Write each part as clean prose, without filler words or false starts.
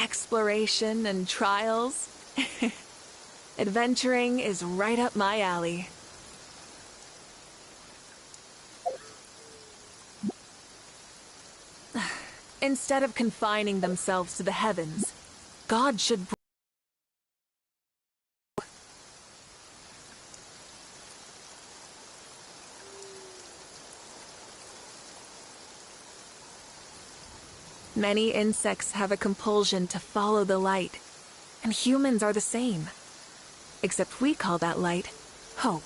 exploration and trials. Adventuring is right up my alley. Instead of confining themselves to the heavens, God should... Many insects have a compulsion to follow the light, and humans are the same. Except we call that light hope.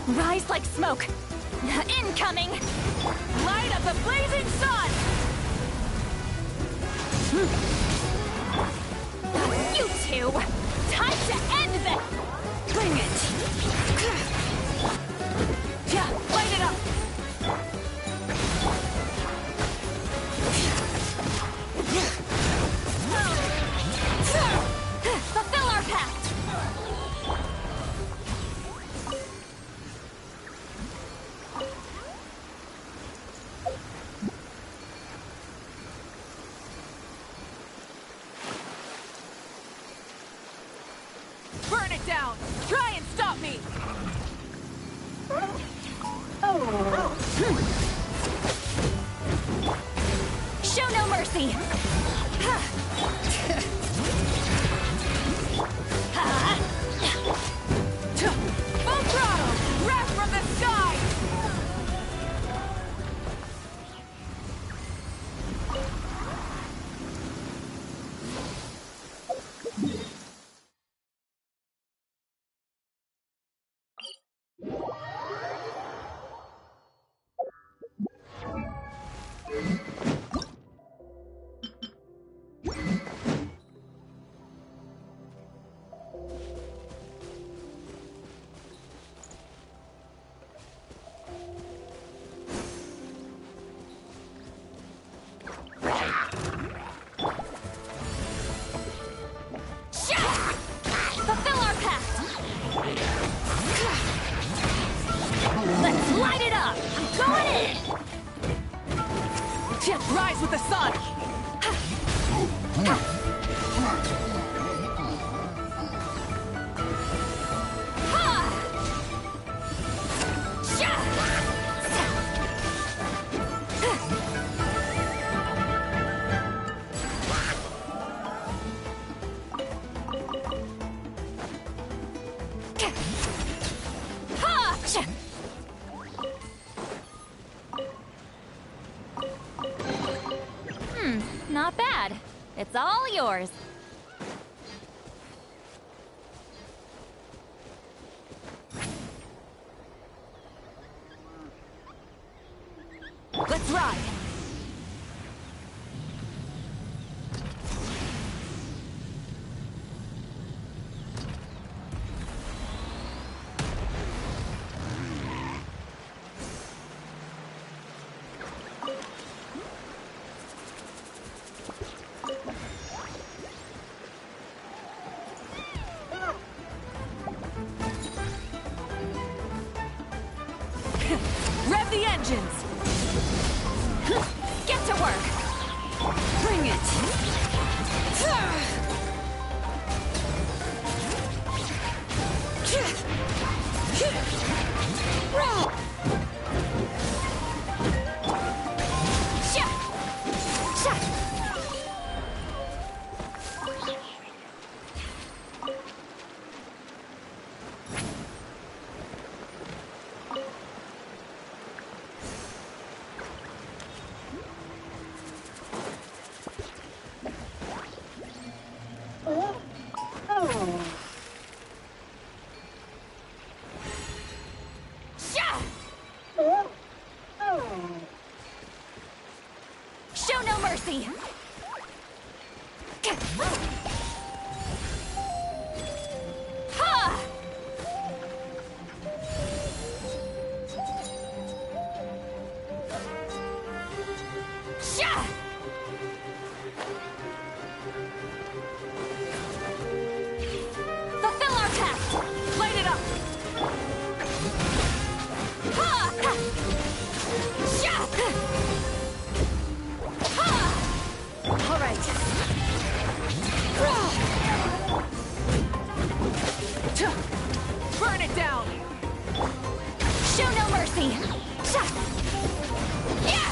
Rise like smoke! Incoming! Light up the blazing sun! You two! Time to end this! Bring it! Yeah, light it up! Fulfill our pact! Burn it down! Try and stop me! Show no mercy! Full throttle! Wrath from the sky! Light it up! I'm going in! Rise with the sun! Not bad. It's all yours. Let's ride! vengeance! Get to work! Bring it! Show no mercy! Ha! Sha! Fulfill our task! Light it up! Ha! Sha! All right. Burn it down. Show no mercy. Yeah.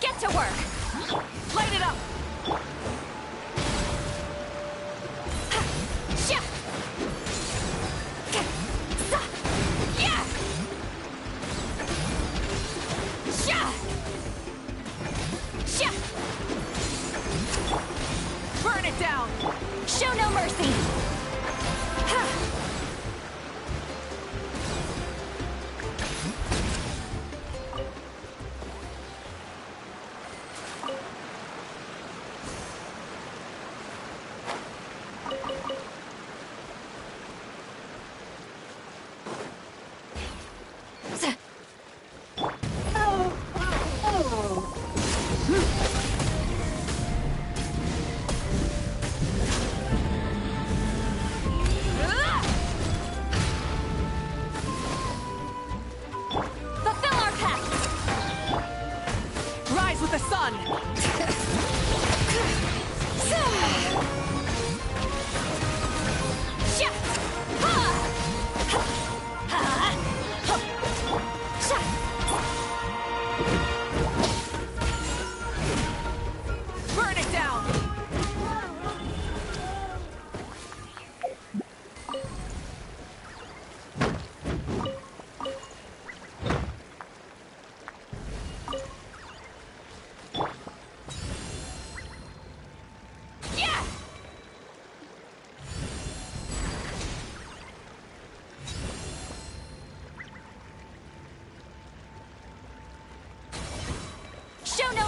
Get to work! Light it up! Burn it down! Show no mercy!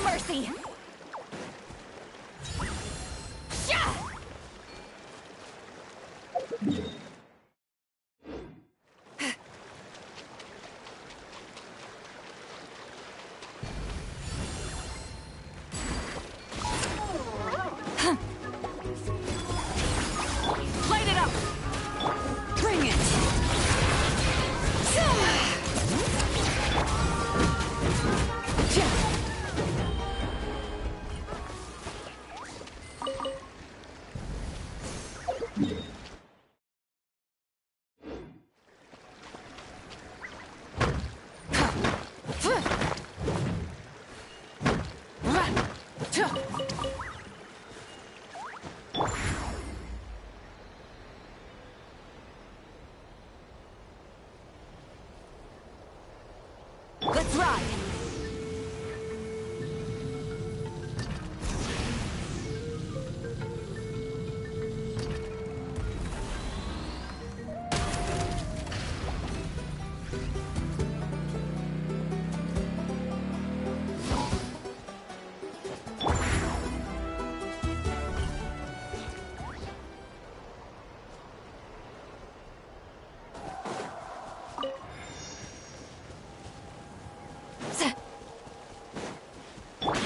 No mercy! Shah! Light it up! Bring it! Let's ride!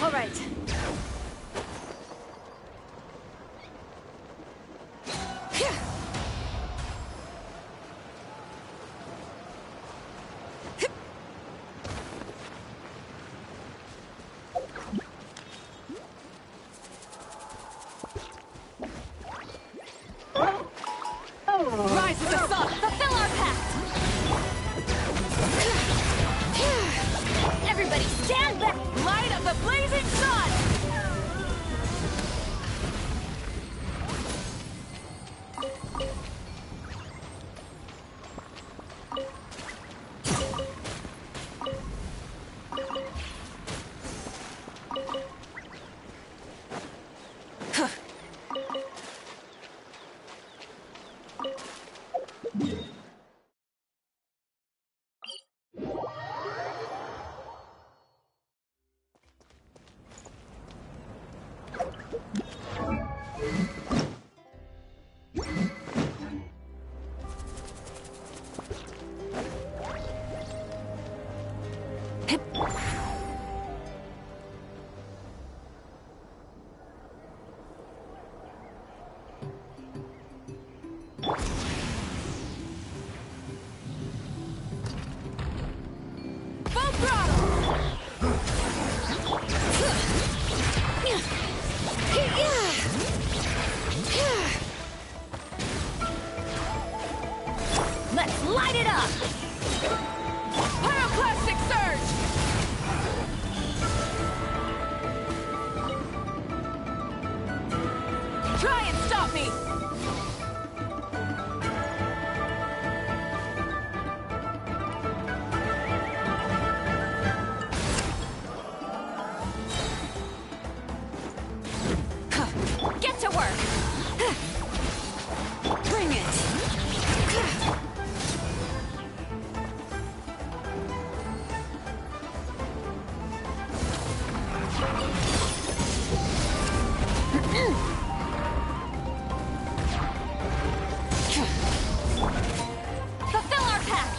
All right. Rise to the sun! Fulfill our pact! Everybody stand back! Light of the blazing sun! Let's light it up! Pyroclastic surge! Try and stop me! Get to work! Bring it! Fulfill our pact!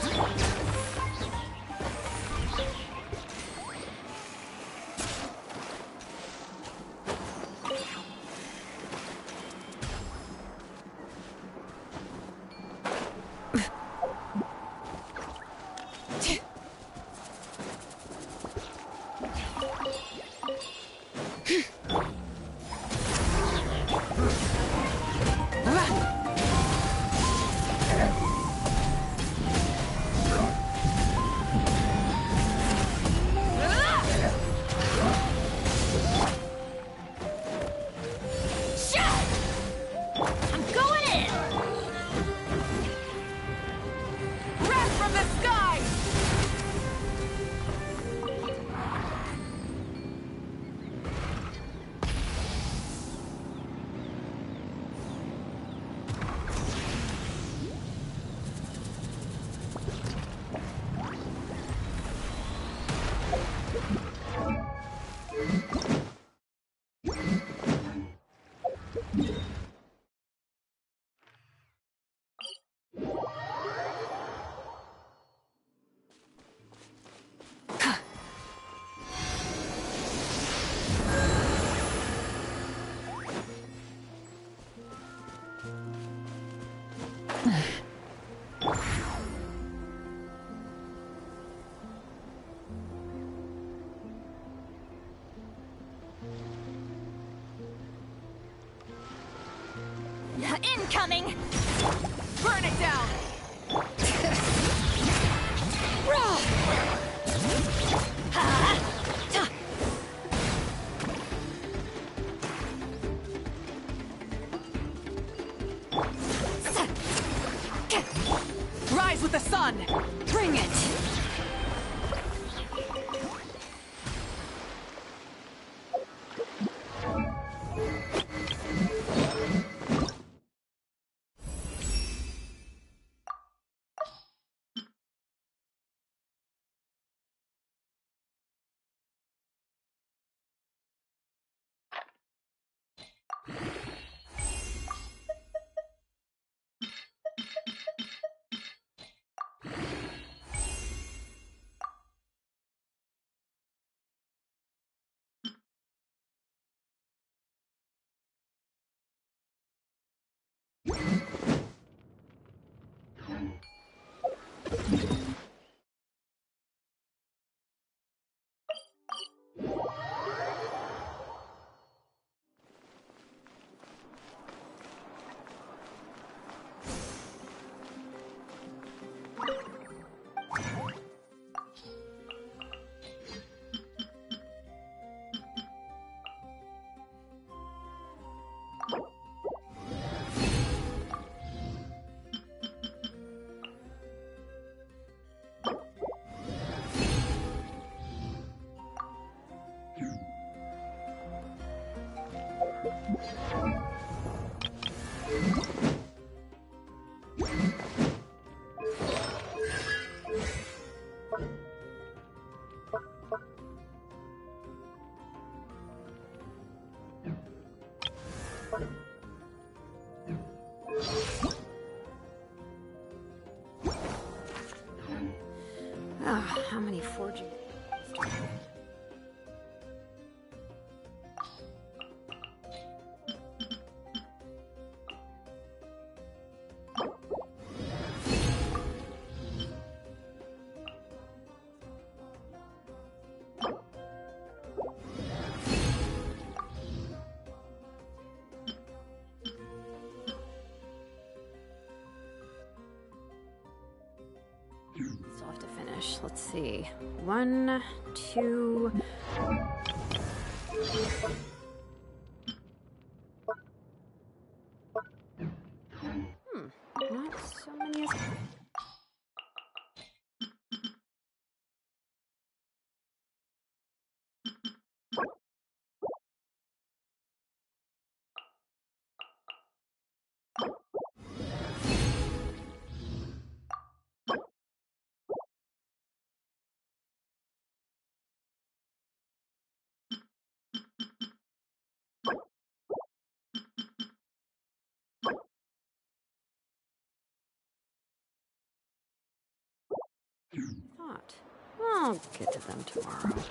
Incoming! Burn it down! Raw! Rise with the sun! Bring it! How many forging? Still have to finish. Let's see. 1, 2. Not so many as. Thought. I'll get to them tomorrow.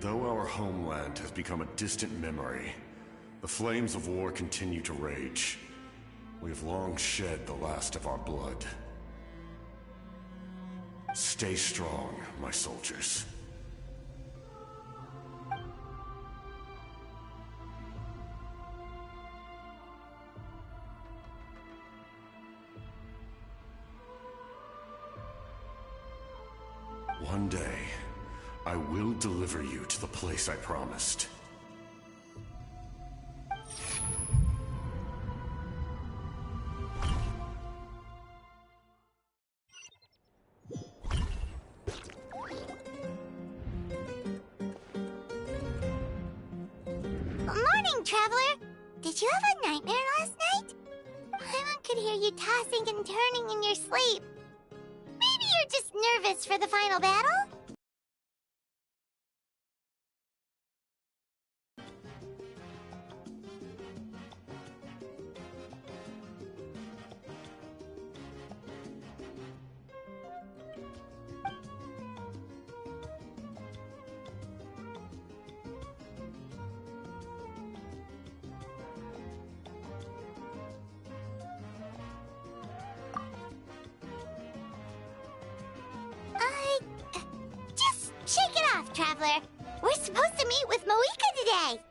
Though our homeland has become a distant memory, the flames of war continue to rage. We have long shed the last of our blood. Stay strong, my soldiers. One day, I will deliver you to the place I promised. Morning, Traveler! Did you have a nightmare last night? Paimon could hear you tossing and turning in your sleep. Maybe you're just nervous for the final battle? Just shake it off, Traveler. We're supposed to meet with Moika today.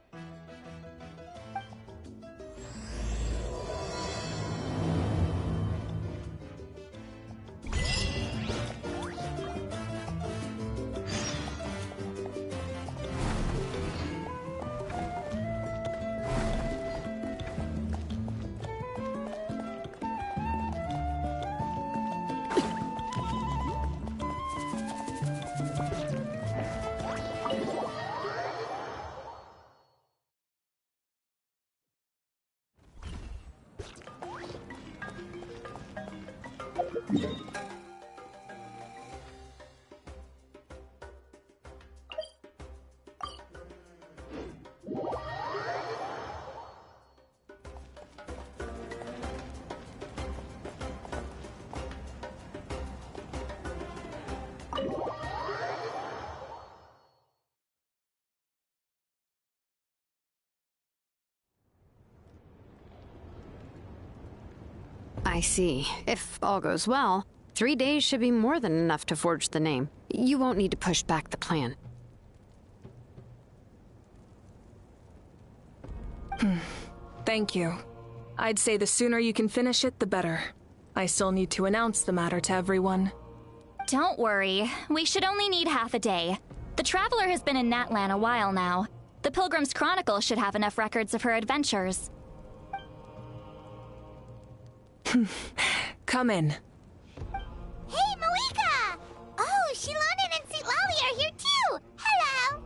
I see. If all goes well, 3 days should be more than enough to forge the name. You won't need to push back the plan. Thank you. I'd say the sooner you can finish it, the better. I still need to announce the matter to everyone. Don't worry. We should only need half a day. The Traveler has been in Natlan a while now. The Pilgrim's Chronicle should have enough records of her adventures. Come in. Hey, Moika! Oh, Shilonen and St. Lolly are here too! Hello!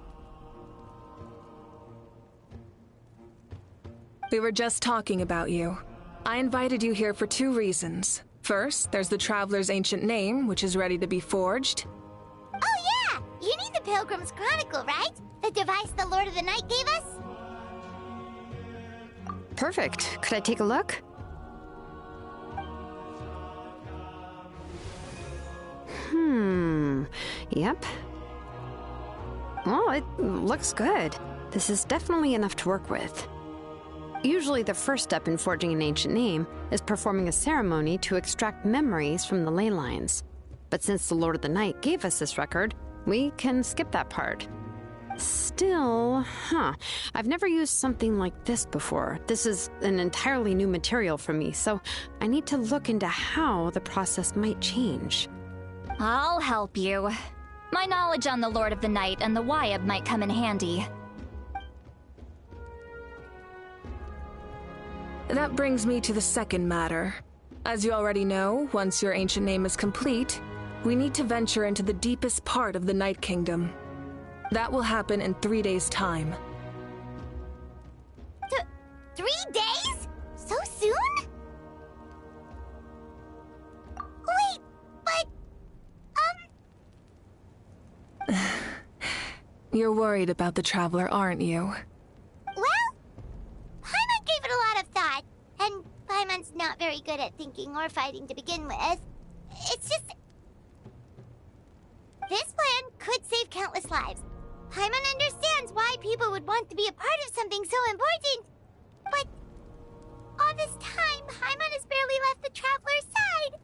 We were just talking about you. I invited you here for 2 reasons. First, there's the Traveler's ancient name, which is ready to be forged. Oh yeah! You need the Pilgrim's Chronicle, right? The device the Lord of the Night gave us? Perfect. Could I take a look? Yep. Well, it looks good. This is definitely enough to work with. Usually the first step in forging an ancient name is performing a ceremony to extract memories from the ley lines. But since the Lord of the Night gave us this record, we can skip that part. Still, I've never used something like this before. This is an entirely new material for me, so I need to look into how the process might change. I'll help you. My knowledge on the Lord of the Night and the Wyab might come in handy. That brings me to the second matter. As you already know, once your ancient name is complete, we need to venture into the deepest part of the Night Kingdom. That will happen in 3 days' time. 3 days? So soon? Wait, but... You're worried about the Traveler, aren't you? Well, Paimon gave it a lot of thought, and Paimon's not very good at thinking or fighting to begin with. It's just... This plan could save countless lives. Paimon understands why people would want to be a part of something so important. But all this time, Paimon has barely left the Traveler's side.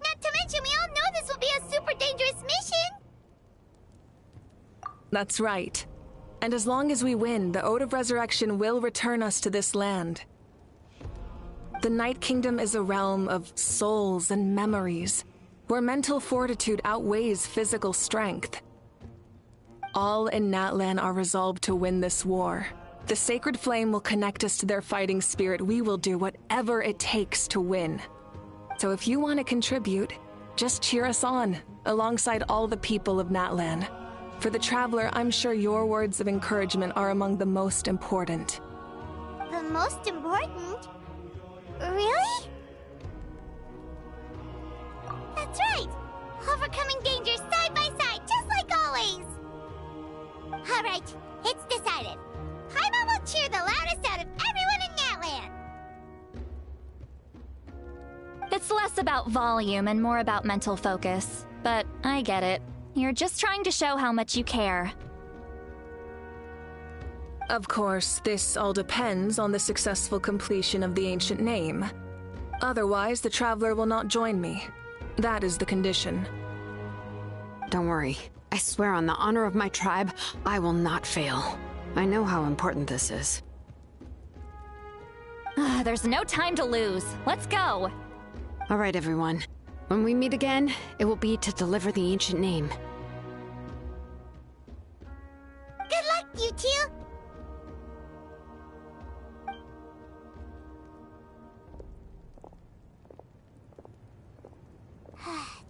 Not to mention, we all know this will be a super dangerous mission. That's right. And as long as we win, the Ode of Resurrection will return us to this land. The Night Kingdom is a realm of souls and memories, where mental fortitude outweighs physical strength. All in Natlan are resolved to win this war. The Sacred Flame will connect us to their fighting spirit. We will do whatever it takes to win. So if you want to contribute, just cheer us on, alongside all the people of Natlan. For the Traveler, I'm sure your words of encouragement are among the most important. The most important? Really? That's right! Overcoming dangers side by side, just like always! Alright, it's decided. Paimon will cheer the loudest out of everyone in Natlan! It's less about volume and more about mental focus. But I get it. You're just trying to show how much you care. Of course, this all depends on the successful completion of the ancient name. Otherwise, the Traveler will not join me. That is the condition. Don't worry. I swear on the honor of my tribe, I will not fail. I know how important this is. There's no time to lose. Let's go! All right, everyone. When we meet again, it will be to deliver the ancient name. Good luck, you two!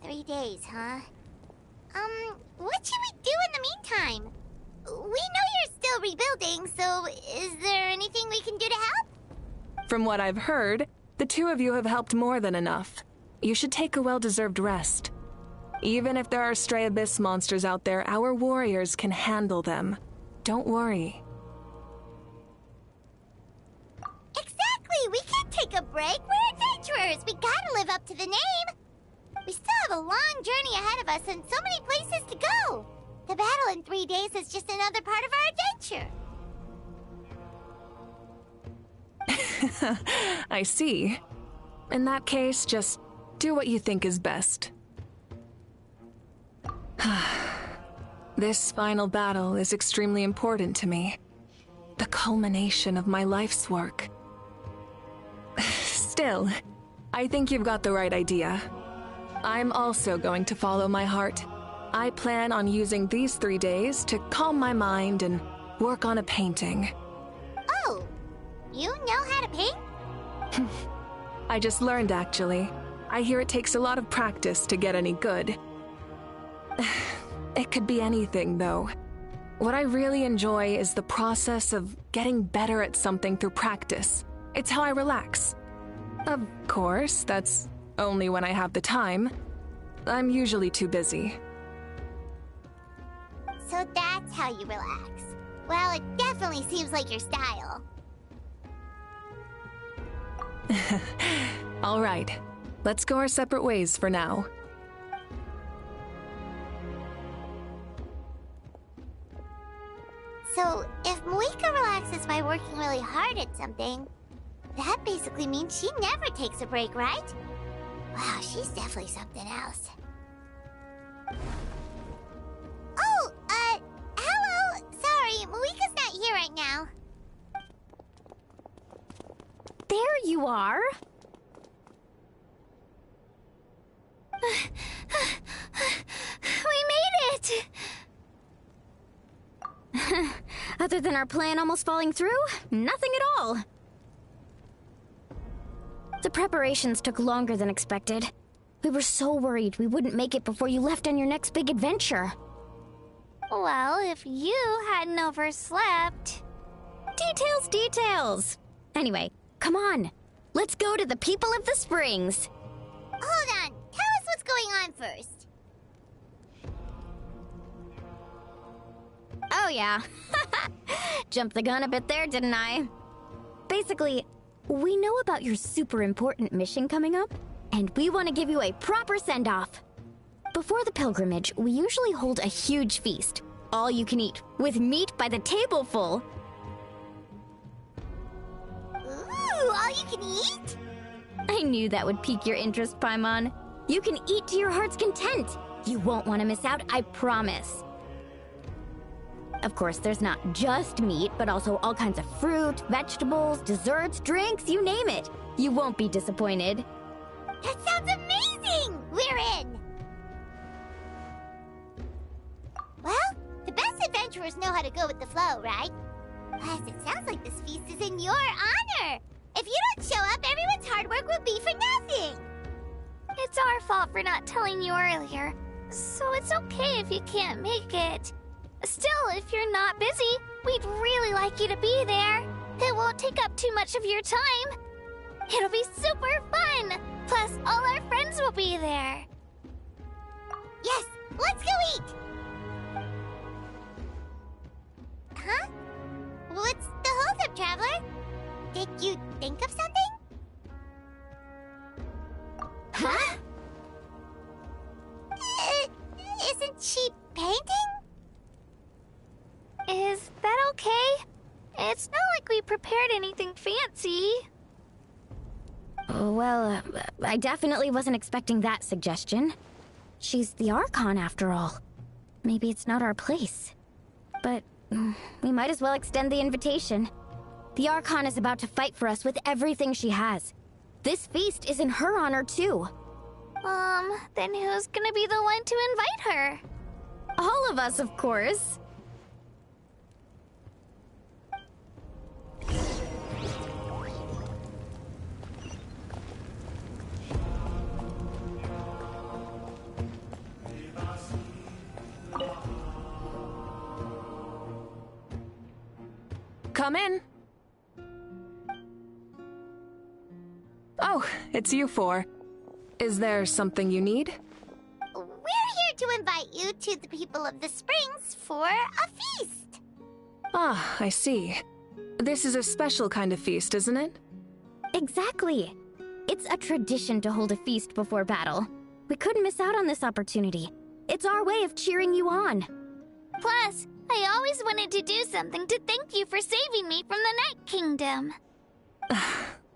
Three days, huh? What should we do in the meantime? We know you're still rebuilding, so is there anything we can do to help? From what I've heard, the two of you have helped more than enough. You should take a well-deserved rest. Even if there are stray abyss monsters out there, our warriors can handle them. Don't worry. Exactly! We can't take a break! We're adventurers! We gotta live up to the name! We still have a long journey ahead of us and so many places to go! The battle in 3 days is just another part of our adventure! I see. In that case, just do what you think is best. This final battle is extremely important to me. The culmination of my life's work. Still, I think you've got the right idea. I'm also going to follow my heart. I plan on using these 3 days to calm my mind and work on a painting. Oh, you know how to paint? I just learned, actually. I hear it takes a lot of practice to get any good. It could be anything, though. What I really enjoy is the process of getting better at something through practice. It's how I relax. Of course, that's only when I have the time. I'm usually too busy. So that's how you relax. Well, it definitely seems like your style. All right, let's go our separate ways for now. So, if Moika relaxes by working really hard at something, that basically means she never takes a break, right? Wow, she's definitely something else. Oh, hello! Sorry, Moika's not here right now. There you are! We made it! Other than our plan almost falling through, nothing at all. The preparations took longer than expected. We were so worried we wouldn't make it before you left on your next big adventure. Well, if you hadn't overslept... Details, details! Anyway, come on. Let's go to the People of the Springs. Hold on. Tell us what's going on first. Oh yeah. Jumped the gun a bit there, didn't I? Basically, we know about your super important mission coming up, and we want to give you a proper send-off. Before the pilgrimage, we usually hold a huge feast. all you can eat, with meat by the tableful. Ooh, all you can eat? I knew that would pique your interest, Paimon. You can eat to your heart's content. You won't want to miss out, I promise. Of course, there's not just meat, but also all kinds of fruit, vegetables, desserts, drinks, you name it. You won't be disappointed. That sounds amazing! We're in! Well, the best adventurers know how to go with the flow, right? Plus, it sounds like this feast is in your honor! If you don't show up, everyone's hard work will be for nothing! It's our fault for not telling you earlier, so it's okay if you can't make it. Still, if you're not busy, we'd really like you to be there. It won't take up too much of your time. It'll be super fun! Plus, all our friends will be there. Yes, let's go eat! Huh? What's the holdup, Traveler? Did you think of something? Huh? Isn't she painting? Is that okay? It's not like we prepared anything fancy. Well, I definitely wasn't expecting that suggestion. She's the Archon, after all. Maybe it's not our place. But we might as well extend the invitation. The Archon is about to fight for us with everything she has. This feast is in her honor, too. Then who's gonna be the one to invite her? All of us, of course. Come in. Oh, it's you four. Is there something you need? We're here to invite you to the people of the Springs for a feast. Ah, I see. This is a special kind of feast, isn't it? Exactly. It's a tradition to hold a feast before battle. We couldn't miss out on this opportunity. It's our way of cheering you on. Plus, I always wanted to do something to thank you for saving me from the Night Kingdom.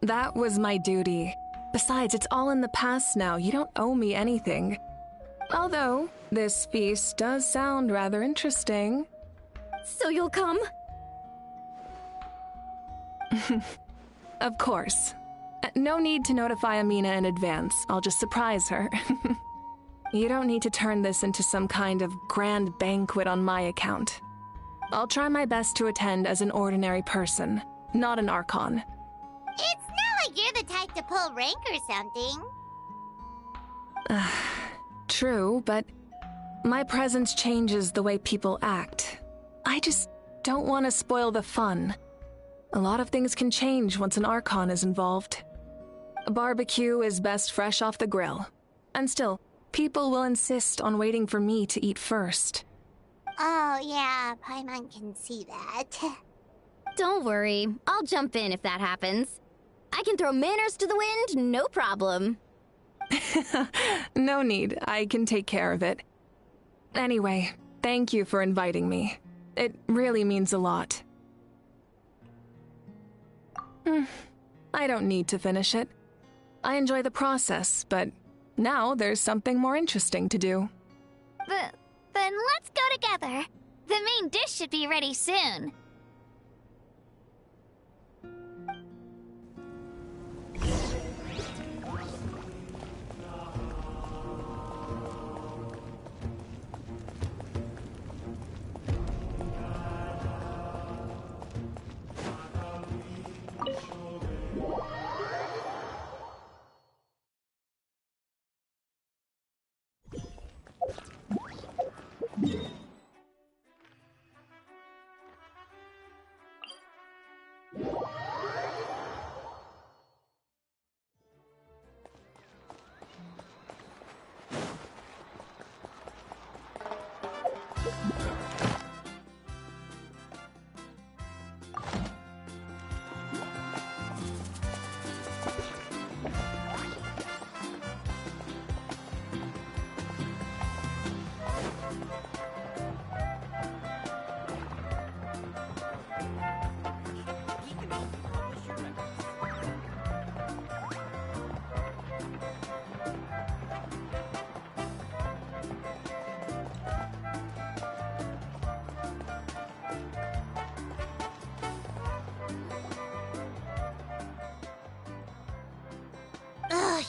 That was my duty. Besides, it's all in the past now. You don't owe me anything. Although, this feast does sound rather interesting. So you'll come? Of course. No need to notify Amina in advance. I'll just surprise her. You don't need to turn this into some kind of grand banquet on my account. I'll try my best to attend as an ordinary person, not an Archon. It's not like you're the type to pull rank or something. True, but my presence changes the way people act. I just don't want to spoil the fun. A lot of things can change once an Archon is involved. A barbecue is best fresh off the grill. And still, people will insist on waiting for me to eat first. Oh, yeah, Paimon can see that. Don't worry. I'll jump in if that happens. I can throw manners to the wind, no problem. No need. I can take care of it. Anyway, thank you for inviting me. It really means a lot. I don't need to finish it. I enjoy the process, but now there's something more interesting to do. Then let's go together. The main dish should be ready soon.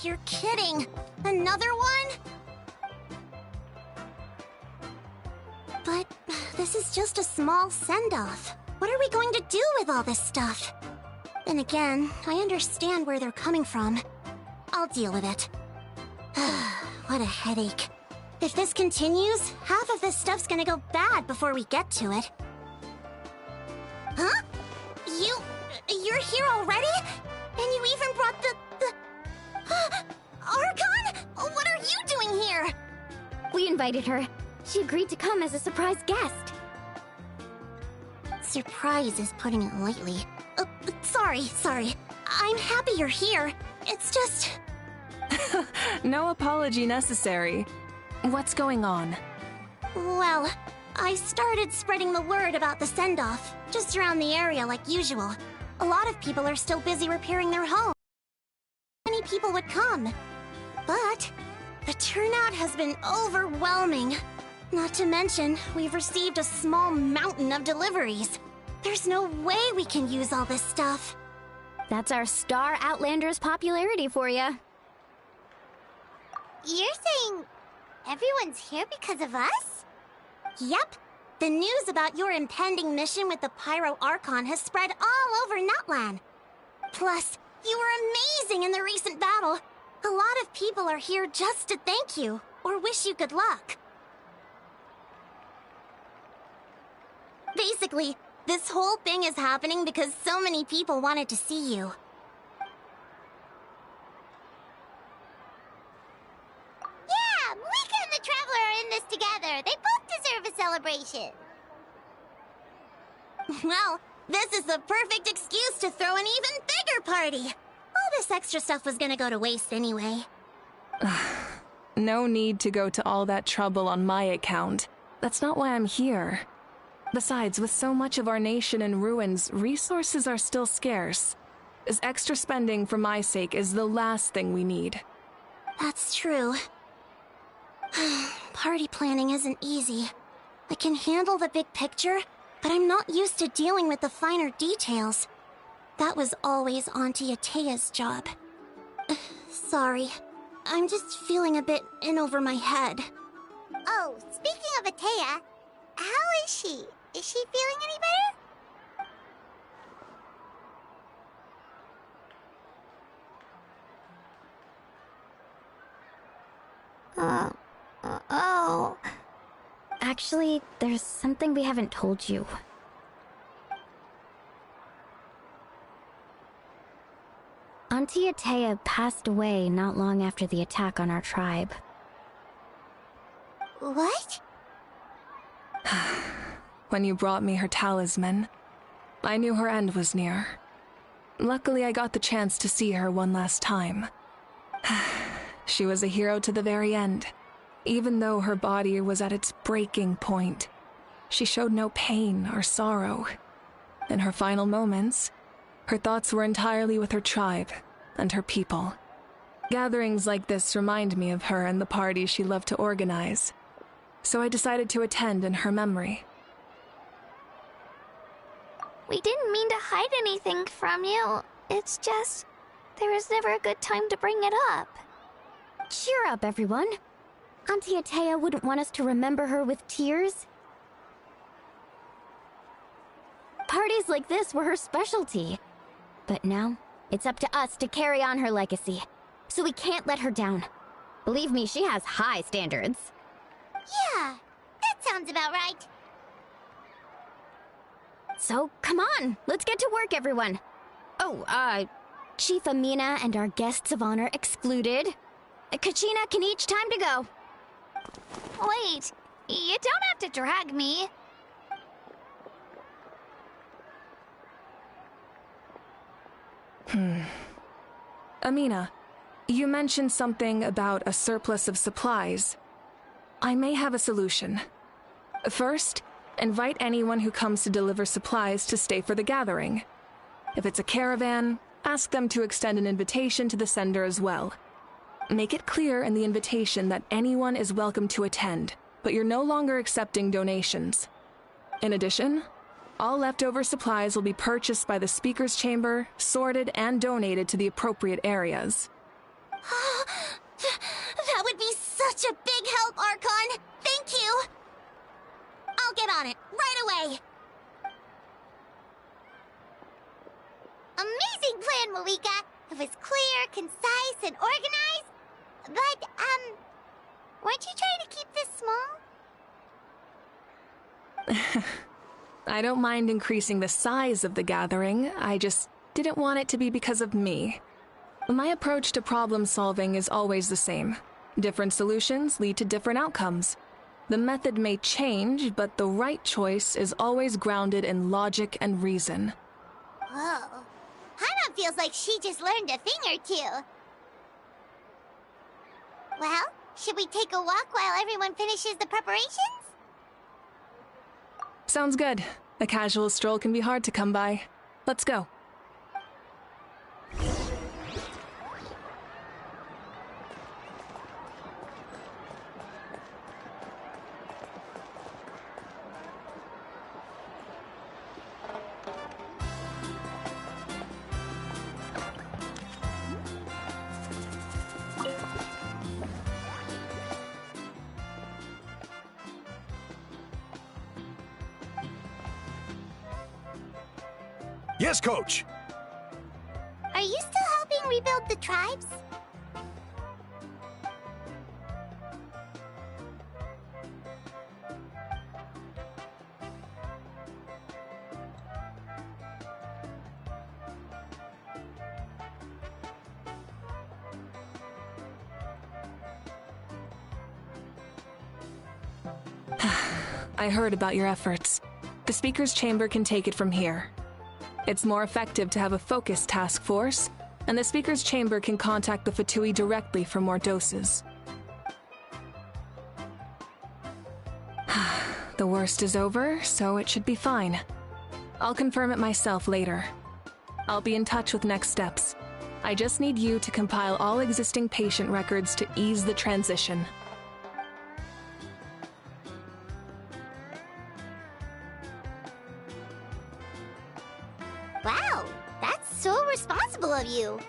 You're kidding. Another one? But this is just a small send-off. What are we going to do with all this stuff? Then again, I understand where they're coming from. I'll deal with it. What a headache. If this continues, half of this stuff's gonna go bad before we get to it. Huh? You're here already? And you even brought the... Archon? What are you doing here? We invited her. She agreed to come as a surprise guest. Surprise is putting it lightly. Sorry. I'm happy you're here. It's just... No apology necessary. What's going on? Well, I started spreading the word about the send-off, just around the area like usual. A lot of people are still busy repairing their homes. Many people would come. But the turnout has been overwhelming. Not to mention, we've received a small mountain of deliveries. There's no way we can use all this stuff. That's our Star Outlander's popularity for you. You're saying everyone's here because of us? Yep. The news about your impending mission with the Pyro Archon has spread all over Nutland. Plus, you were amazing in the recent battle. A lot of people are here just to thank you, or wish you good luck. Basically, this whole thing is happening because so many people wanted to see you. Yeah, Mika and the Traveler are in this together. They both deserve a celebration. Well, this is the perfect excuse to throw an even bigger party. All this extra stuff was gonna go to waste anyway. No need to go to all that trouble on my account. That's not why I'm here. Besides, with so much of our nation in ruins, resources are still scarce. This extra spending for my sake is the last thing we need. That's true. Party planning isn't easy. I can handle the big picture, but I'm not used to dealing with the finer details. That was always Auntie Atea's job. Sorry. I'm just feeling a bit in over my head. Oh, speaking of Atea, how is she? Is she feeling any better? Oh. Actually, there's something we haven't told you. Auntie Atea passed away not long after the attack on our tribe. What? When you brought me her talisman, I knew her end was near. Luckily, I got the chance to see her one last time. She was a hero to the very end. Even though her body was at its breaking point, she showed no pain or sorrow. In her final moments, her thoughts were entirely with her tribe and her people. Gatherings like this remind me of her and the parties she loved to organize, so I decided to attend in her memory. We didn't mean to hide anything from you. It's just, there was never a good time to bring it up. Cheer up, everyone. Auntie Atea wouldn't want us to remember her with tears. Parties like this were her specialty. But now, it's up to us to carry on her legacy. So we can't let her down. Believe me, she has high standards. Yeah, that sounds about right. So, come on, let's get to work, everyone. Oh, Chief Amina and our guests of honor excluded. Kachina can each time to go. Wait, you don't have to drag me. Amina, you mentioned something about a surplus of supplies. I may have a solution. First, invite anyone who comes to deliver supplies to stay for the gathering. If it's a caravan, ask them to extend an invitation to the sender as well. Make it clear in the invitation that anyone is welcome to attend, but you're no longer accepting donations. In addition, all leftover supplies will be purchased by the speaker's chamber, sorted, and donated to the appropriate areas. on it, right away! Amazing plan, Malika! It was clear, concise, and organized. But, weren't you trying to keep this small? I don't mind increasing the size of the gathering, I just didn't want it to be because of me. My approach to problem solving is always the same. Different solutions lead to different outcomes. The method may change, but the right choice is always grounded in logic and reason. Whoa. Hana feels like she just learned a thing or two. Well, should we take a walk while everyone finishes the preparations? Sounds good. A casual stroll can be hard to come by. Let's go. Yes, Coach! Are you still helping rebuild the tribes? I heard about your efforts. The Speaker's Chamber can take it from here. It's more effective to have a focused task force, and the Speaker's Chamber can contact the Fatui directly for more doses. The worst is over, so it should be fine. I'll confirm it myself later. I'll be in touch with next steps. I just need you to compile all existing patient records to ease the transition. Wow, that's so responsible of you.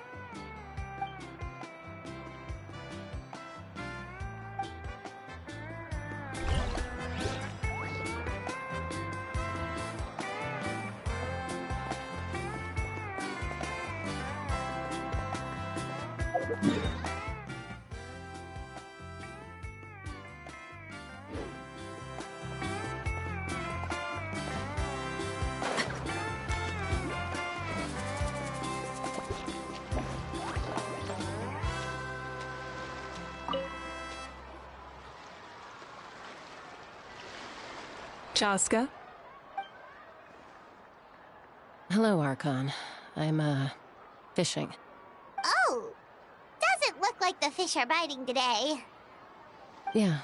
Chaska? Hello, Archon. I'm, fishing. Oh, doesn't look like the fish are biting today. Yeah.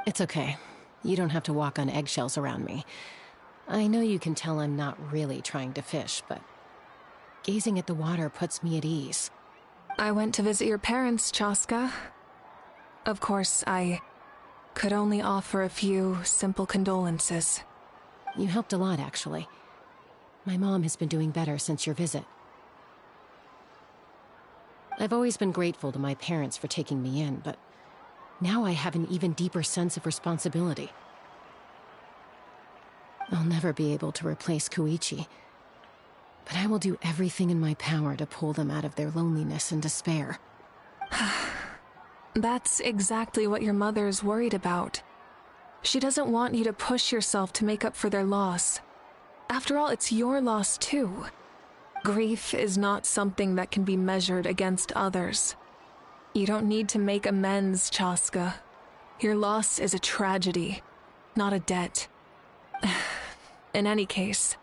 It's okay. You don't have to walk on eggshells around me. I know you can tell I'm not really trying to fish, but gazing at the water puts me at ease. I went to visit your parents, Chaska. Of course, I could only offer a few simple condolences. You helped a lot, actually. My mom has been doing better since your visit. I've always been grateful to my parents for taking me in, but now I have an even deeper sense of responsibility. I'll never be able to replace Koichi, but I will do everything in my power to pull them out of their loneliness and despair. That's exactly what your mother's worried about. She doesn't want you to push yourself to make up for their loss. After all, it's your loss too. Grief is not something that can be measured against others. You don't need to make amends, Chaska. Your loss is a tragedy, not a debt. In any case,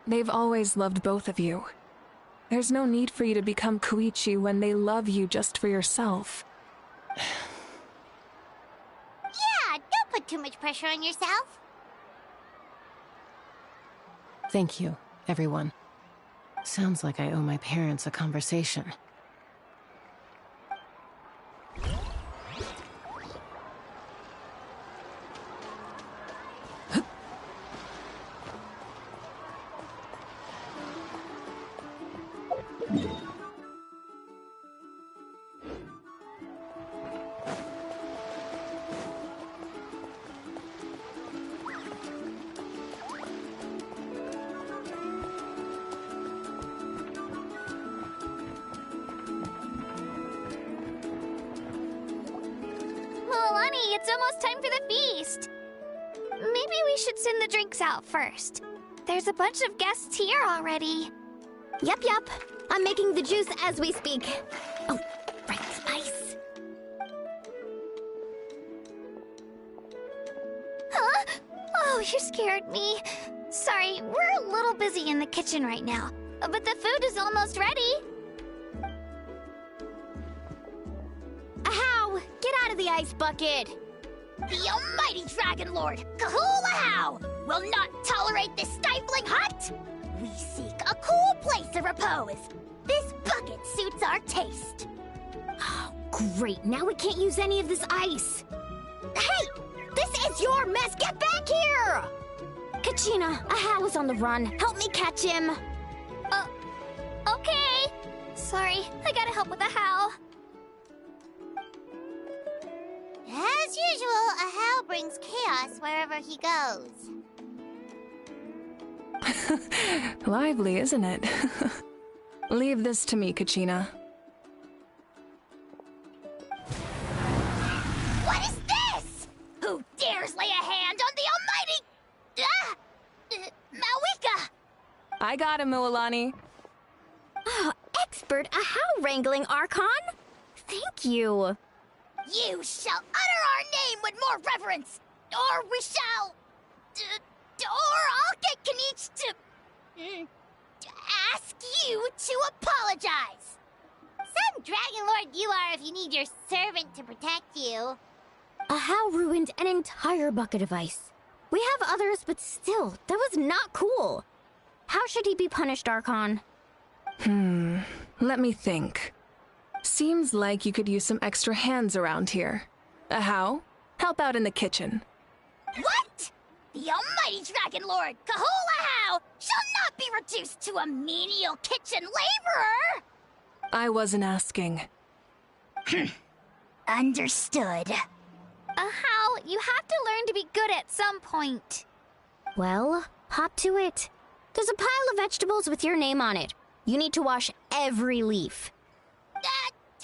they've always loved both of you. There's no need for you to become Koichi when they love you just for yourself. Yeah, don't put too much pressure on yourself. Thank you, everyone. Sounds like I owe my parents a conversation. Granny, it's almost time for the feast. Maybe we should send the drinks out first. There's a bunch of guests here already. Yep. I'm making the juice as we speak. Oh, right, the ice. Huh? Oh, you scared me. Sorry, we're a little busy in the kitchen right now. But the food is almost ready. Ahow! Get out of the ice bucket! The almighty Dragon Lord, Kahul will not tolerate this stifling hut! We seek a cool place of repose. This bucket suits our taste. Oh, great. Now we can't use any of this ice. Hey! This is your mess! Get back here! Kachina, Ahow is on the run. Help me catch him. Okay. Sorry, I gotta help with the how. As usual, Ahau brings chaos wherever he goes. Lively, isn't it? Leave this to me, Kachina. What is this? Who dares lay a hand on the almighty... Mawika! I got him, Mualani. Oh, expert Ahow wrangling, Archon. Thank you. You shall utter our name with more reverence, or we shall... or I'll get Kanich to ask you to apologize. Some Dragon Lord you are if you need your servant to protect you. Ahow ruined an entire bucket of ice. We have others, but still, that was not cool. How should he be punished, Archon? Let me think. Seems like you could use some extra hands around here. Ahow, help out in the kitchen. What? The almighty Dragon Lord, Kahul shall not be reduced to a menial kitchen laborer! I wasn't asking. Understood. How? You have to learn to be good at some point. Well, hop to it. There's a pile of vegetables with your name on it. You need to wash every leaf.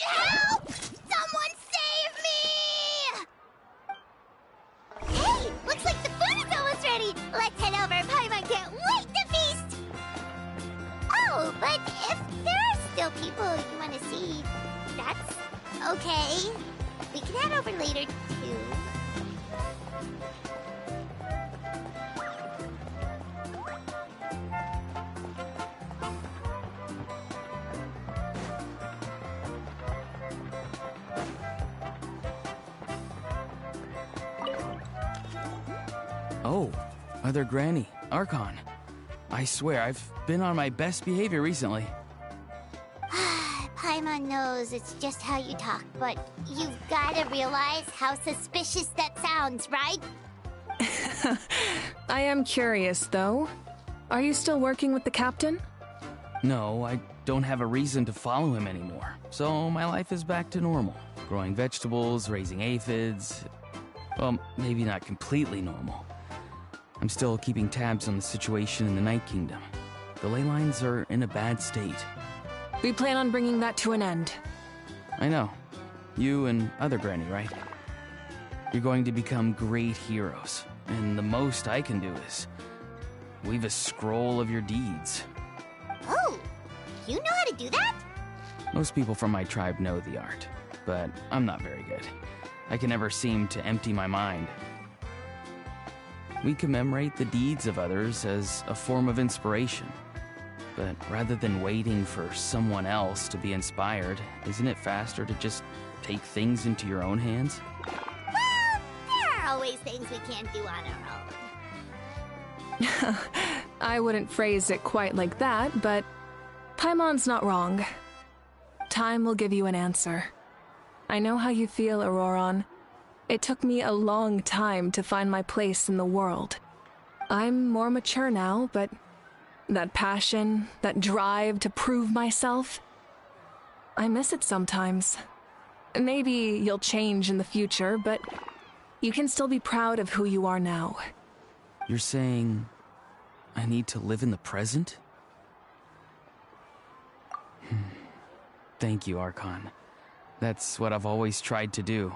Help! Someone save me! Hey, looks like the food is almost ready. Let's head over. Paimon can't wait to feast. Oh, but if there are still people you want to see, that's okay. We can head over later, too. Oh, Mother Granny, Archon. I swear, I've been on my best behavior recently. Paimon knows it's just how you talk, but you've gotta realize how suspicious that sounds, right? I am curious, though. Are you still working with the captain? No, I don't have a reason to follow him anymore, so my life is back to normal. Growing vegetables, raising aphids. Well, maybe not completely normal. I'm still keeping tabs on the situation in the Night Kingdom. The ley lines are in a bad state. We plan on bringing that to an end. I know. You and Other Granny, right? You're going to become great heroes, and the most I can do is weave a scroll of your deeds. Oh, you know how to do that? Most people from my tribe know the art, but I'm not very good. I can never seem to empty my mind. We commemorate the deeds of others as a form of inspiration. But rather than waiting for someone else to be inspired, isn't it faster to just take things into your own hands? Well, there are always things we can't do on our own. I wouldn't phrase it quite like that, but Paimon's not wrong. Time will give you an answer. I know how you feel, Auroron. It took me a long time to find my place in the world. I'm more mature now, but that passion, that drive to prove myself, I miss it sometimes. Maybe you'll change in the future, but you can still be proud of who you are now. You're saying I need to live in the present? Thank you, Archon. That's what I've always tried to do.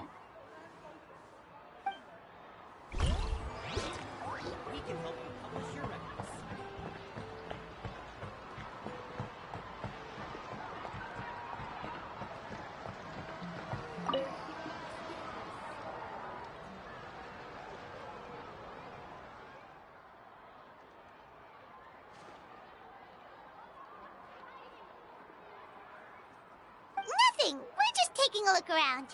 taking a look around.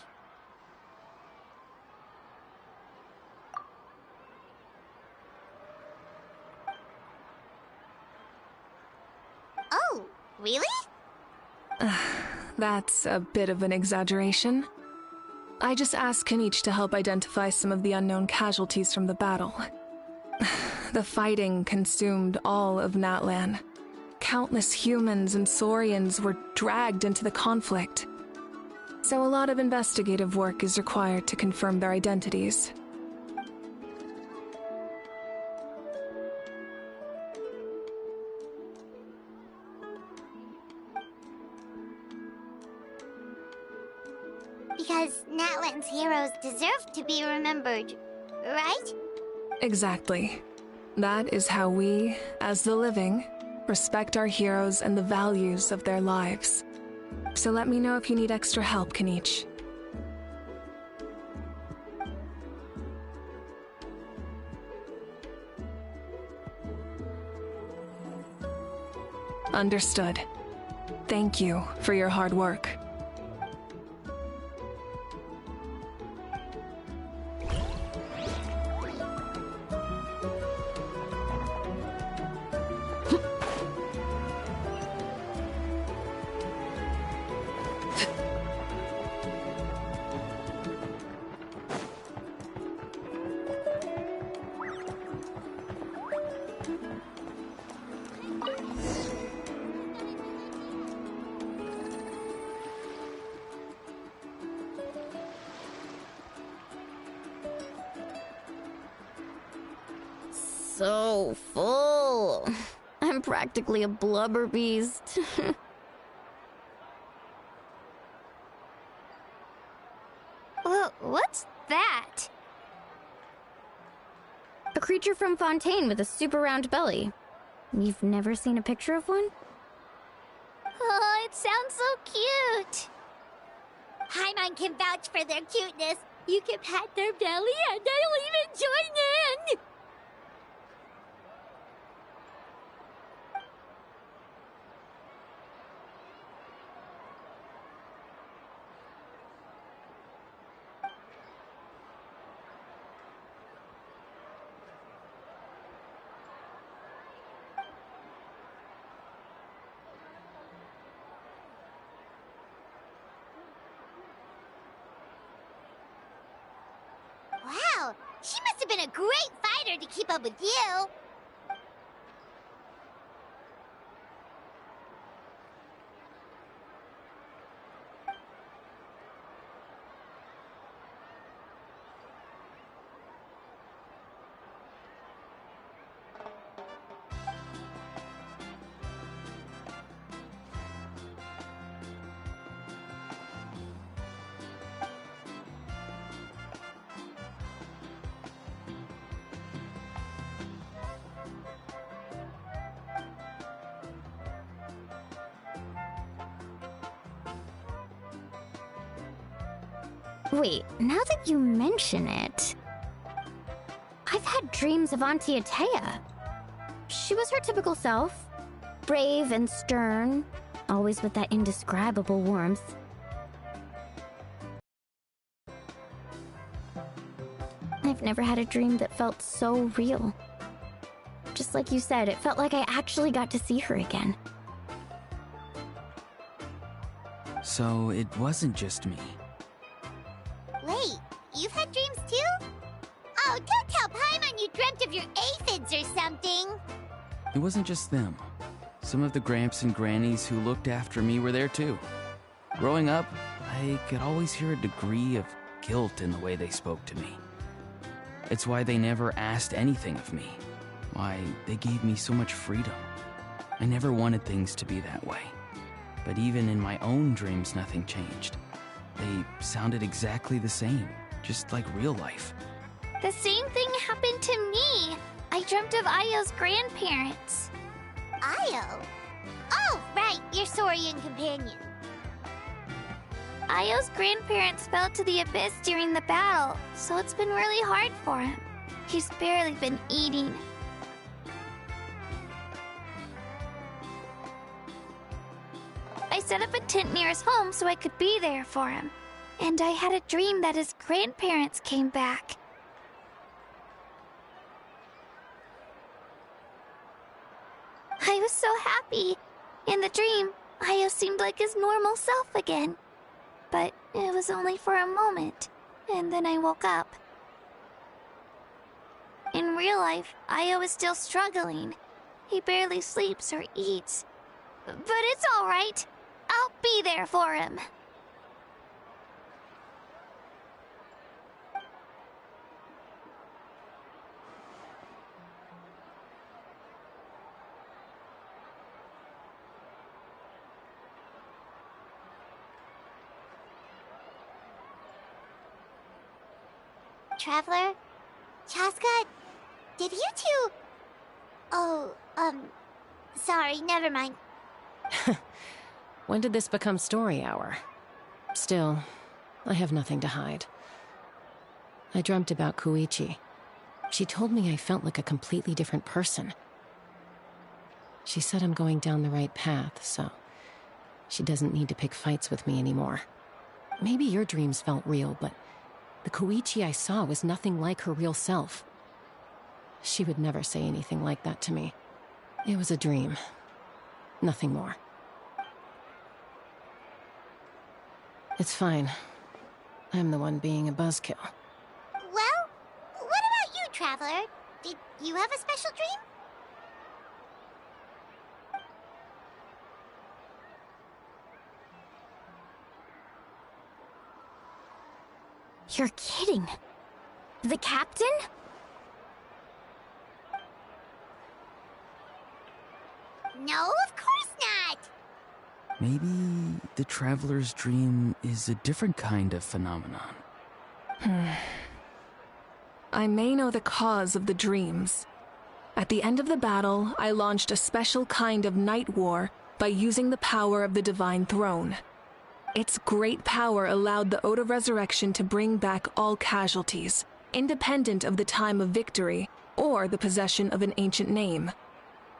Oh, really? That's a bit of an exaggeration. I just asked Kanich to help identify some of the unknown casualties from the battle. The fighting consumed all of Natlan. Countless humans and Saurians were dragged into the conflict. So a lot of investigative work is required to confirm their identities. Because Natlan's heroes deserve to be remembered, right? Exactly. That is how we, as the living, respect our heroes and the values of their lives. So let me know if you need extra help, Kanich. Understood. Thank you for your hard work. So full. I'm practically a blubber beast. What's that? A creature from Fontaine with a super round belly. You've never seen a picture of one? Oh, it sounds so cute. Paimon can vouch for their cuteness. You can pat their belly and they'll even join in! Wow, she must have been a great fighter to keep up with you. Wait, now that you mention it... I've had dreams of Auntie Atea. She was her typical self. Brave and stern, always with that indescribable warmth. I've never had a dream that felt so real. Just like you said, it felt like I actually got to see her again. So it wasn't just me. Wait, you've had dreams too? Oh, don't tell Paimon you dreamt of your aphids or something. It wasn't just them. Some of the Gramps and Grannies who looked after me were there too. Growing up, I could always hear a degree of guilt in the way they spoke to me. It's why they never asked anything of me. Why they gave me so much freedom. I never wanted things to be that way. But even in my own dreams, nothing changed. They sounded exactly the same, just like real life. The same thing happened to me. I dreamt of Ayo's grandparents. Ayo? Oh, right, your Saurian companion. Ayo's grandparents fell to the abyss during the battle, so it's been really hard for him. He's barely been eating. I set up a tent near his home so I could be there for him. and I had a dream that his grandparents came back. I was so happy. In the dream, Io seemed like his normal self again. But it was only for a moment, and then I woke up. In real life, Io is still struggling. He barely sleeps or eats. But it's alright. I'll be there for him. Traveler? Chaska? Did you two... Oh, sorry, never mind. When did this become story hour? Still, I have nothing to hide. I dreamt about Koichi. She told me I felt like a completely different person. She said I'm going down the right path, so she doesn't need to pick fights with me anymore. Maybe your dreams felt real, but the Koichi I saw was nothing like her real self. She would never say anything like that to me. It was a dream. Nothing more. It's fine. I'm the one being a buzzkill. Well, what about you, Traveler? Did you have a special dream? You're kidding. The captain? No, of course not! Maybe the traveler's dream is a different kind of phenomenon. I may know the cause of the dreams. At the end of the battle, I launched a special kind of night war by using the power of the Divine Throne. Its great power allowed the Ode of Resurrection to bring back all casualties, independent of the time of victory or the possession of an ancient name.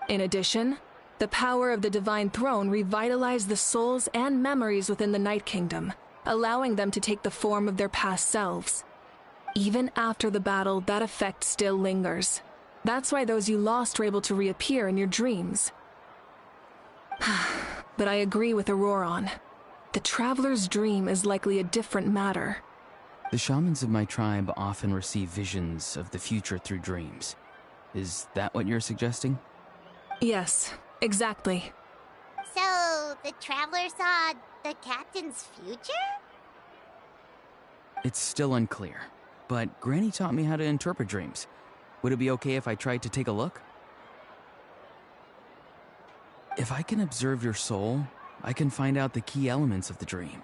In addition, the power of the Divine Throne revitalized the souls and memories within the Night Kingdom, allowing them to take the form of their past selves. Even after the battle, that effect still lingers. That's why those you lost were able to reappear in your dreams. But I agree with Auroron. The Traveler's dream is likely a different matter. The shamans of my tribe often receive visions of the future through dreams. Is that what you're suggesting? Yes, exactly. So, the Traveler saw the captain's future? It's still unclear, but Granny taught me how to interpret dreams. Would it be okay if I tried to take a look? If I can observe your soul, I can find out the key elements of the dream.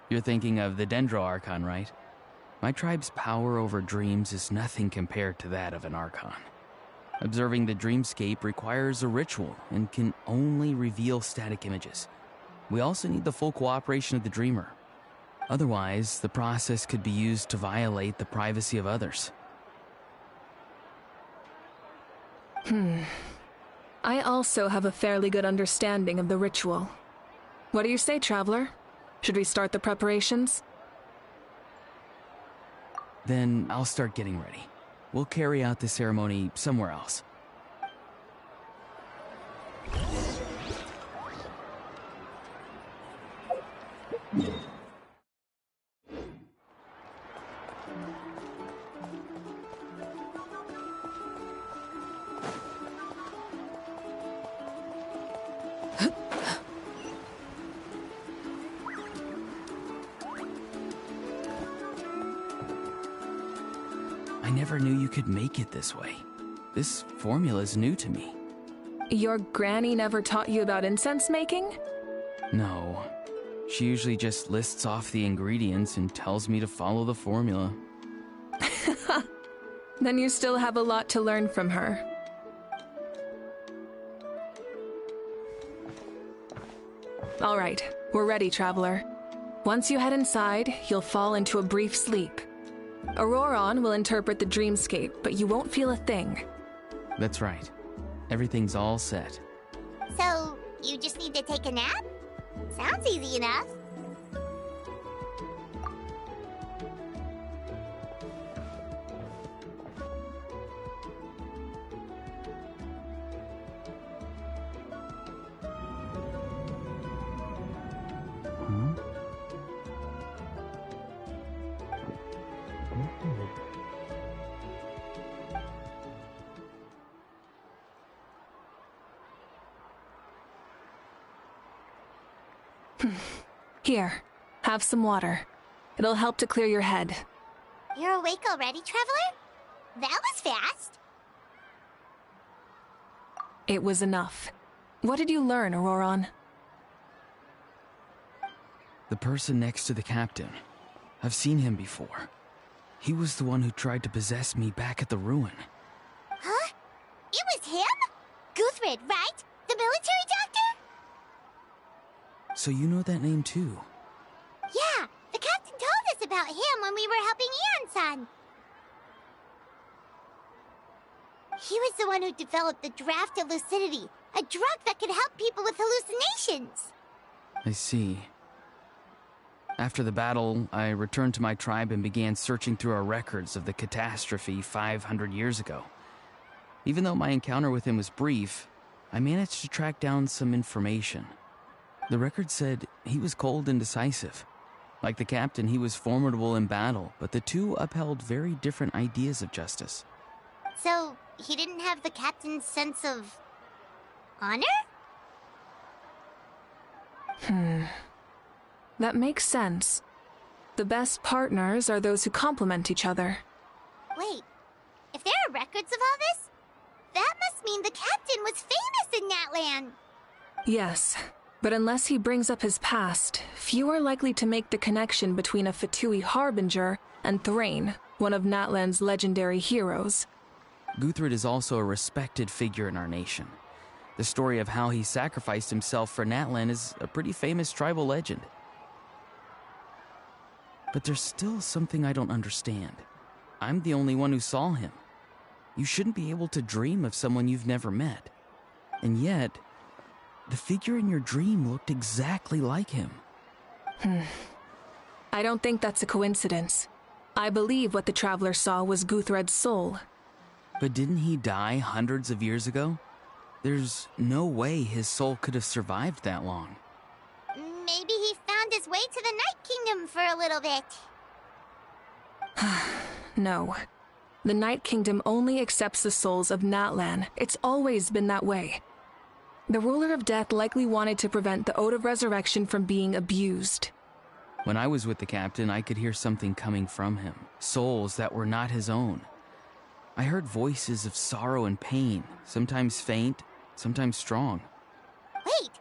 You're thinking of the Dendro Archon, right? My tribe's power over dreams is nothing compared to that of an Archon. Observing the dreamscape requires a ritual and can only reveal static images. We also need the full cooperation of the dreamer. Otherwise, the process could be used to violate the privacy of others. I also have a fairly good understanding of the ritual. What do you say, Traveler? Should we start the preparations? Then I'll start getting ready. We'll carry out the ceremony somewhere else. I never knew you could make it this way. This formula's new to me. Your granny never taught you about incense making? No. She usually just lists off the ingredients and tells me to follow the formula. Then you still have a lot to learn from her. All right, we're ready, Traveler. Once you head inside, you'll fall into a brief sleep. Auroron will interpret the dreamscape, but you won't feel a thing. That's right. Everything's all set. So, you just need to take a nap? Sounds easy enough. Here, have some water. It'll help to clear your head. You're awake already, Traveler? That was fast. It was enough. What did you learn, Auroron? The person next to the captain. I've seen him before. He was the one who tried to possess me back at the ruin. Huh? It was him? Guthred, right? The military doctor? So you know that name too? Yeah, the captain told us about him when we were helping Eon-san. He was the one who developed the Draft of Lucidity, a drug that could help people with hallucinations. I see. After the battle, I returned to my tribe and began searching through our records of the catastrophe 500 years ago. Even though my encounter with him was brief, I managed to track down some information. The record said he was cold and decisive. Like the captain, he was formidable in battle, but the two upheld very different ideas of justice. So, he didn't have the captain's sense of honor? That makes sense. The best partners are those who complement each other. Wait, if there are records of all this, that must mean the captain was famous in Natlan. Yes, but unless he brings up his past, few are likely to make the connection between a Fatui harbinger and Thrain, one of Natlan's legendary heroes. Guthred is also a respected figure in our nation. The story of how he sacrificed himself for Natlan is a pretty famous tribal legend. But there's still something I don't understand. I'm the only one who saw him. You shouldn't be able to dream of someone you've never met. And yet, the figure in your dream looked exactly like him. I don't think that's a coincidence. I believe what the Traveler saw was Guthred's soul. But didn't he die hundreds of years ago? There's no way his soul could have survived that long. Maybe he found his way to the Night Kingdom for a little bit. No. The Night Kingdom only accepts the souls of Natlan. It's always been that way. The Ruler of Death likely wanted to prevent the Ode of Resurrection from being abused. When I was with the captain, I could hear something coming from him. Souls that were not his own. I heard voices of sorrow and pain, sometimes faint, sometimes strong. Wait,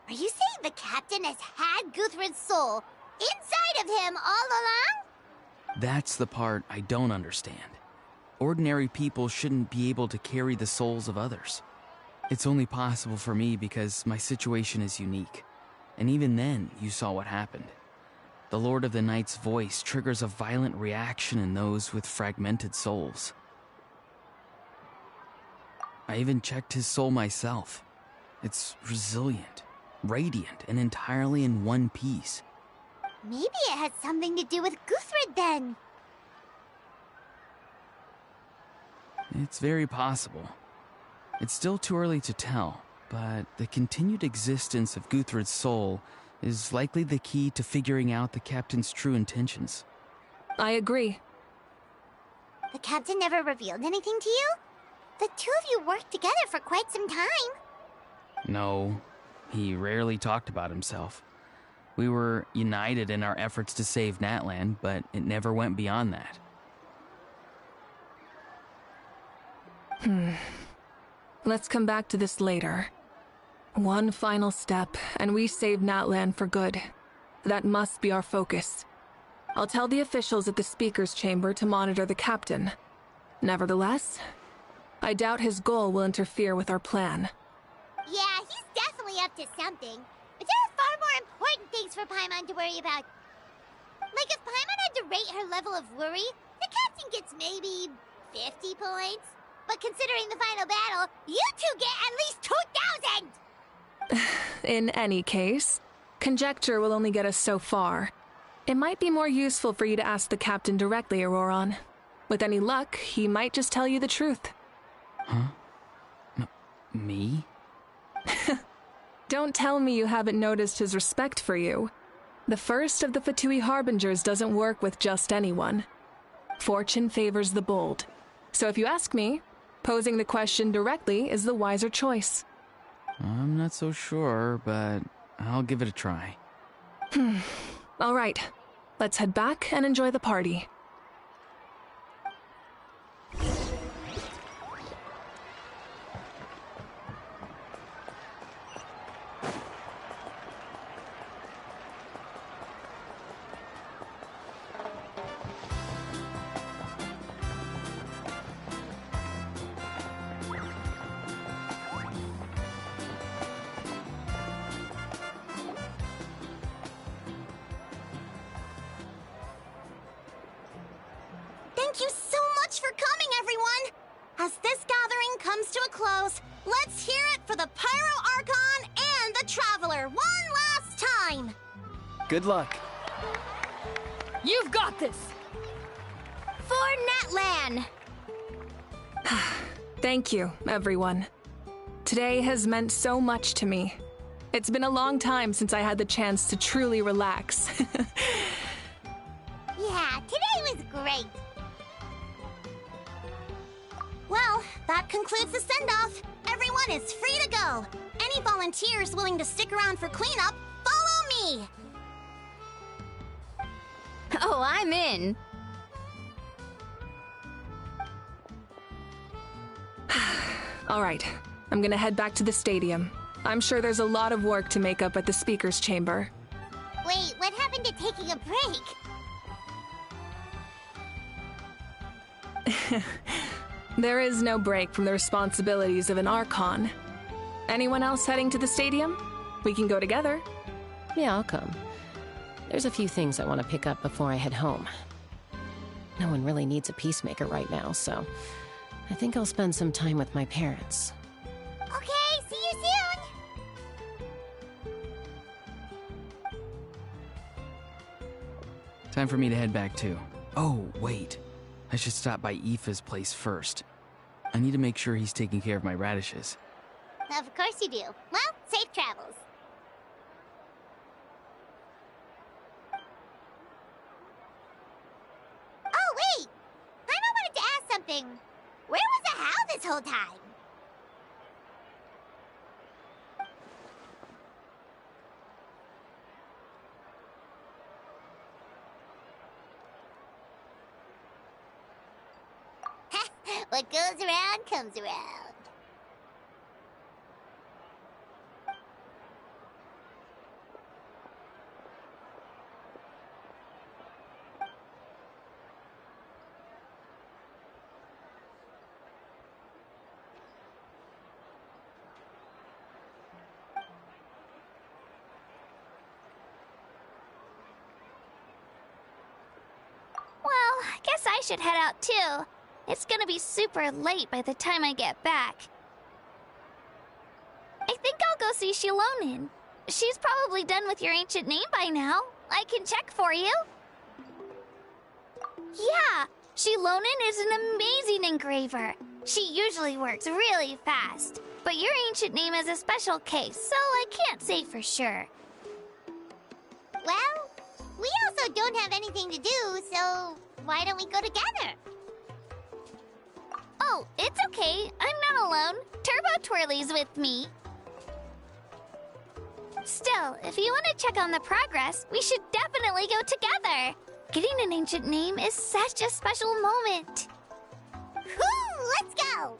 are you saying the captain has had Guthred's soul inside of him all along? That's the part I don't understand. Ordinary people shouldn't be able to carry the souls of others. It's only possible for me because my situation is unique. And even then, you saw what happened. The Lord of the Night's voice triggers a violent reaction in those with fragmented souls. I even checked his soul myself. It's resilient, radiant, and entirely in one piece. Maybe it had something to do with Guthred then. It's very possible. It's still too early to tell, but the continued existence of Guthred's soul is likely the key to figuring out the captain's true intentions. I agree. The captain never revealed anything to you? The two of you worked together for quite some time. No, he rarely talked about himself. We were united in our efforts to save Natlan, but it never went beyond that. Let's come back to this later. One final step, and we save Natlan for good. That must be our focus. I'll tell the officials at the speaker's chamber to monitor the captain. Nevertheless, I doubt his goal will interfere with our plan. Yeah, he's definitely up to something. But there are far more important things for Paimon to worry about. Like if Paimon had to rate her level of worry, the captain gets maybe 50 points. But considering the final battle, you two get at least 2,000! In any case, conjecture will only get us so far. It might be more useful for you to ask the captain directly, Auroron. With any luck, he might just tell you the truth. Huh? Me? Don't tell me you haven't noticed his respect for you. The first of the Fatui Harbingers doesn't work with just anyone. Fortune favors the bold. So if you ask me, posing the question directly is the wiser choice. I'm not so sure, but I'll give it a try. All right, let's head back and enjoy the party. Thank you so much for coming, everyone! As this gathering comes to a close, let's hear it for the Pyro Archon and the Traveler one last time! Good luck. You've got this! For Natlan! Thank you, everyone. Today has meant so much to me. It's been a long time since I had the chance to truly relax. Yeah, today was great! Well, that concludes the send-off. Everyone is free to go. Any volunteers willing to stick around for cleanup, follow me! Oh, I'm in! All right, I'm gonna head back to the stadium. I'm sure there's a lot of work to make up at the speaker's chamber. Wait, what happened to taking a break? There is no break from the responsibilities of an Archon. Anyone else heading to the stadium? We can go together. Yeah, I'll come. There's a few things I want to pick up before I head home. No one really needs a peacemaker right now, so I think I'll spend some time with my parents. Okay, see you soon! Time for me to head back too. Oh, wait. I should stop by Aoife's place first. I need to make sure he's taking care of my radishes. Of course you do. Well, safe travels. Oh, wait! I wanted to ask something. Where was the How this whole time? What goes around comes around. Well, I guess I should head out too. It's gonna be super late by the time I get back. I think I'll go see Shilonin. She's probably done with your ancient name by now. I can check for you. Yeah, Shilonin is an amazing engraver. She usually works really fast. But your ancient name is a special case, so I can't say for sure. Well, we also don't have anything to do, so why don't we go together? Oh, it's okay. I'm not alone. Turbo Twirly's with me. Still, if you want to check on the progress, we should definitely go together. Getting an ancient name is such a special moment. Whoo! Let's go!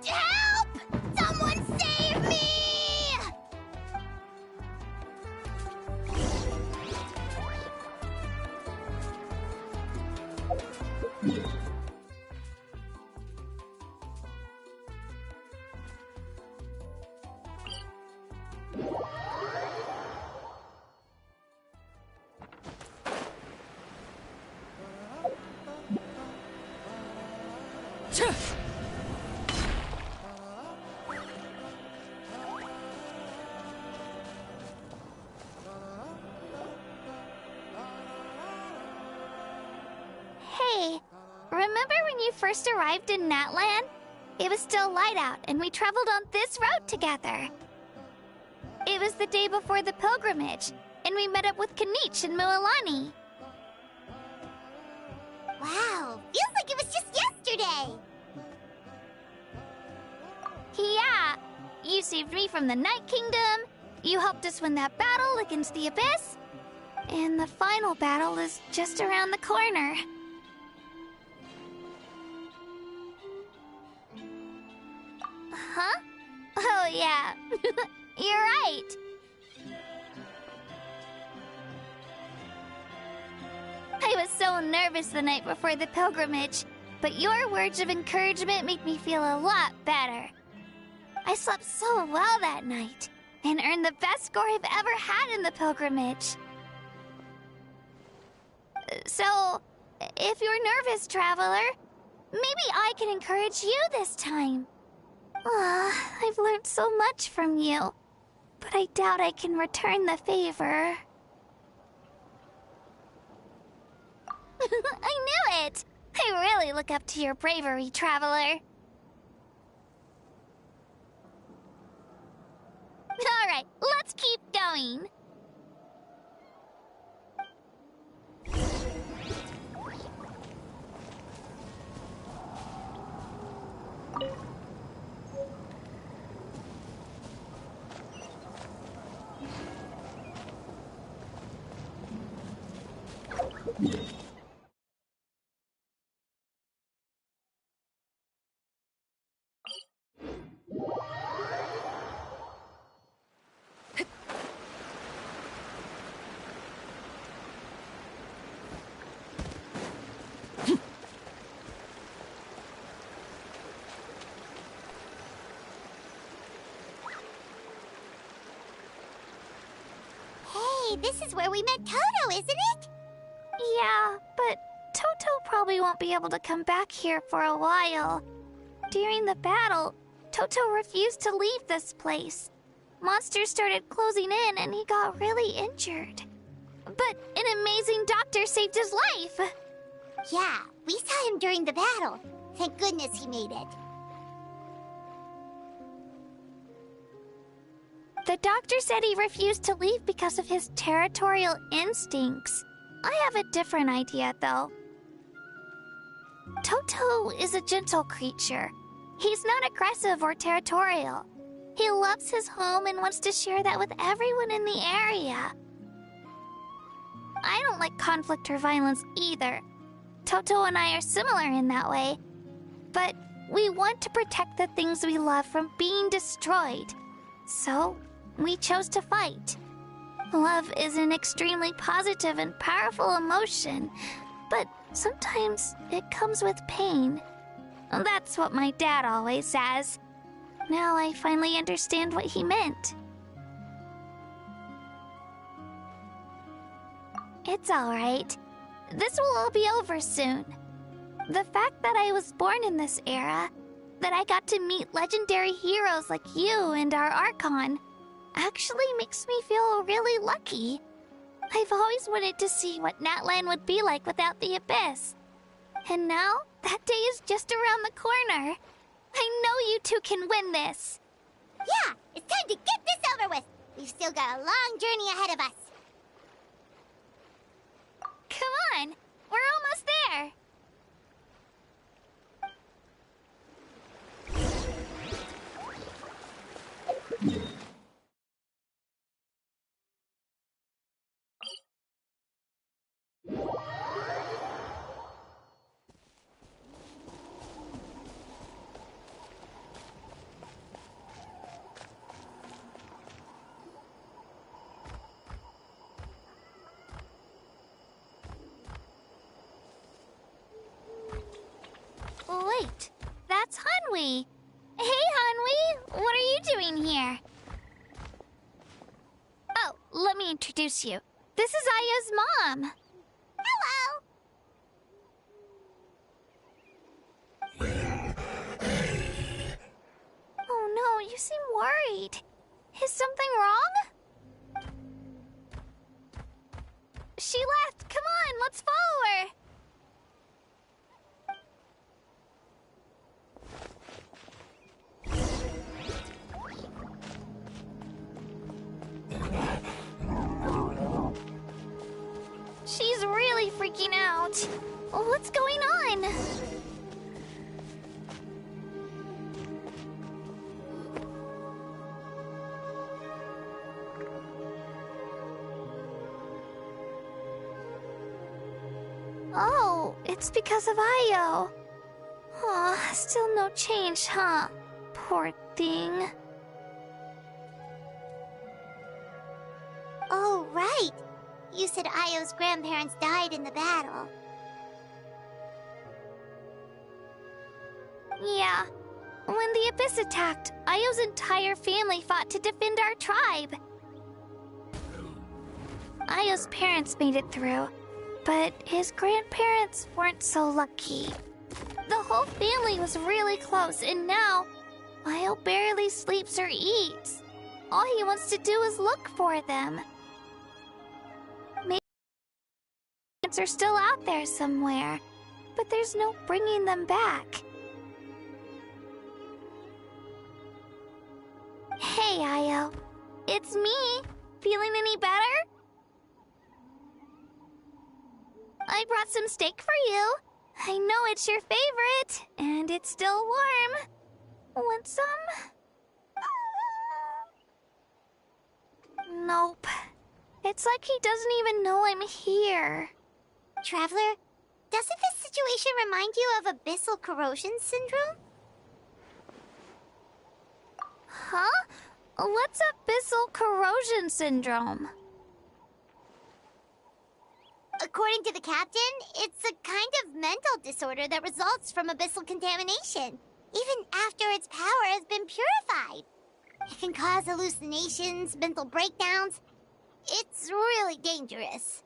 Help! Someone save me! Hey, remember when you first arrived in Natlan? It was still light out, and we traveled on this road together. It was the day before the pilgrimage, and we met up with Kanich and Mualani. Wow, feels like it was just yesterday. Yeah, you saved me from the Night Kingdom, you helped us win that battle against the Abyss, and the final battle is just around the corner. Huh? Oh yeah, you're right. I was so nervous the night before the pilgrimage, but your words of encouragement made me feel a lot better. I slept so well that night, and earned the best score I've ever had in the pilgrimage. So, if you're nervous, traveler, maybe I can encourage you this time. I've learned so much from you, but I doubt I can return the favor. I knew it! I really look up to your bravery, traveler. Alright, let's keep going. Hey, this is where we met Toto, isn't it? Yeah, but Toto probably won't be able to come back here for a while. During the battle, Toto refused to leave this place. Monsters started closing in and he got really injured. But an amazing doctor saved his life! Yeah, we saw him during the battle. Thank goodness he made it. The doctor said he refused to leave because of his territorial instincts. I have a different idea, though. Toto is a gentle creature. He's not aggressive or territorial. He loves his home and wants to share that with everyone in the area. I don't like conflict or violence either. Toto and I are similar in that way. But we want to protect the things we love from being destroyed. So, we chose to fight. Love is an extremely positive and powerful emotion, but sometimes it comes with pain. That's what my dad always says. Now I finally understand what he meant. It's alright. This will all be over soon. The fact that I was born in this era, that I got to meet legendary heroes like you and our Archon, actually makes me feel really lucky. I've always wanted to see what Natlan would be like without the Abyss. And now, that day is just around the corner. I know you two can win this. Yeah, it's time to get this over with. We've still got a long journey ahead of us. Come on, we're almost there. Wait, that's Hanwi. Hey, Hanwi, what are you doing here? Oh, let me introduce you. This is Aya's mom. Hello! Oh no, you seem worried. Is something wrong? She left. Come on, let's follow her. She's really freaking out. What's going on? Oh, it's because of Io. Aw, still no change, huh? Poor thing. Oh, right. You said Io's grandparents died in the battle. Yeah. When the Abyss attacked, Io's entire family fought to defend our tribe. Io's parents made it through, but his grandparents weren't so lucky. The whole family was really close, and now Io barely sleeps or eats. All he wants to do is look for them. Maybe are still out there somewhere, but there's no bringing them back. Hey, Io. It's me. Feeling any better? I brought some steak for you. I know it's your favorite, and it's still warm. Want some? Nope. It's like he doesn't even know I'm here. Traveler, doesn't this situation remind you of abyssal corrosion syndrome? Huh? What's abyssal corrosion syndrome? According to the captain, it's a kind of mental disorder that results from abyssal contamination, even after its power has been purified. It can cause hallucinations, mental breakdowns. It's really dangerous.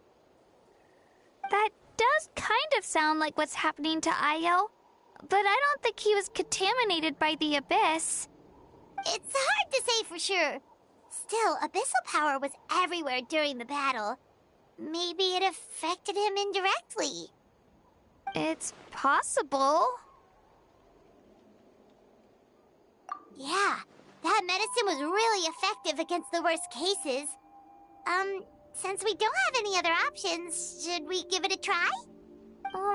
That does kind of sound like what's happening to Io, but I don't think he was contaminated by the Abyss. It's hard to say for sure. Still, abyssal power was everywhere during the battle. Maybe it affected him indirectly. It's possible. Yeah, that medicine was really effective against the worst cases. Since we don't have any other options, should we give it a try?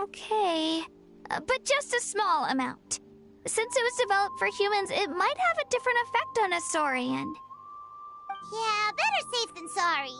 Okay, but just a small amount. Since it was developed for humans, it might have a different effect on a Saurian. Yeah, better safe than sorry.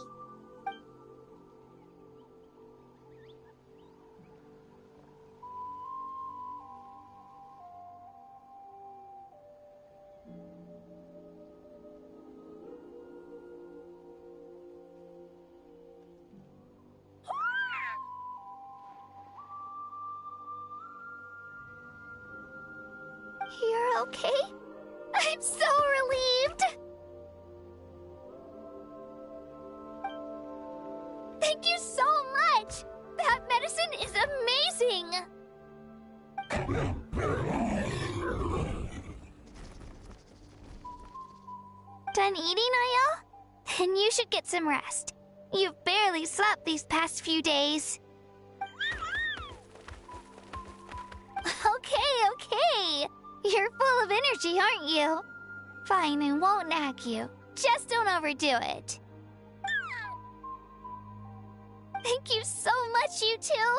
You're okay? I'm so relieved! Thank you so much! That medicine is amazing! Done eating, Io? Then you should get some rest. You've barely slept these past few days. Okay. You're full of energy, aren't you? Fine, I won't nag you. Just don't overdo it. Thank you so much, you two.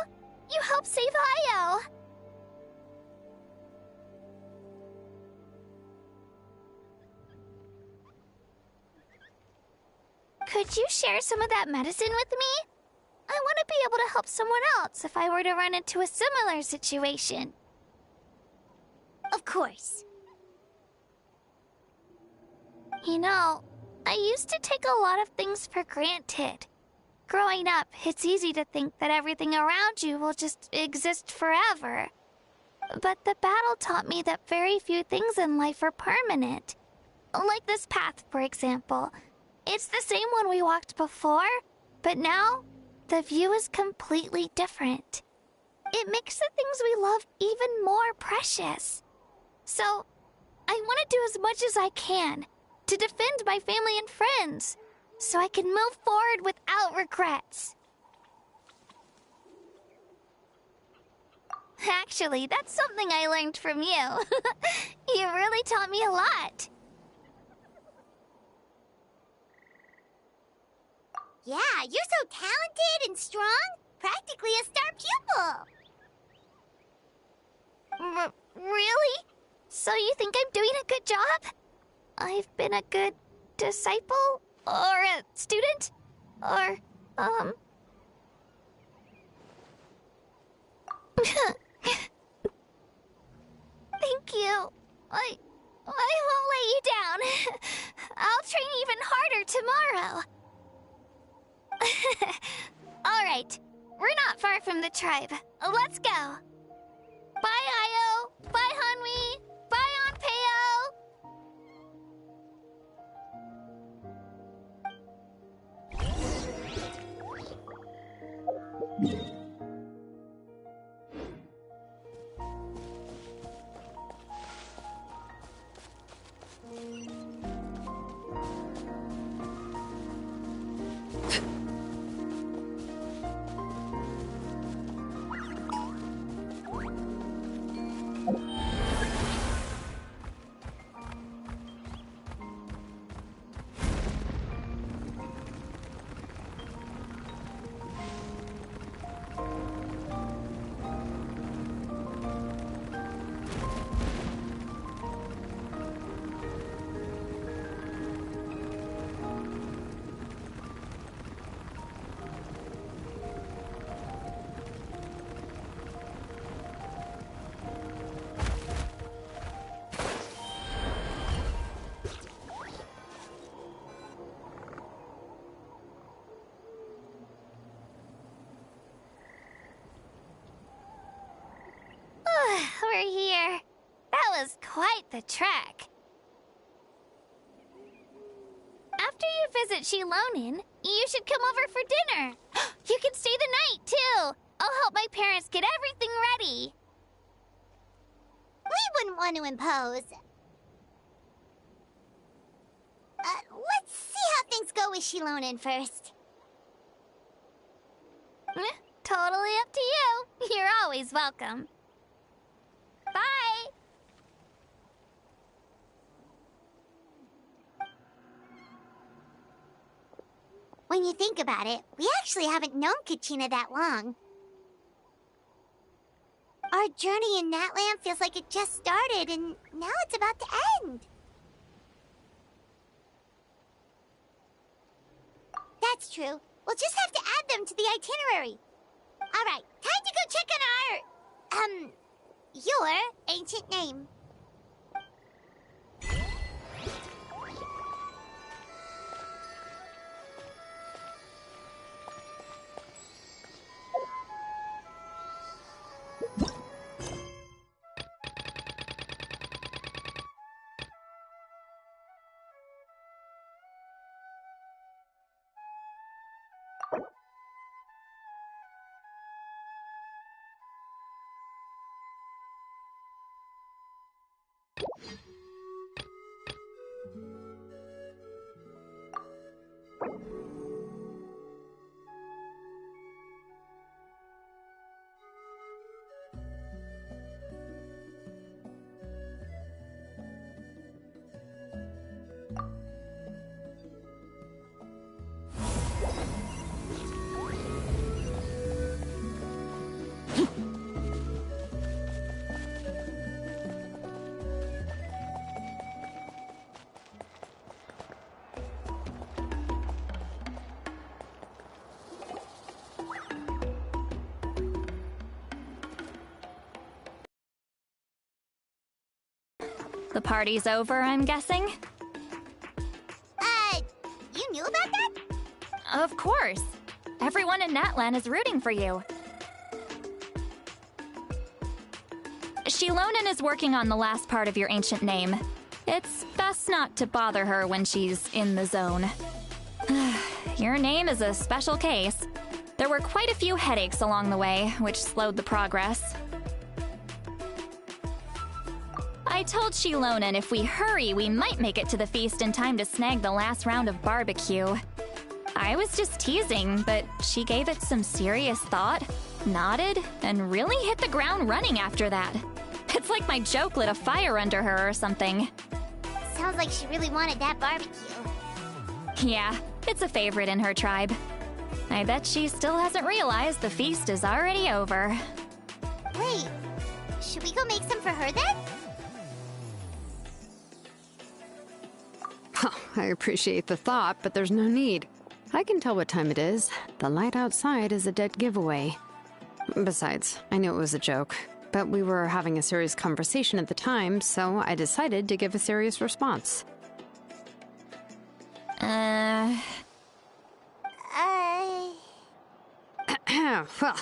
You helped save Io. Could you share some of that medicine with me? I want to be able to help someone else if I were to run into a similar situation. Of course. You know, I used to take a lot of things for granted. Growing up, it's easy to think that everything around you will just exist forever. But the battle taught me that very few things in life are permanent. Like this path, for example. It's the same one we walked before, but now the view is completely different. It makes the things we love even more precious. So, I want to do as much as I can to defend my family and friends, so I can move forward without regrets. Actually, that's something I learned from you. You really taught me a lot. Yeah, you're so talented and strong. Practically a star pupil. Really? So you think I'm doing a good job? I've been a good disciple? Or a student? Or, Thank you. I won't let you down. I'll train even harder tomorrow. All right. We're not far from the tribe. Let's go. Bye, Io. Bye, Hanwi. Bye, Onpeo. We're here. That was quite the trek. After you visit Shilonin, you should come over for dinner. You can stay the night, too. I'll help my parents get everything ready. We wouldn't want to impose. Let's see how things go with Shilonin first. Totally up to you. You're always welcome. Bye! When you think about it, we actually haven't known Kachina that long. Our journey in Natland feels like it just started, and now it's about to end. That's true. We'll just have to add them to the itinerary. All right, time to go check on your ancient name. The party's over, I'm guessing? You knew about that? Of course. Everyone in Natlan is rooting for you. Shilonin is working on the last part of your ancient name. It's best not to bother her when she's in the zone. Your name is a special case. There were quite a few headaches along the way, which slowed the progress. I told Shilonin if we hurry, we might make it to the feast in time to snag the last round of barbecue. I was just teasing, but she gave it some serious thought, nodded, and really hit the ground running after that. It's like my joke lit a fire under her or something. Sounds like she really wanted that barbecue. Yeah, it's a favorite in her tribe. I bet she still hasn't realized the feast is already over. Wait, should we go make some for her then? Oh, I appreciate the thought, but there's no need. I can tell what time it is. The light outside is a dead giveaway. Besides, I knew it was a joke, but we were having a serious conversation at the time, so I decided to give a serious response. Well,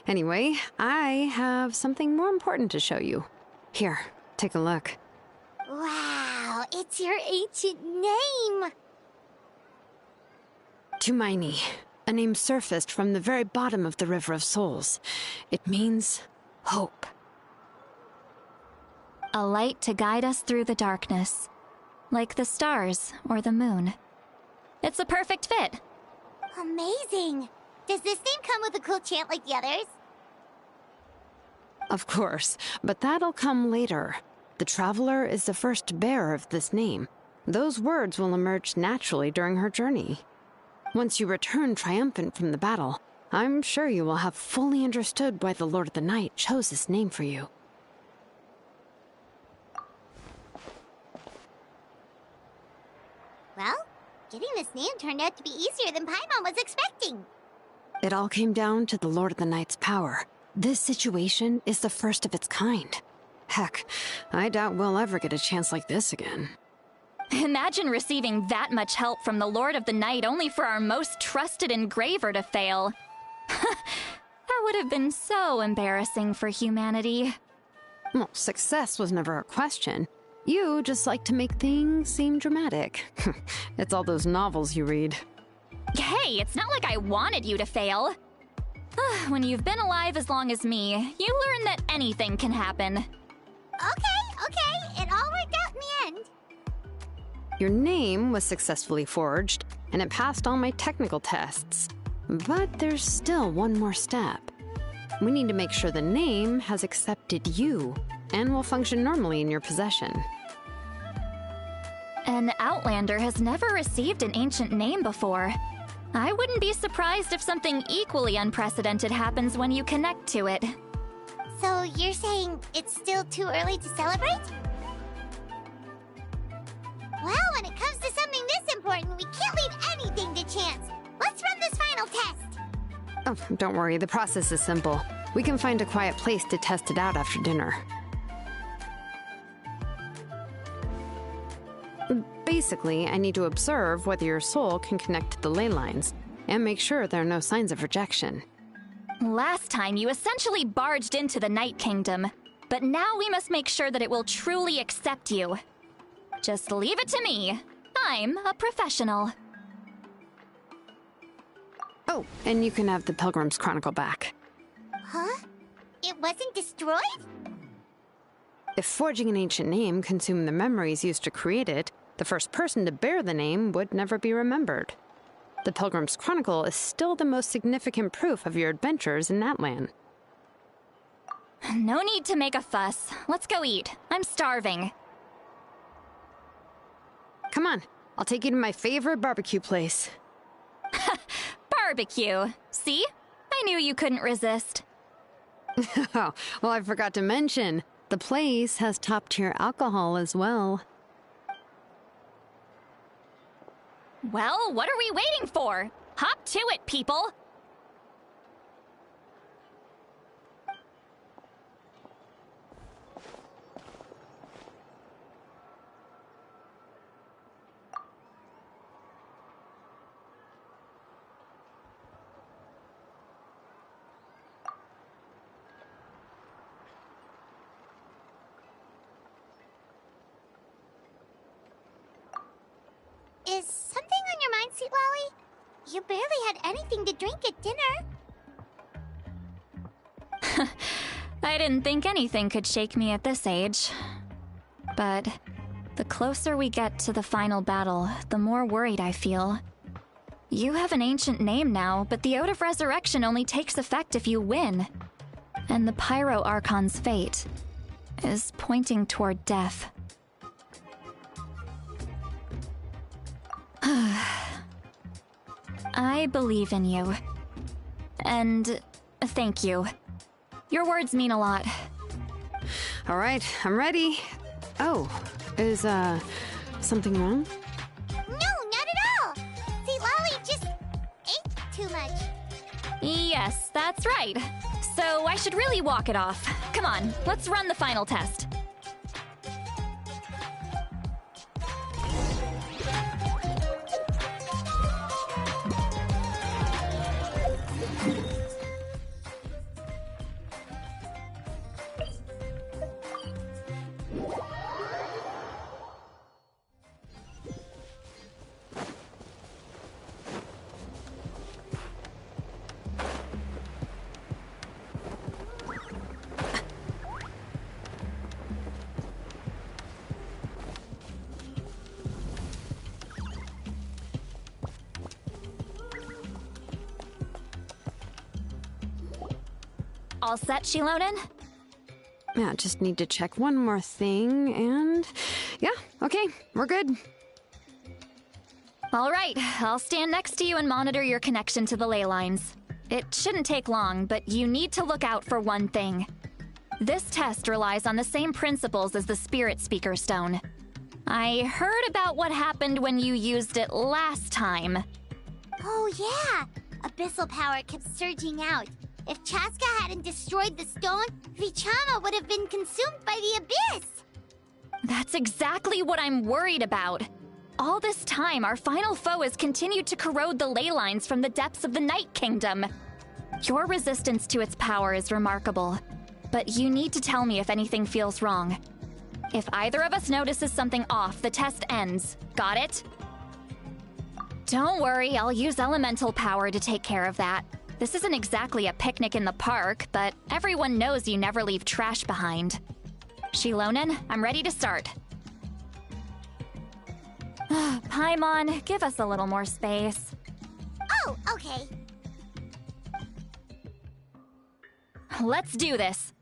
anyway, I have something more important to show you. Here, take a look. Wow, it's your ancient name! Tumaini, a name surfaced from the very bottom of the River of Souls. It means hope. A light to guide us through the darkness, like the stars or the moon. It's a perfect fit. Amazing! Does this name come with a cool chant like the others? Of course, but that'll come later. The Traveler is the first bearer of this name. Those words will emerge naturally during her journey. Once you return triumphant from the battle, I'm sure you will have fully understood why the Lord of the Night chose this name for you. Well, getting this name turned out to be easier than Paimon was expecting. It all came down to the Lord of the Night's power. This situation is the first of its kind. Heck, I doubt we'll ever get a chance like this again. Imagine receiving that much help from the Lord of the Night only for our most trusted engraver to fail. That would have been so embarrassing for humanity. Well, success was never a question. You just like to make things seem dramatic. It's all those novels you read. Hey, it's not like I wanted you to fail. When you've been alive as long as me, you learn that anything can happen. Okay, it all worked out in the end. Your name was successfully forged, and it passed all my technical tests. But there's still one more step. We need to make sure the name has accepted you, and will function normally in your possession. An Outlander has never received an ancient name before. I wouldn't be surprised if something equally unprecedented happens when you connect to it. So you're saying it's still too early to celebrate? Well, when it comes to something this important, we can't leave anything to chance. Let's run this final test. Oh, don't worry, the process is simple. We can find a quiet place to test it out after dinner. Basically, I need to observe whether your soul can connect to the ley lines, and make sure there are no signs of rejection. Last time, you essentially barged into the Night Kingdom, but now we must make sure that it will truly accept you. Just leave it to me. I'm a professional. Oh, and you can have the Pilgrim's Chronicle back. Huh? It wasn't destroyed? If forging an ancient name consumed the memories used to create it, the first person to bear the name would never be remembered. The Pilgrim's Chronicle is still the most significant proof of your adventures in that land. No need to make a fuss. Let's go eat. I'm starving. Come on, I'll take you to my favorite barbecue place. Barbecue. See? I knew you couldn't resist. Oh, well, I forgot to mention, the place has top-tier alcohol as well. Well, what are we waiting for? Hop to it, people! Is something on your mind, Sweet Lolly? You barely had anything to drink at dinner. I didn't think anything could shake me at this age. But the closer we get to the final battle, the more worried I feel. You have an ancient name now, but the Oath of Resurrection only takes effect if you win. And the Pyro Archon's fate is pointing toward death. I believe in you. And thank you. Your words mean a lot. All right, I'm ready. Oh, is, something wrong? No, not at all! Sweet Lolly just ate too much. Yes, that's right. so I should really walk it off. Come on, let's run the final test. All set, Shilonen? Yeah, just need to check one more thing, and... yeah, okay, we're good. All right, I'll stand next to you and monitor your connection to the ley lines. It shouldn't take long, but you need to look out for one thing. This test relies on the same principles as the Spirit Speaker Stone. I heard about what happened when you used it last time. Oh yeah! Abyssal power kept surging out. If Chaska hadn't destroyed the stone, Vichama would have been consumed by the abyss! That's exactly what I'm worried about. All this time, our final foe has continued to corrode the ley lines from the depths of the Night Kingdom. Your resistance to its power is remarkable, but you need to tell me if anything feels wrong. If either of us notices something off, the test ends. Got it? Don't worry, I'll use elemental power to take care of that. This isn't exactly a picnic in the park, but everyone knows you never leave trash behind. Shilonen, I'm ready to start. Paimon, give us a little more space. Oh, okay. Let's do this.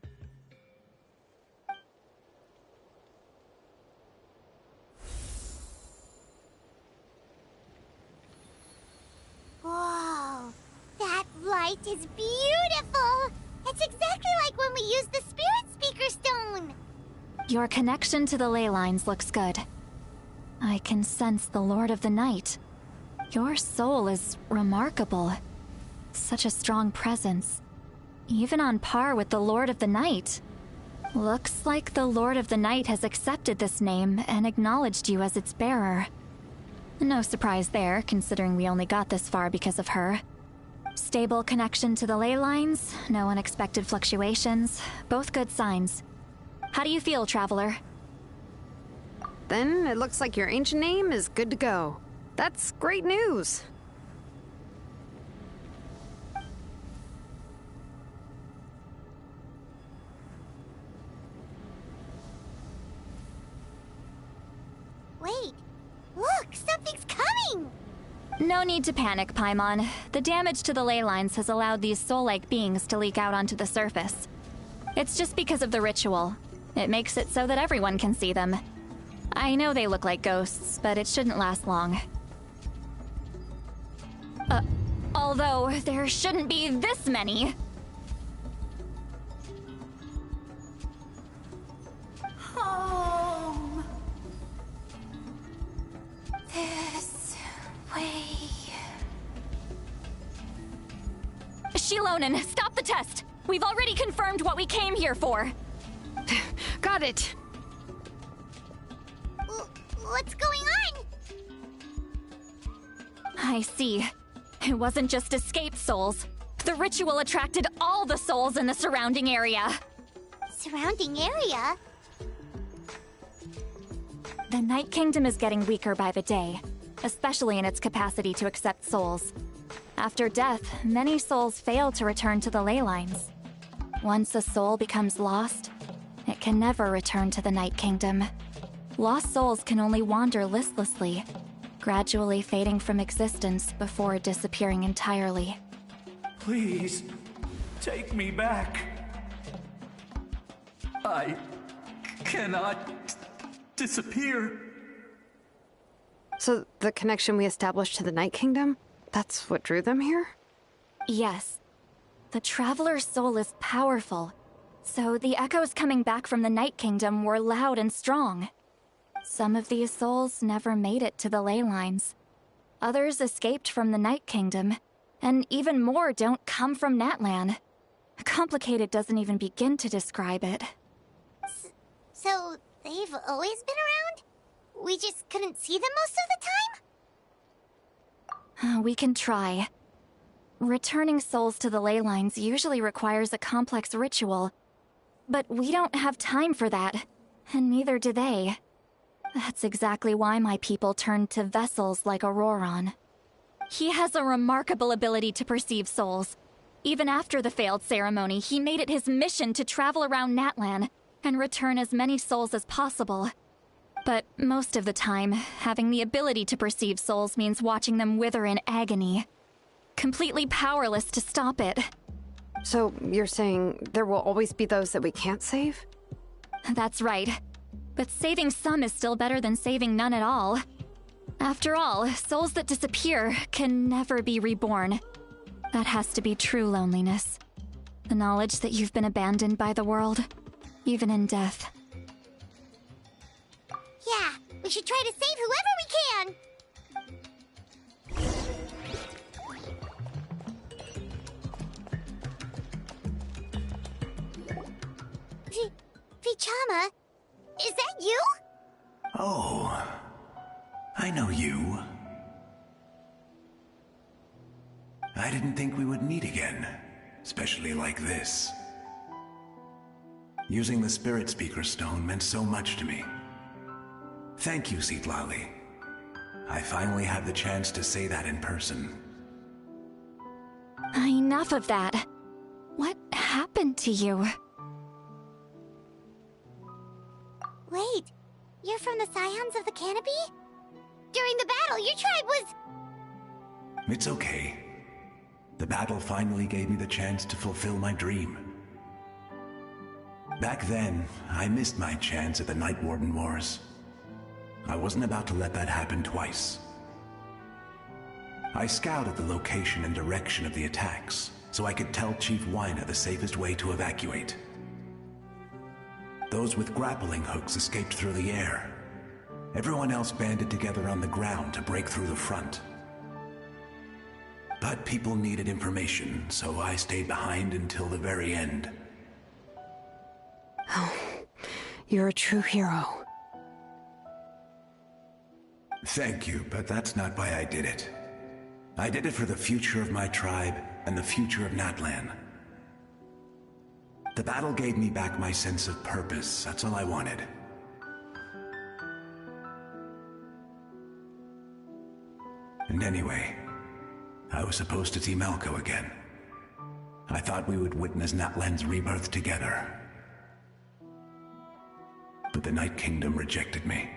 Whoa, that light is beautiful! It's exactly like when we used the Spirit Speaker Stone! Your connection to the ley lines looks good. I can sense the Lord of the Night. Your soul is remarkable. Such a strong presence. Even on par with the Lord of the Night. Looks like the Lord of the Night has accepted this name and acknowledged you as its bearer. No surprise there, considering we only got this far because of her. Stable connection to the ley lines, no unexpected fluctuations, both good signs. How do you feel, Traveler? Then it looks like your ancient name is good to go. That's great news. Wait, look, something's coming! No need to panic, Paimon. The damage to the ley lines has allowed these soul-like beings to leak out onto the surface. It's just because of the ritual. It makes it so that everyone can see them. I know they look like ghosts, but it shouldn't last long. Although there shouldn't be this many. Home. This way. Shilonen, stop the test! We've already confirmed what we came here for! Got it! What's going on? I see. It wasn't just escaped souls. The ritual attracted all the souls in the surrounding area. Surrounding area? The Night Kingdom is getting weaker by the day, especially in its capacity to accept souls. After death, many souls fail to return to the ley lines. Once a soul becomes lost, it can never return to the Night Kingdom. Lost souls can only wander listlessly, gradually fading from existence before disappearing entirely. Please, take me back. I cannot disappear. So the connection we established to the Night Kingdom, that's what drew them here? Yes. The Traveler's soul is powerful, so the echoes coming back from the Night Kingdom were loud and strong. Some of these souls never made it to the ley lines. Others escaped from the Night Kingdom, and even more don't come from Natlan. Complicated doesn't even begin to describe it. So, they've always been around? We just couldn't see them most of the time? We can try. Returning souls to the ley lines usually requires a complex ritual. But we don't have time for that, and neither do they. That's exactly why my people turned to vessels like Auroron. He has a remarkable ability to perceive souls. Even after the failed ceremony, he made it his mission to travel around Natlan and return as many souls as possible. But most of the time, having the ability to perceive souls means watching them wither in agony. Completely powerless to stop it. So, you're saying there will always be those that we can't save? That's right. But saving some is still better than saving none at all. After all, souls that disappear can never be reborn. That has to be true loneliness. The knowledge that you've been abandoned by the world, even in death. Yeah, we should try to save whoever we can! Vichama, is that you? Oh, I know you. I didn't think we would meet again, especially like this. Using the Spirit Speaker Stone meant so much to me. Thank you, Citlali. I finally have the chance to say that in person. Enough of that. What happened to you? Wait, you're from the Scions of the Canopy? During the battle, your tribe was... It's okay. The battle finally gave me the chance to fulfill my dream. Back then, I missed my chance at the Night Warden Wars. I wasn't about to let that happen twice. I scouted the location and direction of the attacks, so I could tell Chief Wyna the safest way to evacuate. Those with grappling hooks escaped through the air. Everyone else banded together on the ground to break through the front. But people needed information, so I stayed behind until the very end. Oh, you're a true hero. Thank you, but that's not why I did it. I did it for the future of my tribe and the future of Natlan. The battle gave me back my sense of purpose. That's all I wanted. And anyway, I was supposed to see Malco again. I thought we would witness Natlan's rebirth together. But the Night Kingdom rejected me.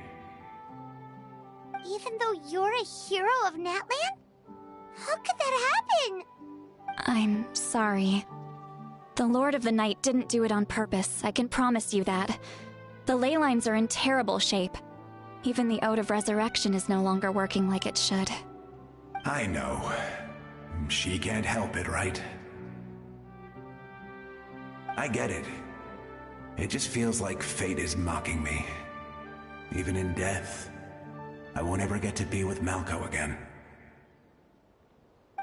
Even though you're a hero of Natlan? How could that happen? I'm sorry. The Lord of the Night didn't do it on purpose, I can promise you that. The ley lines are in terrible shape. Even the Ode of Resurrection is no longer working like it should. I know. She can't help it, right? I get it. It just feels like fate is mocking me. Even in death, I won't ever get to be with Malco again.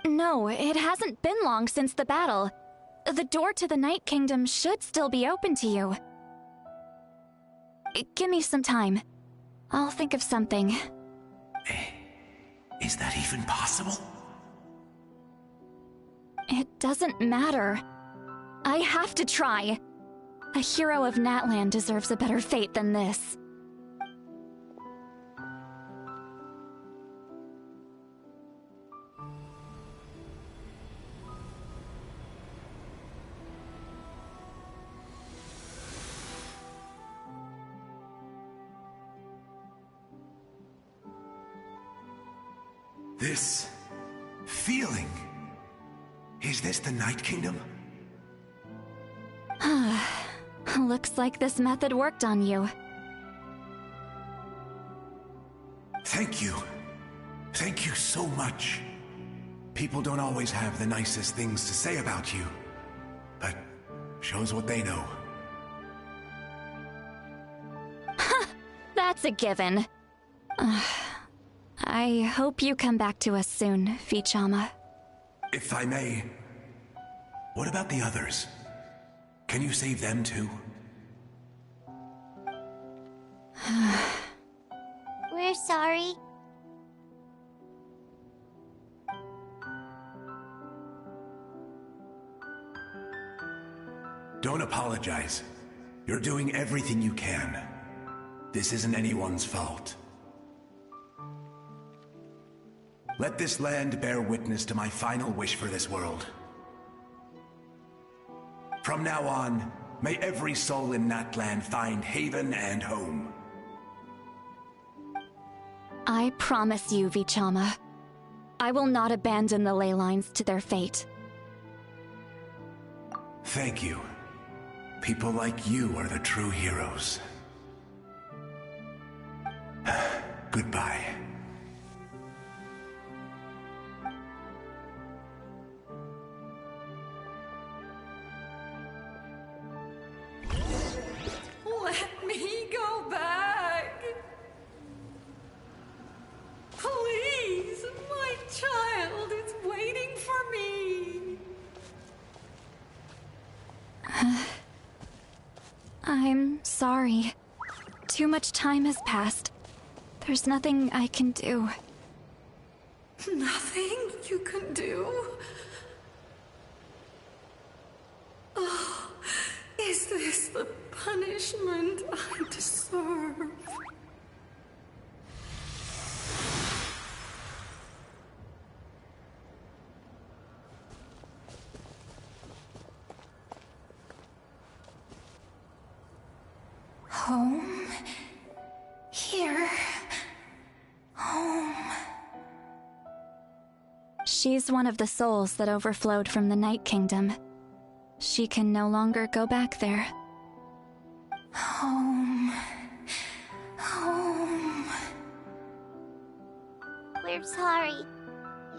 No, it hasn't been long since the battle. The door to the Night Kingdom should still be open to you. Give me some time. I'll think of something. Is that even possible? It doesn't matter. I have to try. A hero of Natlan deserves a better fate than this. This feeling. Is this the Night Kingdom? Looks like this method worked on you. Thank you. Thank you so much. People don't always have the nicest things to say about you, but shows what they know. That's a given. I hope you come back to us soon, Vichama. If I may, what about the others? Can you save them too? We're sorry. Don't apologize. You're doing everything you can. This isn't anyone's fault. Let this land bear witness to my final wish for this world. From now on, may every soul in Natland find haven and home. I promise you, Vichama. I will not abandon the ley lines to their fate. Thank you. People like you are the true heroes. Goodbye. Let me go back. Please, my child is waiting for me. I'm sorry. Too much time has passed. There's nothing I can do. Nothing you can do? Oh, is this the punishment I deserve? Home? Here? Home? She's one of the souls that overflowed from the Night Kingdom. She can no longer go back there. Home. Home. We're sorry.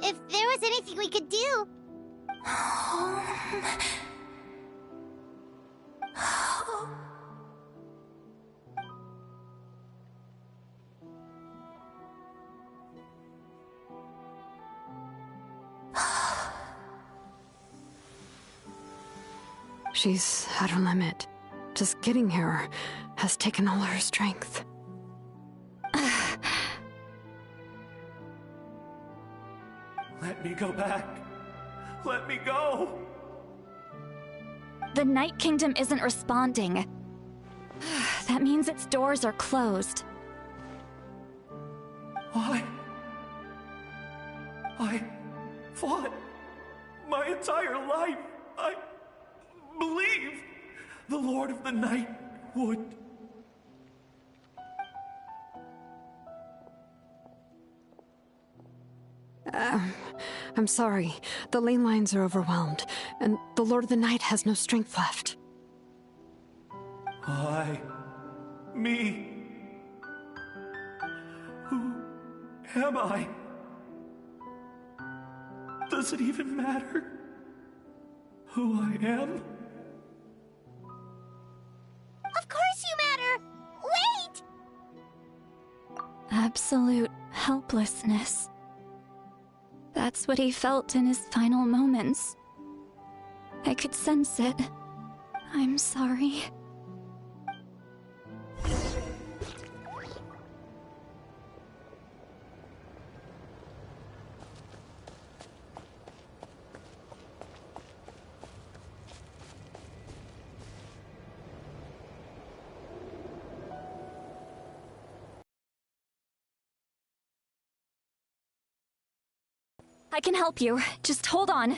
If there was anything we could do... Home. She's at her limit. Just getting here has taken all her strength. Let me go back. Let me go. The Night Kingdom isn't responding. That means its doors are closed. Why? I fought my entire life. I believed the Lord of the Night would. I'm sorry. The ley lines are overwhelmed, and the Lord of the Night has no strength left. Me. Who am I? Does it even matter who I am? Of course you matter! Wait! Absolute helplessness. That's what he felt in his final moments. I could sense it. I'm sorry. I can help you. Just hold on.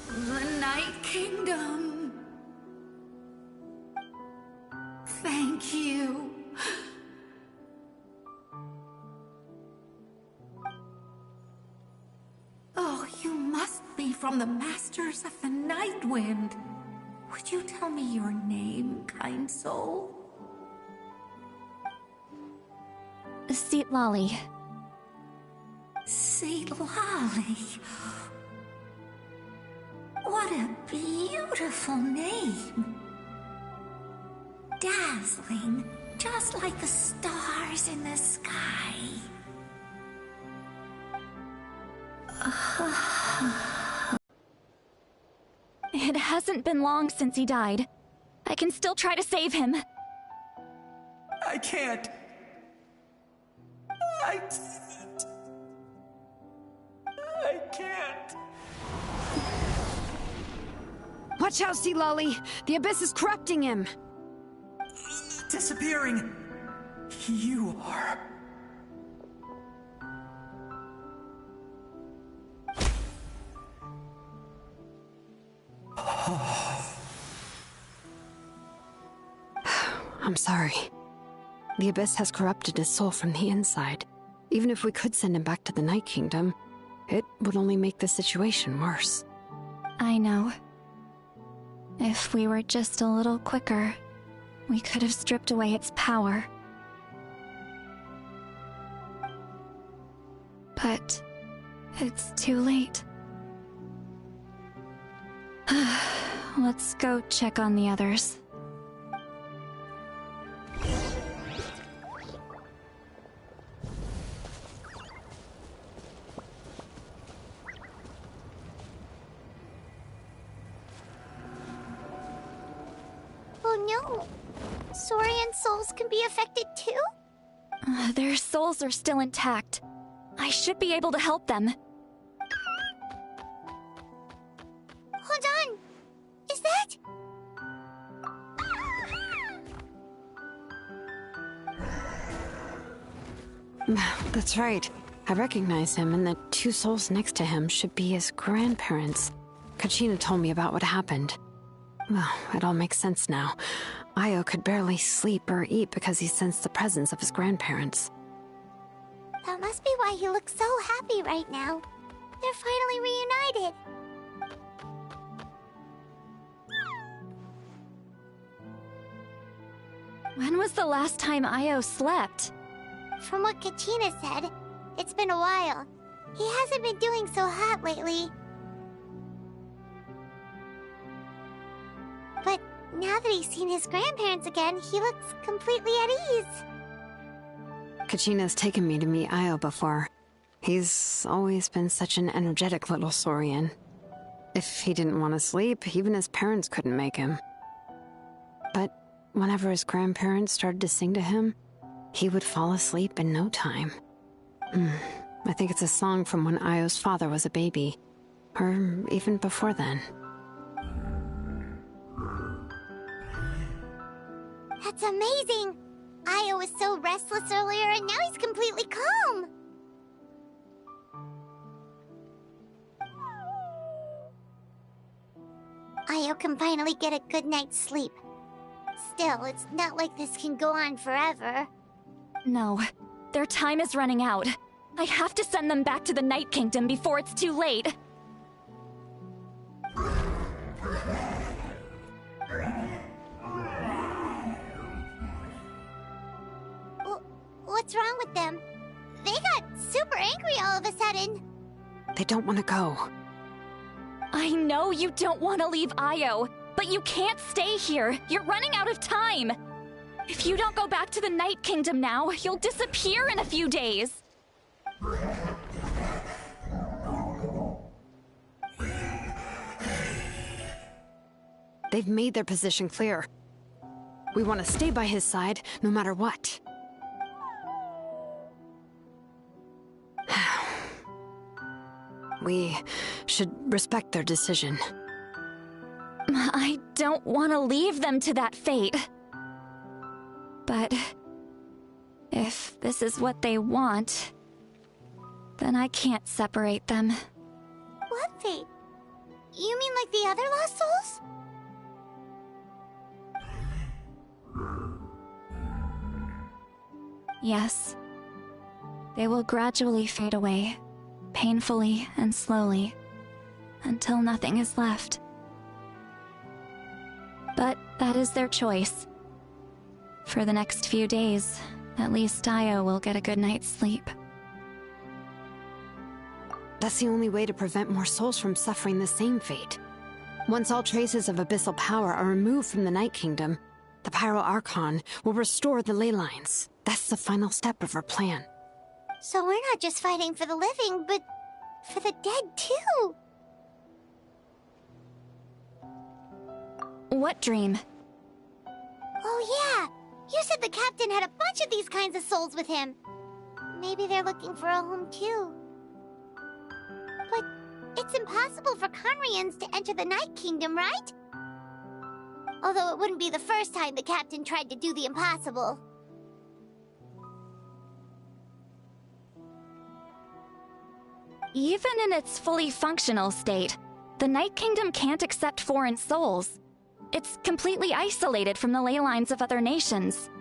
The Night Kingdom. Thank you. Oh, you must be from the Masters of the Night Wind. Would you tell me your name, kind soul? Seatlolly. Seatlolly. What a beautiful name. Dazzling. just like the stars in the sky. It hasn't been long since he died. I can still try to save him. I can't. I can't. Watch out, Sea Lolly! The Abyss is corrupting him! Disappearing. You are. I'm sorry. The Abyss has corrupted his soul from the inside. Even if we could send him back to the Night Kingdom, it would only make the situation worse. I know. If we were just a little quicker, we could have stripped away its power. But it's too late. Let's go check on the others. Oh no! Saurian's souls can be affected too? Their souls are still intact. I should be able to help them. Hold on! Is that... That's right. I recognize him, and the two souls next to him should be his grandparents. Kachina told me about what happened. Well, it all makes sense now. Io could barely sleep or eat because he sensed the presence of his grandparents. That must be why he looks so happy right now. They're finally reunited. When was the last time Io slept? From what Kachina said, it's been a while. He hasn't been doing so hot lately. But now that he's seen his grandparents again, he looks completely at ease. Kachina's taken me to meet Io before. He's always been such an energetic little Saurian. If he didn't want to sleep, even his parents couldn't make him. But whenever his grandparents started to sing to him, he would fall asleep in no time. I think it's a song from when Io's father was a baby, or even before then. That's amazing! Io was so restless earlier, and now he's completely calm! Io can finally get a good night's sleep. Still, it's not like this can go on forever. No, their time is running out. I have to send them back to the Night Kingdom before it's too late. What's wrong with them? They got super angry all of a sudden. They don't want to go. I know you don't want to leave Io, but you can't stay here. You're running out of time. If you don't go back to the Night Kingdom now, you'll disappear in a few days. They've made their position clear. We want to stay by his side, no matter what. We should respect their decision. I don't want to leave them to that fate. But if this is what they want, then I can't separate them. What fate? You mean like the other lost souls? Yes. They will gradually fade away, painfully and slowly, until nothing is left. But that is their choice. For the next few days, at least Io will get a good night's sleep. That's the only way to prevent more souls from suffering the same fate. Once all traces of abyssal power are removed from the Night Kingdom, the Pyro Archon will restore the ley lines. That's the final step of our plan. So we're not just fighting for the living, but for the dead too. What dream? Oh yeah, you said the captain had a bunch of these kinds of souls with him. Maybe they're looking for a home too. But it's impossible for Conrians to enter the Night Kingdom, right? Although it wouldn't be the first time the captain tried to do the impossible. Even in its fully functional state, the Night Kingdom can't accept foreign souls. It's completely isolated from the ley lines of other nations.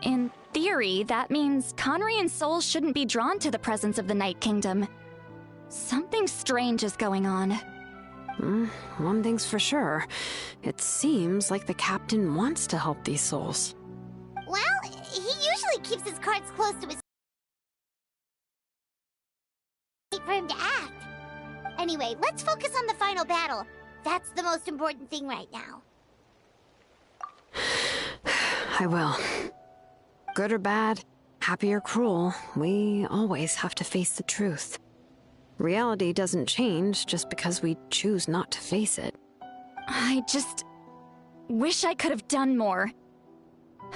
In theory, that means Conrian souls shouldn't be drawn to the presence of the Night Kingdom. Something strange is going on. One thing's for sure. It seems like the captain wants to help these souls. Well, he usually keeps his cards close to his... for him to act. Anyway, let's focus on the final battle. That's the most important thing right now. I will. Good or bad, happy or cruel, we always have to face the truth. Reality doesn't change just because we choose not to face it. I just wish I could have done more.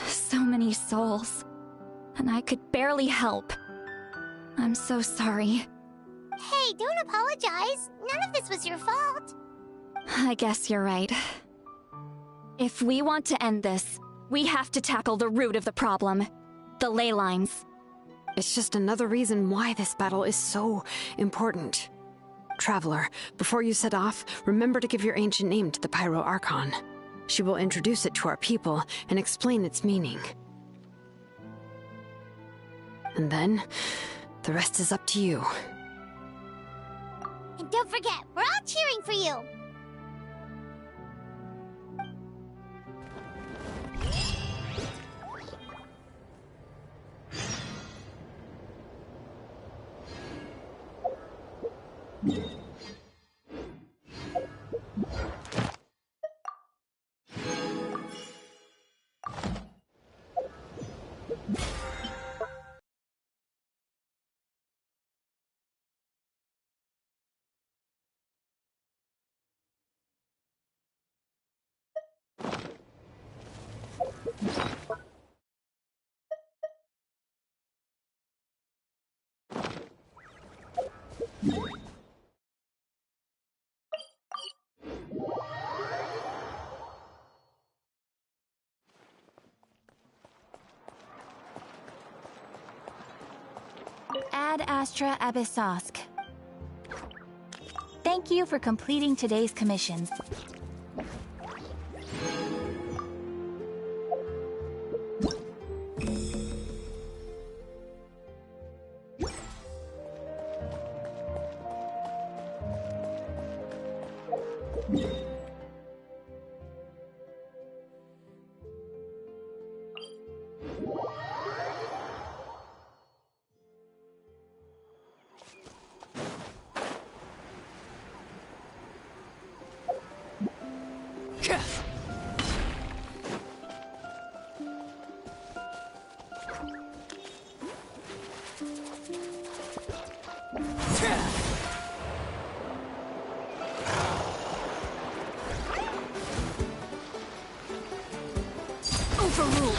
So many souls, and I could barely help. I'm so sorry. Hey, don't apologize. None of this was your fault. I guess you're right. If we want to end this, we have to tackle the root of the problem. The ley lines. It's just another reason why this battle is so important. Traveler, before you set off, remember to give your ancient name to the Pyro Archon. She will introduce it to our people and explain its meaning. And then, the rest is up to you. And don't forget, we're all cheering for you! Ad Astra Abyssosk. Thank you for completing today's commissions. Overruled.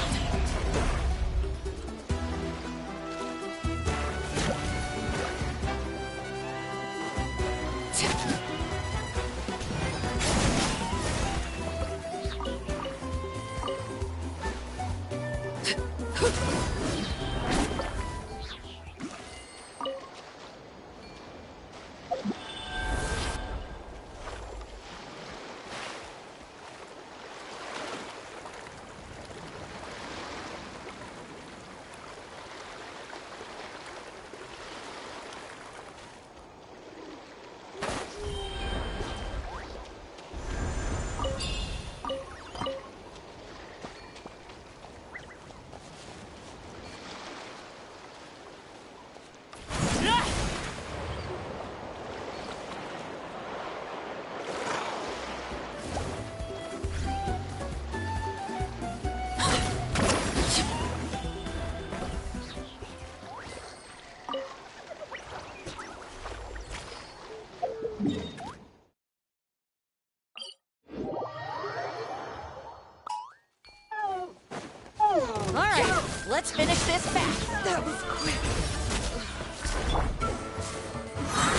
Alright, let's finish this back. That was quick.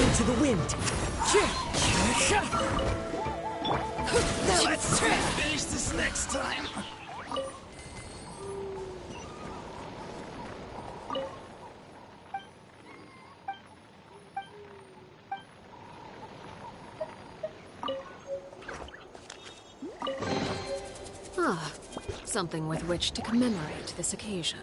Into the wind. Let's try to finish this next time. Ah, something with which to commemorate this occasion.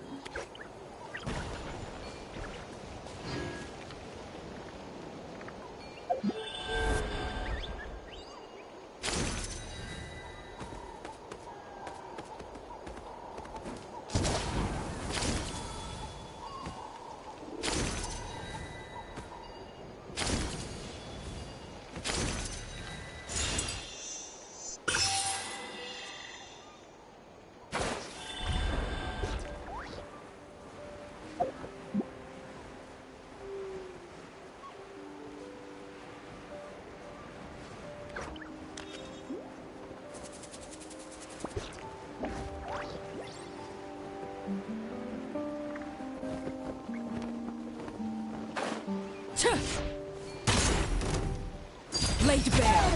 Laid bare.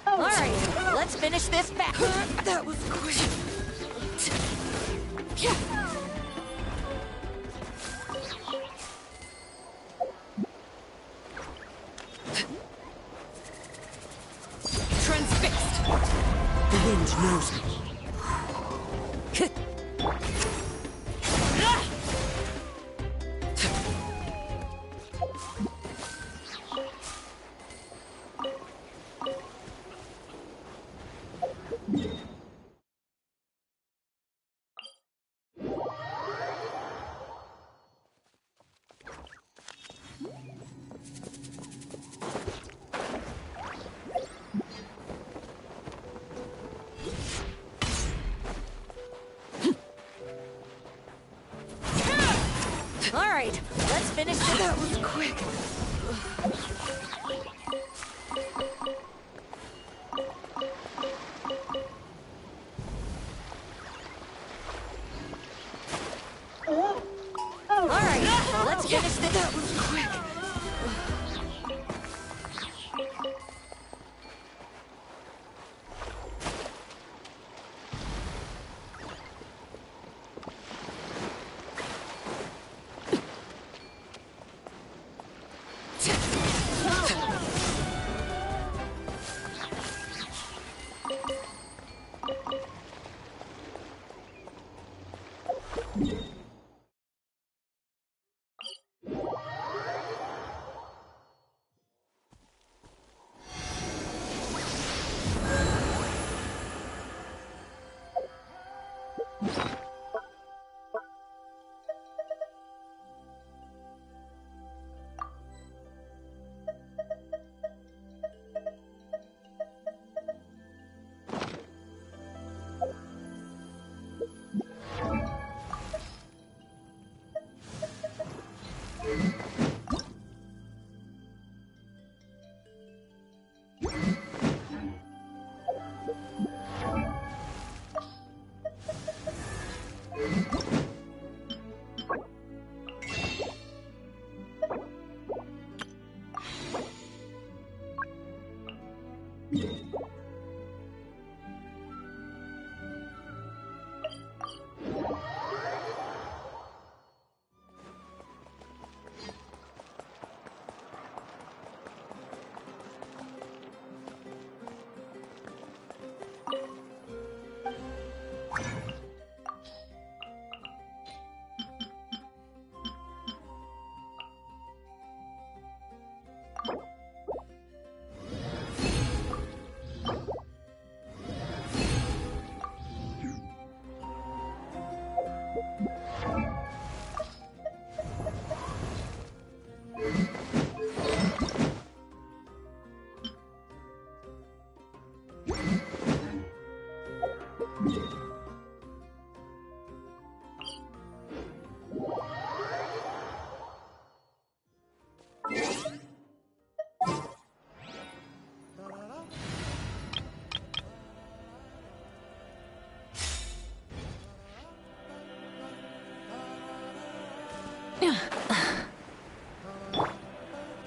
Alright, let's finish this back. That was quick. Transfixed. The wind knows me. Alright, let's finish this. That was quick. Alright, let's finish this. That was quick.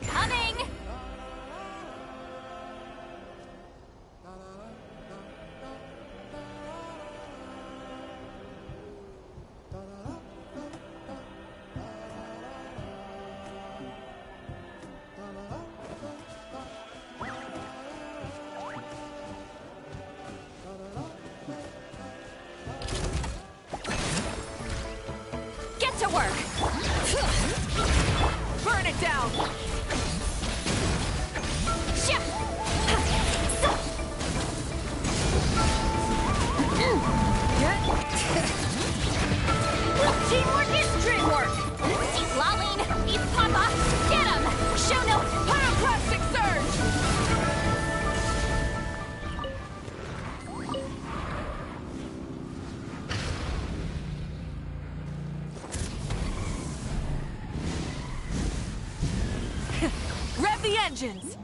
Coming! Get to work! Burn it down! Teamwork is dreamwork! Keep lolling! Keep Papa! Get him! Show no pyroclastic surge! Rev the engines!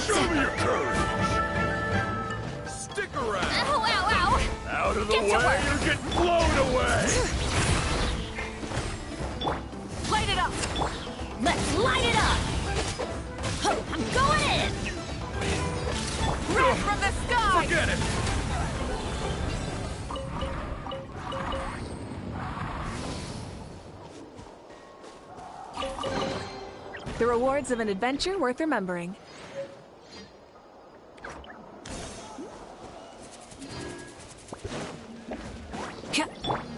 Show me your courage! Stick around! Ow, ow, ow! Out of the Get to way work. or get blown away! Light it up! Let's light it up! I'm going in! Red from the sky! Forget it! The rewards of an adventure worth remembering.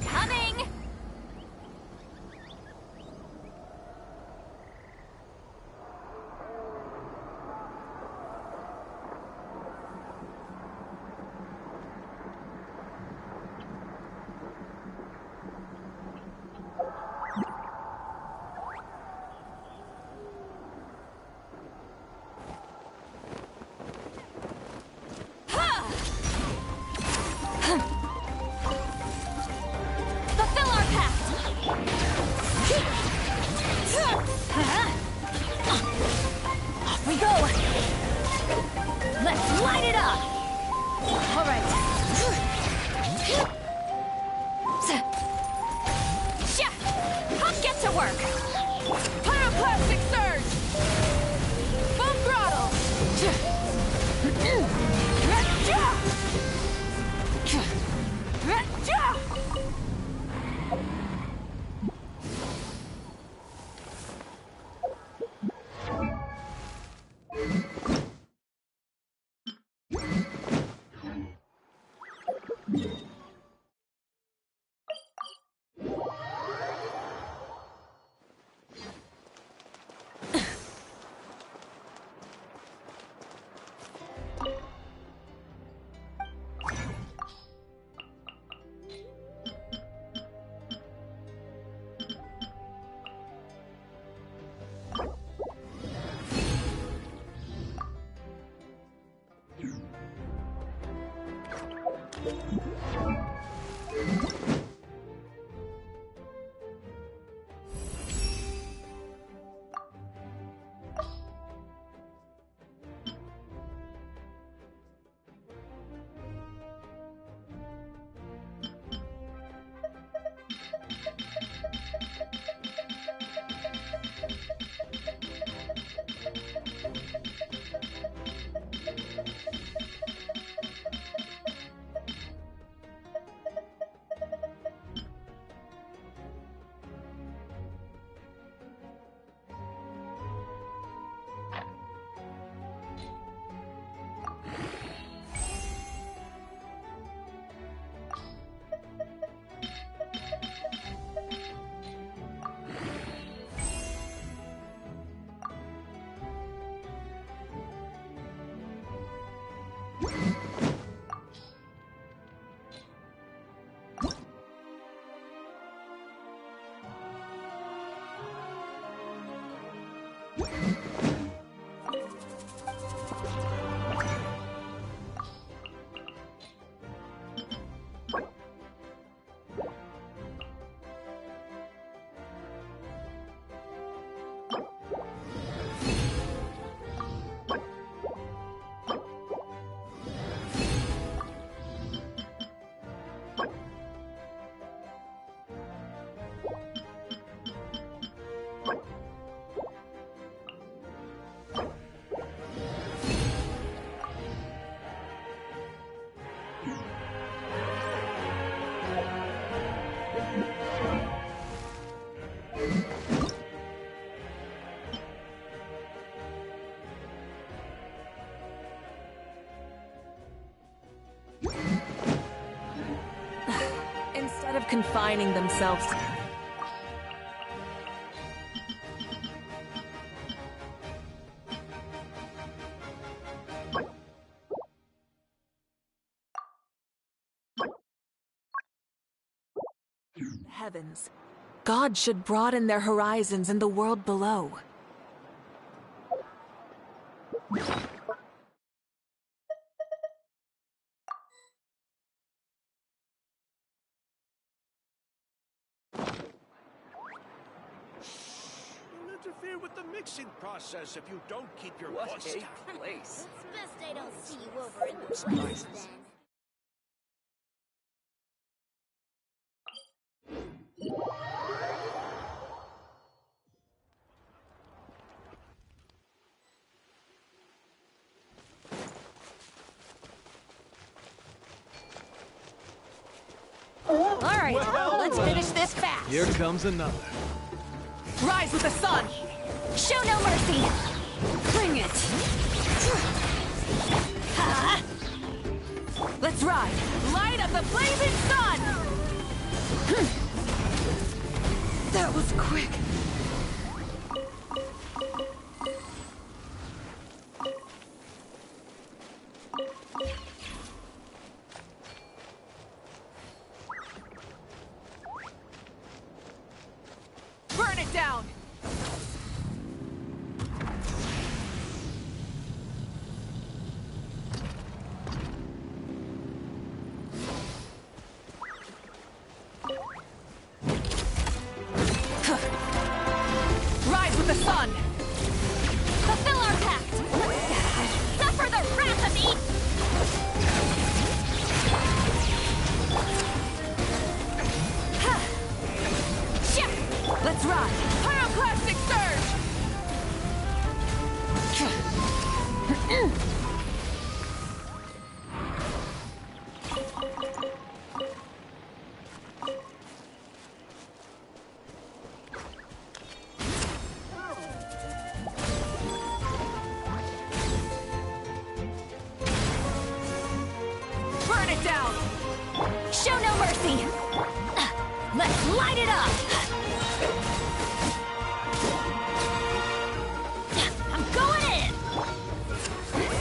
Coming! Fulfill our pact! Off we go! Let's light it up! All right. Get to work! Pyroclastic surge! Full throttle! Instead of confining themselves to... heavens, God should broaden their horizons in the world below. You'll interfere with the mixing process if you don't keep your voice down. It's Place. best I don't see you over in the place then. All right, let's finish this fast. Here comes another. Rise with the sun! Show no mercy! Bring it! Let's ride! Light up the blazing sun! That was quick. Burn it down! Rise with the sun! Fulfill our pact! Suffer the wrath of each! Let's ride! Pyroclastic surge! Burn it down! Show no mercy! Let's light it up! I'm going in!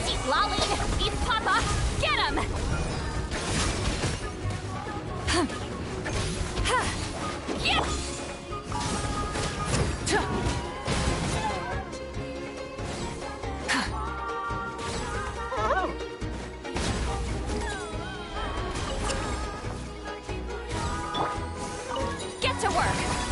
Eat Lolly! Eat Papa! Get him! Yes! Get to work!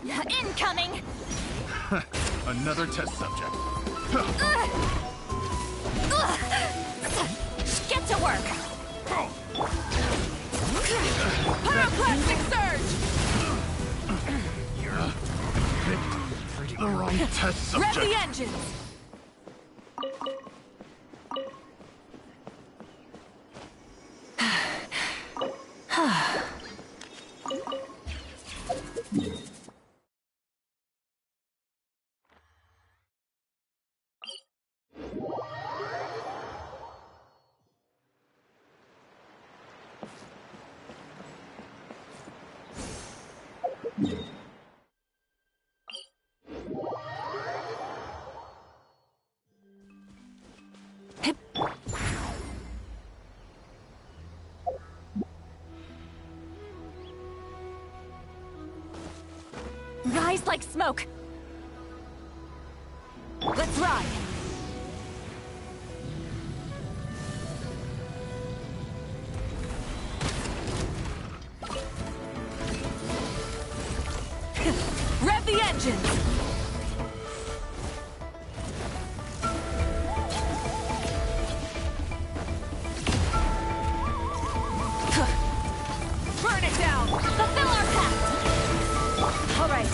Incoming! Another test subject. Get to work! Pyroclastic surge! You're the wrong test subject. Rev the engines! Rise like smoke! Let's ride! Rev the engines! Burn it down! Fulfill our pact! All right.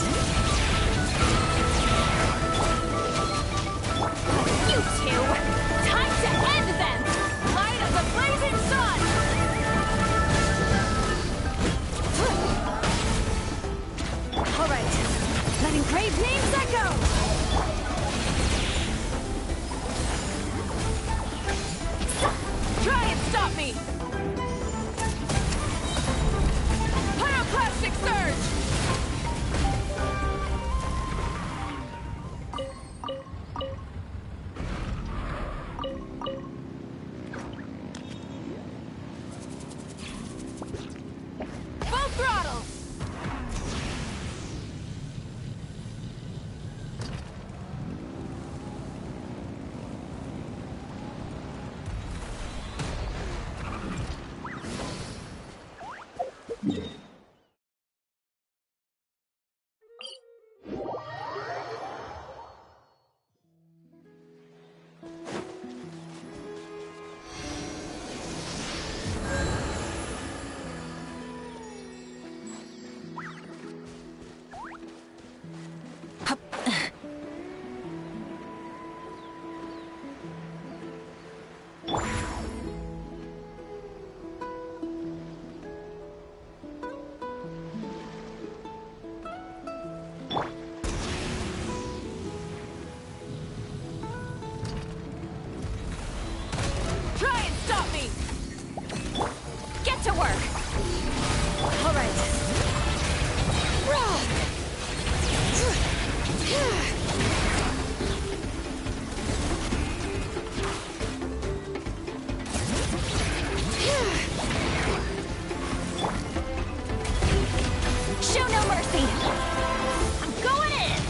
You two! Time to end them! Light of the blazing sun! All right. Let engraved names echo! Try and stop me! Pyroclastic surge! Full throttle! Try and stop me! Get to work! All right. Show no mercy! I'm going in!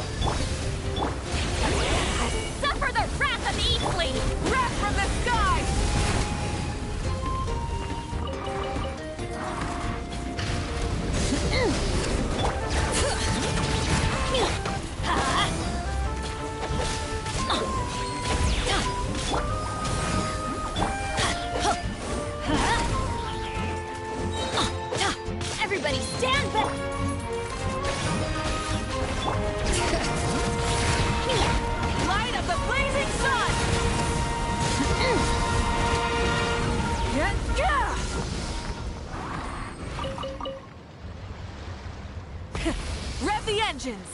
Suffer the wrath of Eastly! Wrath from the sky! Everybody stand back! Light of the blazing sun! Rev the engines!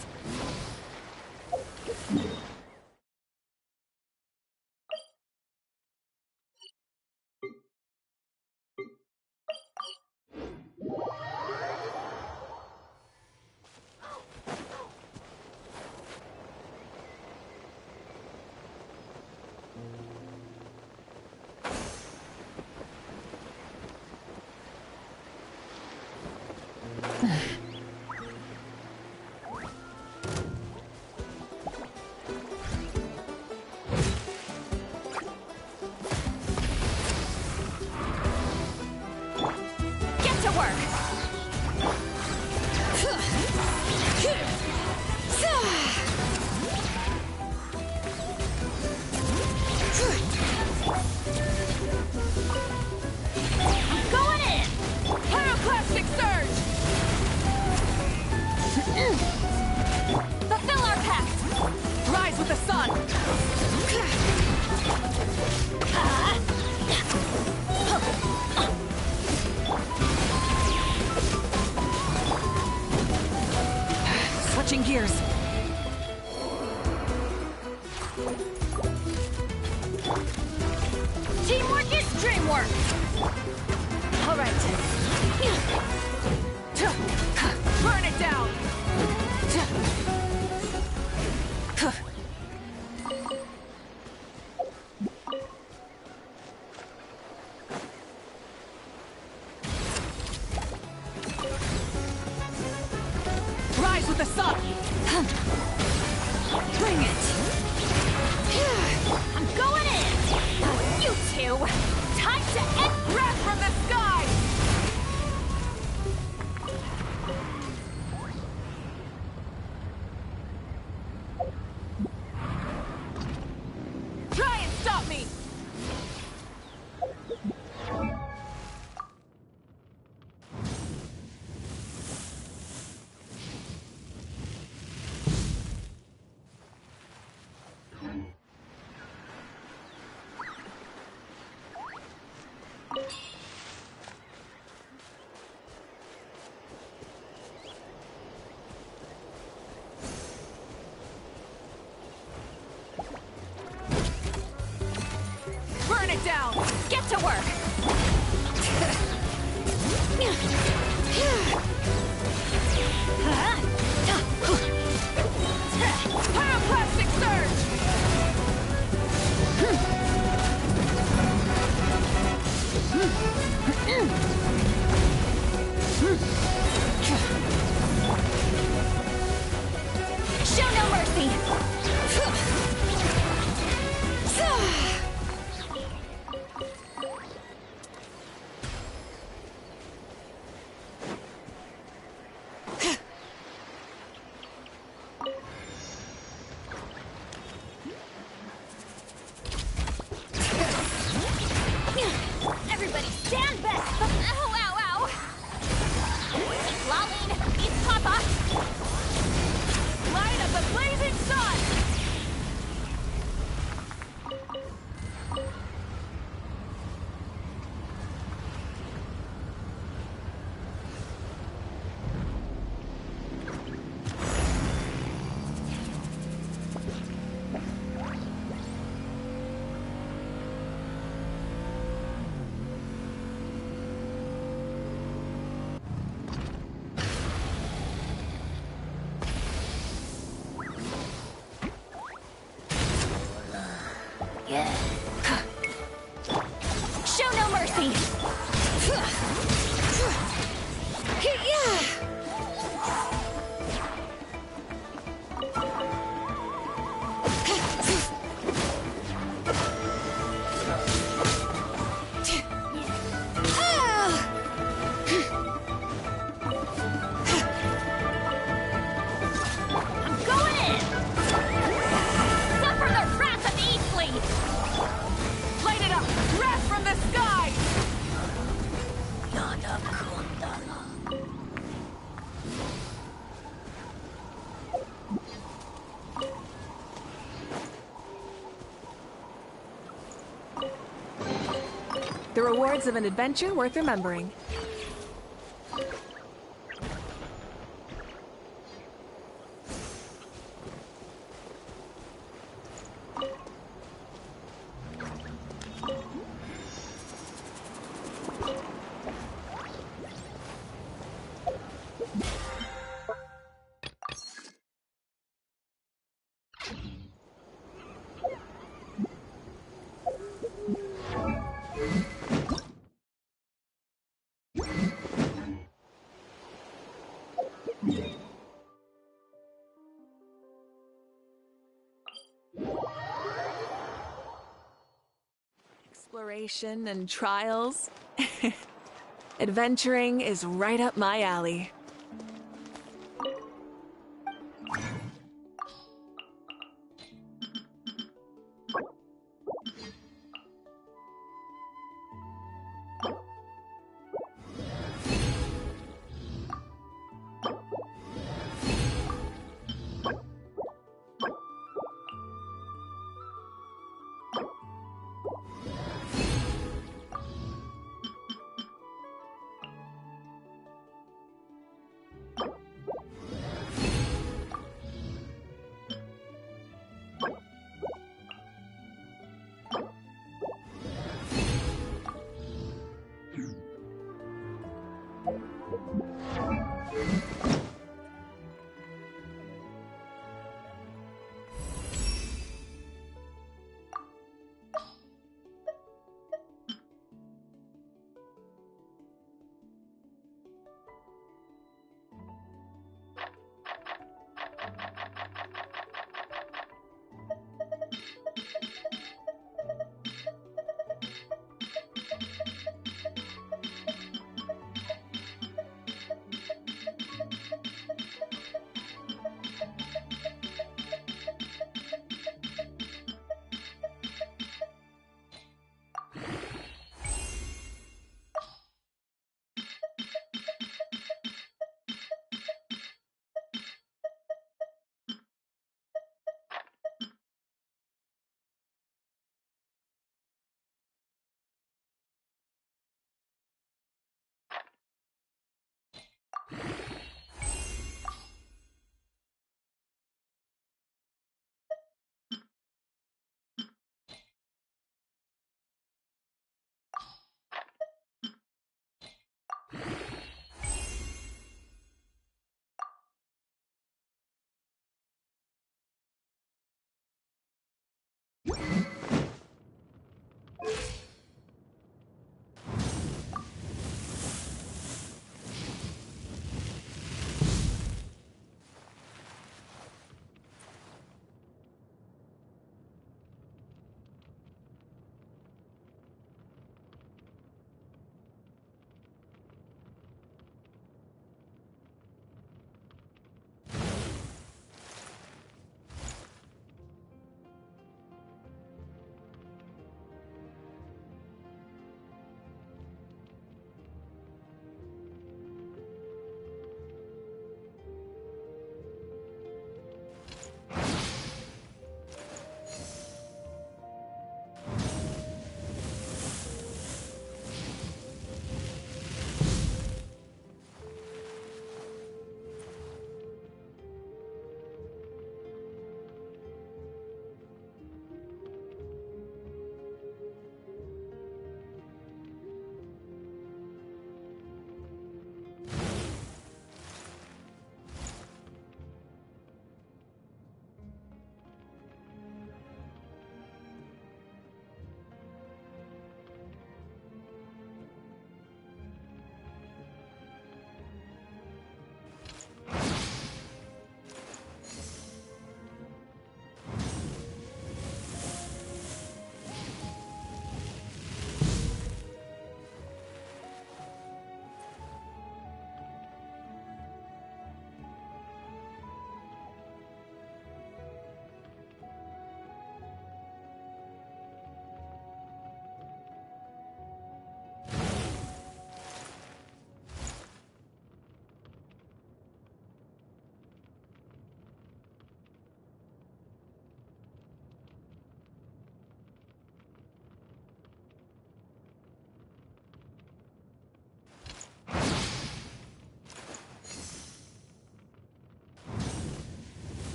Fulfill our pact! Rise with the sun! Switching gears. Teamwork is dreamwork! All right. Burn it down! Rise with the sun! Bring it! I'm going in! You two! Time to end breath from the sky! Try and stop me! Burn it down! Get to work! Pyroclastic surge! Show no mercy! Everybody stand back! Ow, ow, ow! Lolene, eat Papa! Light of the blazing sun! Show no mercy! I'm going in! Suffer the wrath of Eastleigh! Light it up! Wrath from the sky! Yada Kundala. The rewards of an adventure worth remembering. Exploration and trials. Adventuring is right up my alley.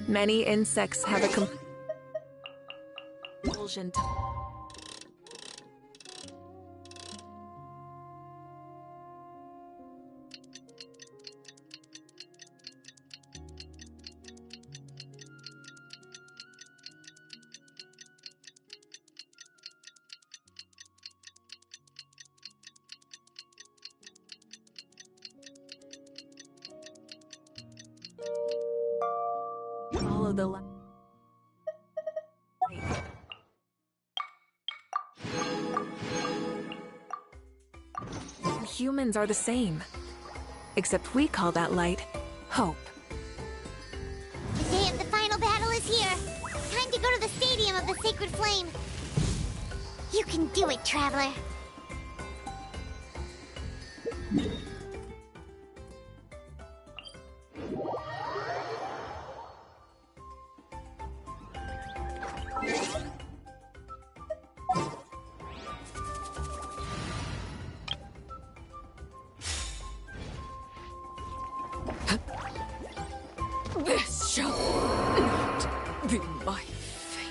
Many insects have a compulsion to... follow the light. Humans are the same. Except we call that light hope. The day of the final battle is here. Time to go to the Stadium of the Sacred Flame. You can do it, Traveler. This shall not be my fate.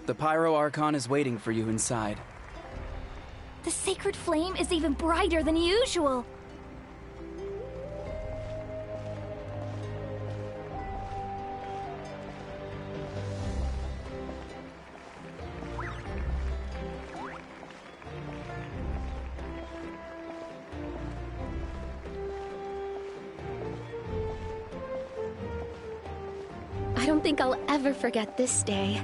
The Pyro Archon is waiting for you inside. The sacred flame is even brighter than usual. think I'll ever forget this day.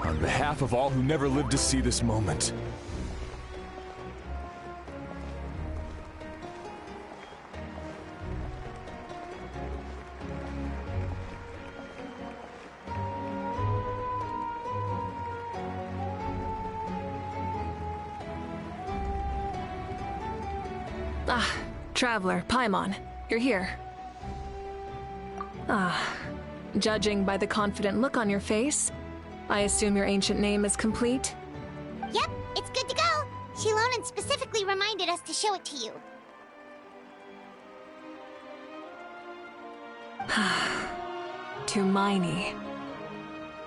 On behalf of all who never lived to see this moment. Ah, Traveler, Paimon, you're here. Ah, judging by the confident look on your face, I assume your ancient name is complete? Yep, it's good to go. Shilonen specifically reminded us to show it to you. Tumaini.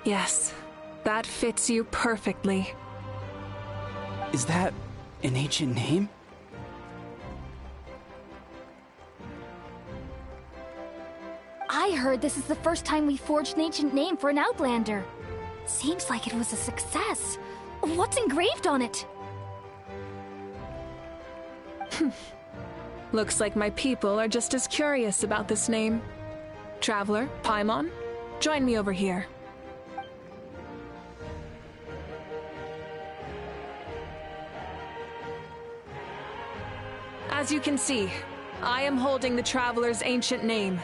Yes, that fits you perfectly. Is that an ancient name? I heard this is the first time we forged an ancient name for an Outlander. Seems like it was a success. What's engraved on it? Looks like my people are just as curious about this name. Traveler, Paimon, join me over here. As you can see, I am holding the Traveler's ancient name.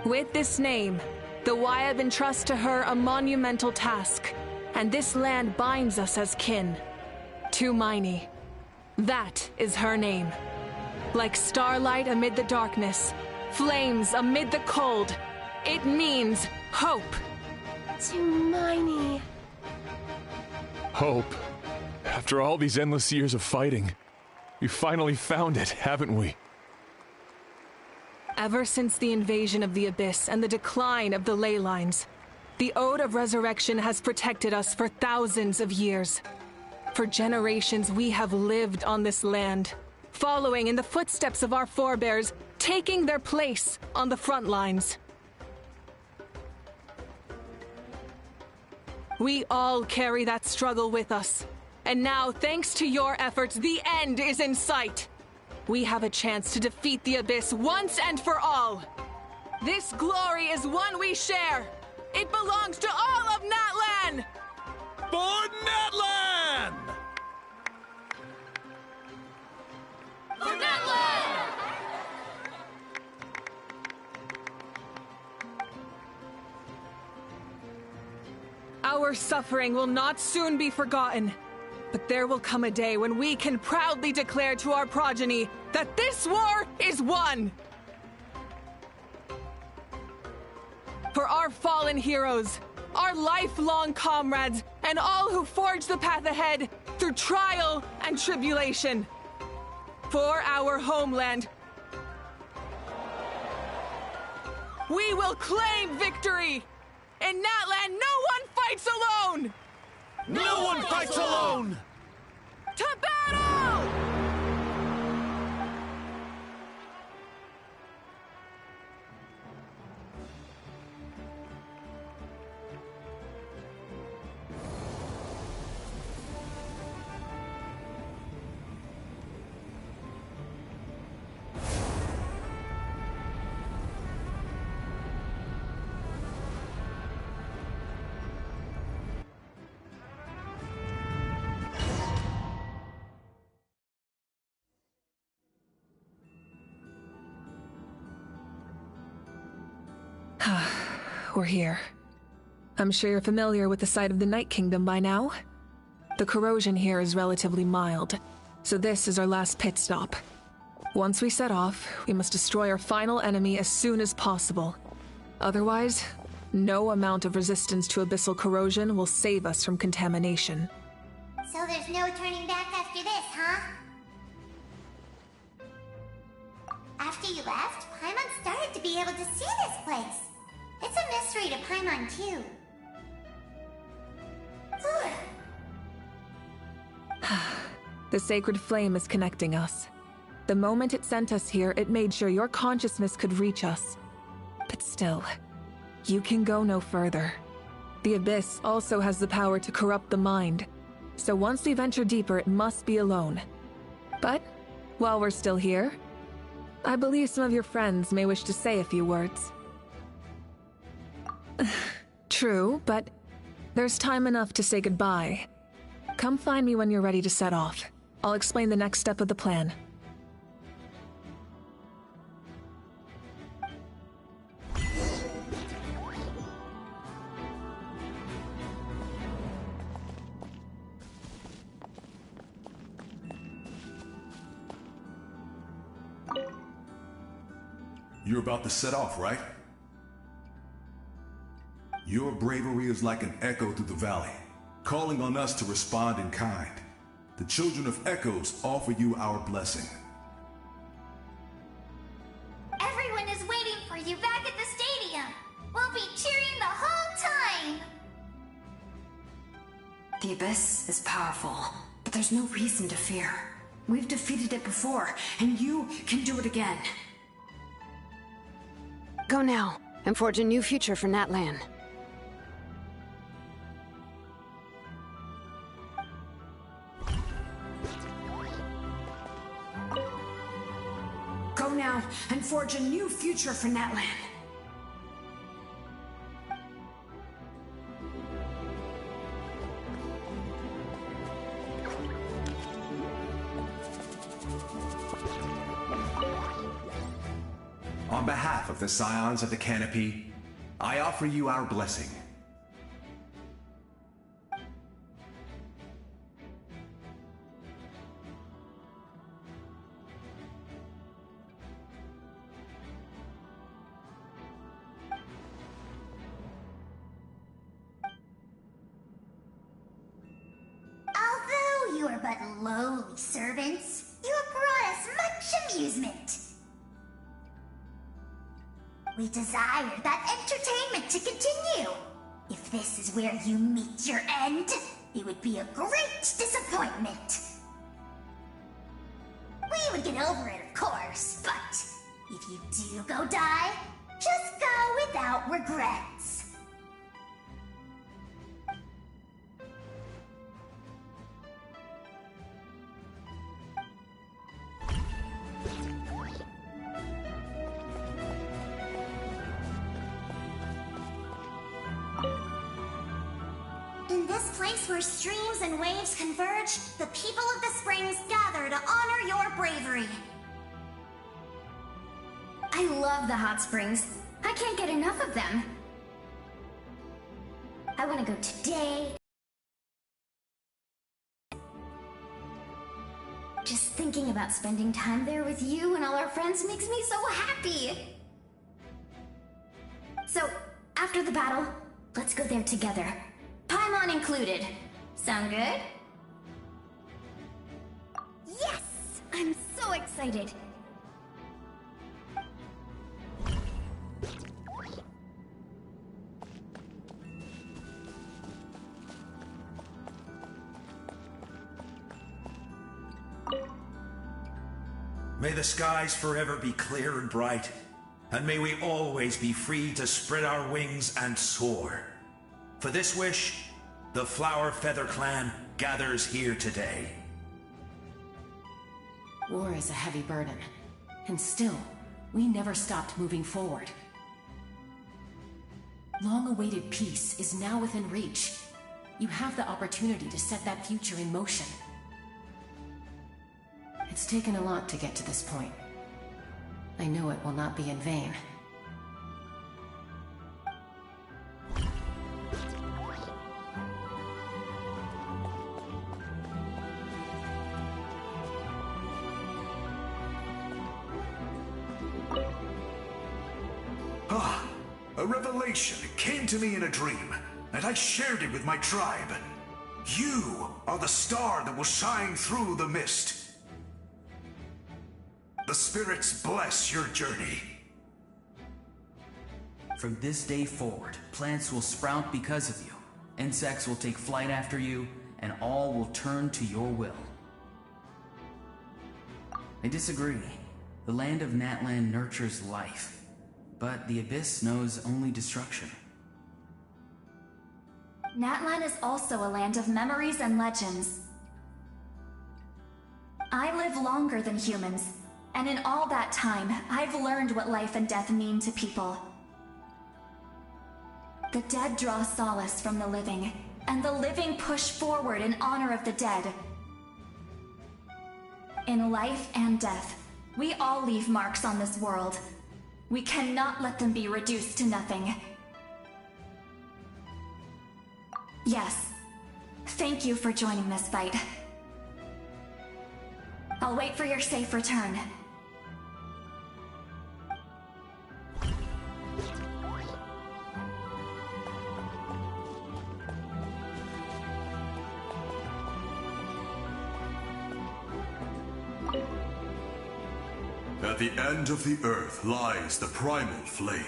With this name, the Wyatt entrusts to her a monumental task, and this land binds us as kin. Tumaini. That is her name. Like starlight amid the darkness, flames amid the cold, it means hope. Tumaini. Hope. After all these endless years of fighting, we finally found it, haven't we? Ever since the invasion of the Abyss and the decline of the ley lines, the Ode of Resurrection has protected us for thousands of years. For generations we have lived on this land, following in the footsteps of our forebears, taking their place on the front lines. We all carry that struggle with us, and now, thanks to your efforts, the end is in sight. We have a chance to defeat the Abyss once and for all. This glory is one we share. It belongs to all of Natlan! For Natlan! For Natlan! Our suffering will not soon be forgotten. But there will come a day when we can proudly declare to our progeny that this war is won! For our fallen heroes, our lifelong comrades, and all who forge the path ahead through trial and tribulation. For our homeland, we will claim victory! In Natlan, no one fights alone! No one fights alone! To battle! We're here. I'm sure you're familiar with the site of the Night Kingdom by now. The corrosion here is relatively mild, so this is our last pit stop. Once we set off, we must destroy our final enemy as soon as possible. Otherwise, no amount of resistance to abyssal corrosion will save us from contamination. So there's no turning back after this, huh? After you left, Paimon started to be able to see this place. It's a mystery to Paimon, too. The sacred flame is connecting us. The moment it sent us here, it made sure your consciousness could reach us. But still, you can go no further. The Abyss also has the power to corrupt the mind, so once we venture deeper, it must be alone. But, while we're still here, I believe some of your friends may wish to say a few words. True, but there's time enough to say goodbye. Come find me when you're ready to set off. I'll explain the next step of the plan. You're about to set off, right? Your bravery is like an echo through the valley, calling on us to respond in kind. The Children of Echoes offer you our blessing. Everyone is waiting for you back at the stadium. We'll be cheering the whole time. The Abyss is powerful, but there's no reason to fear. We've defeated it before, and you can do it again. Go now, and forge a new future for Natlan. Go now, and forge a new future for Natlan. On behalf of the Scions of the Canopy, I offer you our blessing. Although you are but lowly servants, you have brought us much amusement. We desire that entertainment to continue. If this is where you meet your end, it would be a great disappointment. We would get over it, of course, but if you do go die, just go without regrets. In this place where streams and waves converge, the people of the springs gather to honor your bravery. I love the hot springs. I can't get enough of them. I want to go today. Just thinking about spending time there with you and all our friends makes me so happy. So, after the battle, let's go there together. Paimon included. Sound good? Yes! I'm so excited. May the skies forever be clear and bright, and may we always be free to spread our wings and soar. For this wish, the Flower Feather Clan gathers here today. War is a heavy burden, and still, we never stopped moving forward. Long-awaited peace is now within reach. You have the opportunity to set that future in motion. It's taken a lot to get to this point. I know it will not be in vain. A revelation came to me in a dream, and I shared it with my tribe. You are the star that will shine through the mist. The spirits bless your journey. From this day forward, plants will sprout because of you. Insects will take flight after you, and all will turn to your will. I disagree. The land of Natlan nurtures life. but the Abyss knows only destruction. Natlan is also a land of memories and legends. I live longer than humans, and in all that time, I've learned what life and death mean to people. The dead draw solace from the living, and the living push forward in honor of the dead. In life and death, we all leave marks on this world. We cannot let them be reduced to nothing. Yes, thank you for joining this fight. I'll wait for your safe return. At the end of the earth lies the primal flame.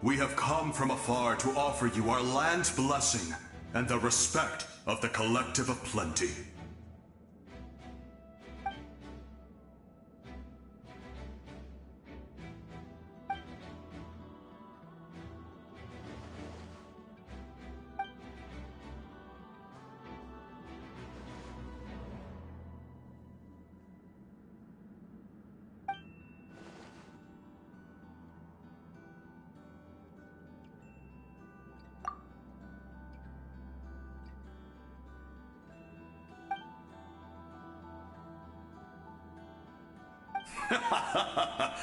We have come from afar to offer you our land's blessing and the respect of the Collective of Plenty.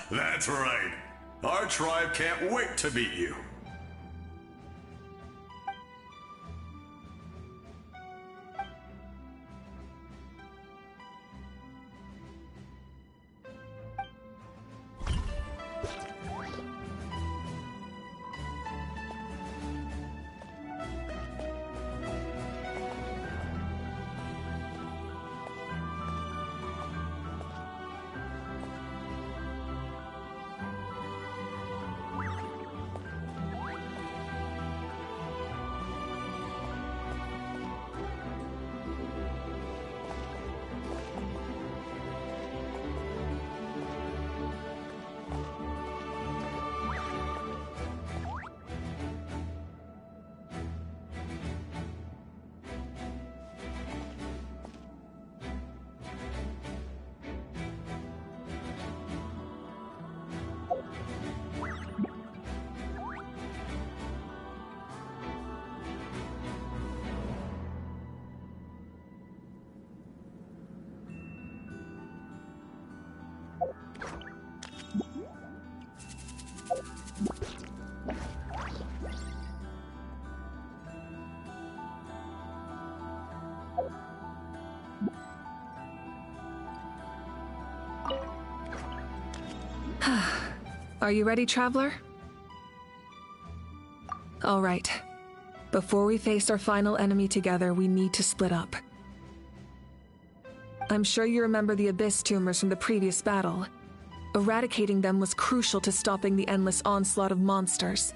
That's right. Our tribe can't wait to meet you. Are you ready, Traveler? All right. Before we face our final enemy together, we need to split up. I'm sure you remember the Abyss tumors from the previous battle. Eradicating them was crucial to stopping the endless onslaught of monsters.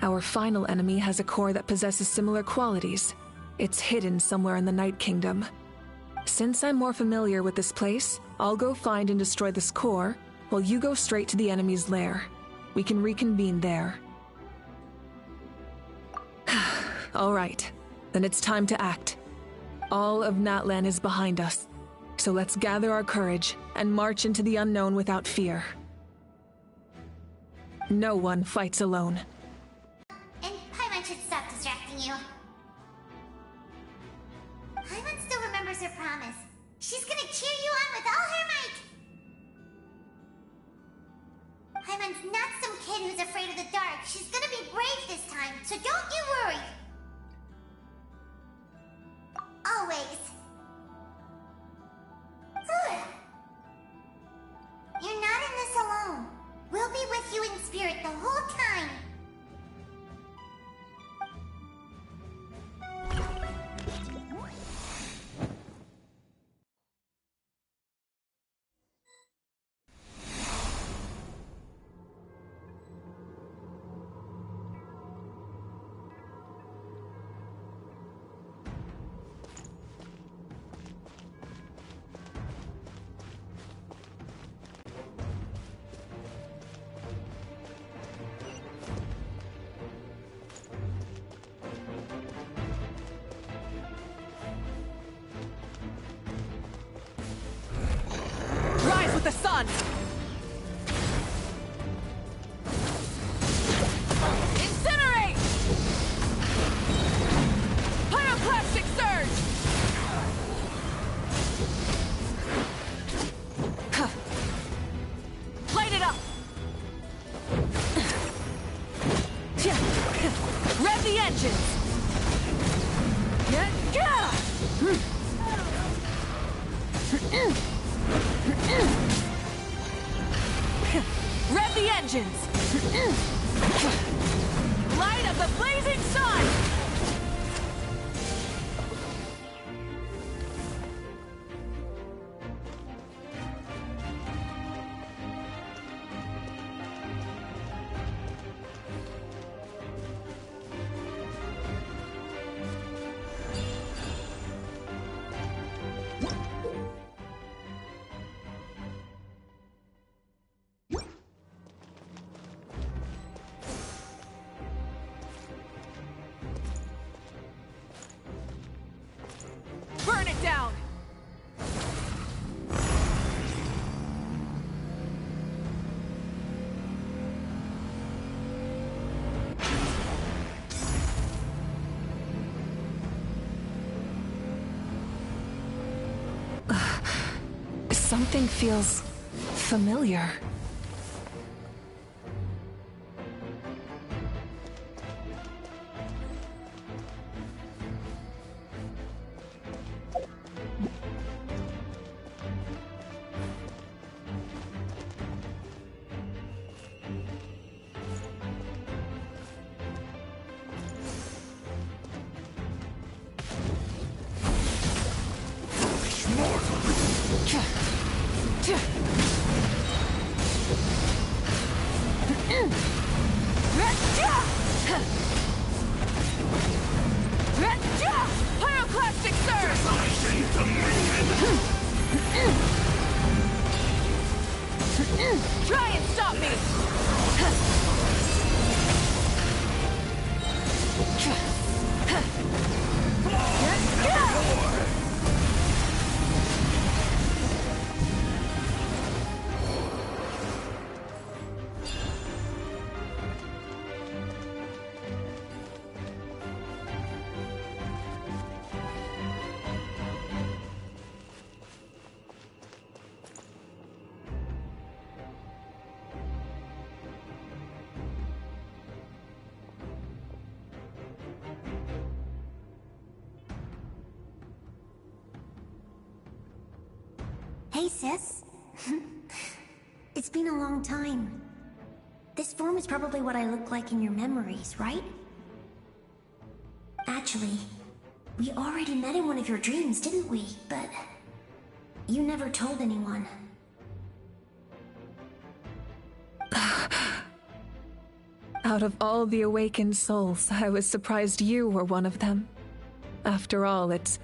Our final enemy has a core that possesses similar qualities. It's hidden somewhere in the Night Kingdom. Since I'm more familiar with this place, I'll go find and destroy this core, while you go straight to the enemy's lair. We can reconvene there. All right, then it's time to act. All of Natlan is behind us, so let's gather our courage and march into the unknown without fear. No one fights alone. And Paimon should stop distracting you. Paimon still remembers her promise. She's gonna cheer you on with all her might! Paimon's not some kid who's afraid of the dark. She's gonna be brave this time, so don't you worry! Always. You're not in this alone. We'll be with you in spirit the whole time. on! Incinerate! Pyroclastic surge! Light it up! Rev the engines! Rev the engines! Light of the blazing sun! Burn it down! Something feels familiar. Pyroclastic surge! Try and stop me! Hey, sis. It's been a long time. This form is probably what I look like in your memories, right? Actually, we already met in one of your dreams, didn't we? But you never told anyone. Out of all the awakened souls, I was surprised you were one of them. After all, it's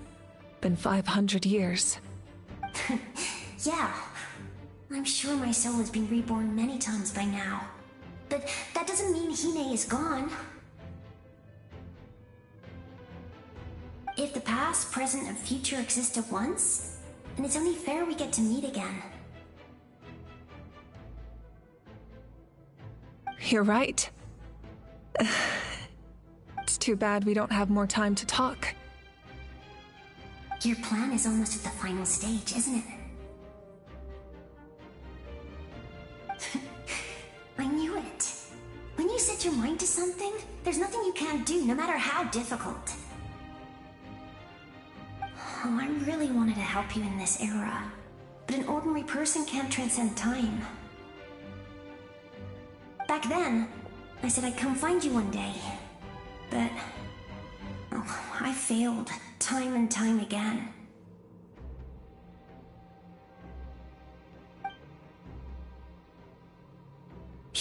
been 500 years. Yeah. I'm sure my soul has been reborn many times by now. But that doesn't mean Hime is gone. If the past, present, and future exist at once, then it's only fair we get to meet again. You're right. It's too bad we don't have more time to talk. Your plan is almost at the final stage, isn't it? I knew it. When you set your mind to something, there's nothing you can't do, no matter how difficult. Oh, I really wanted to help you in this era, but an ordinary person can't transcend time. Back then, I said I'd come find you one day, but I failed time and time again.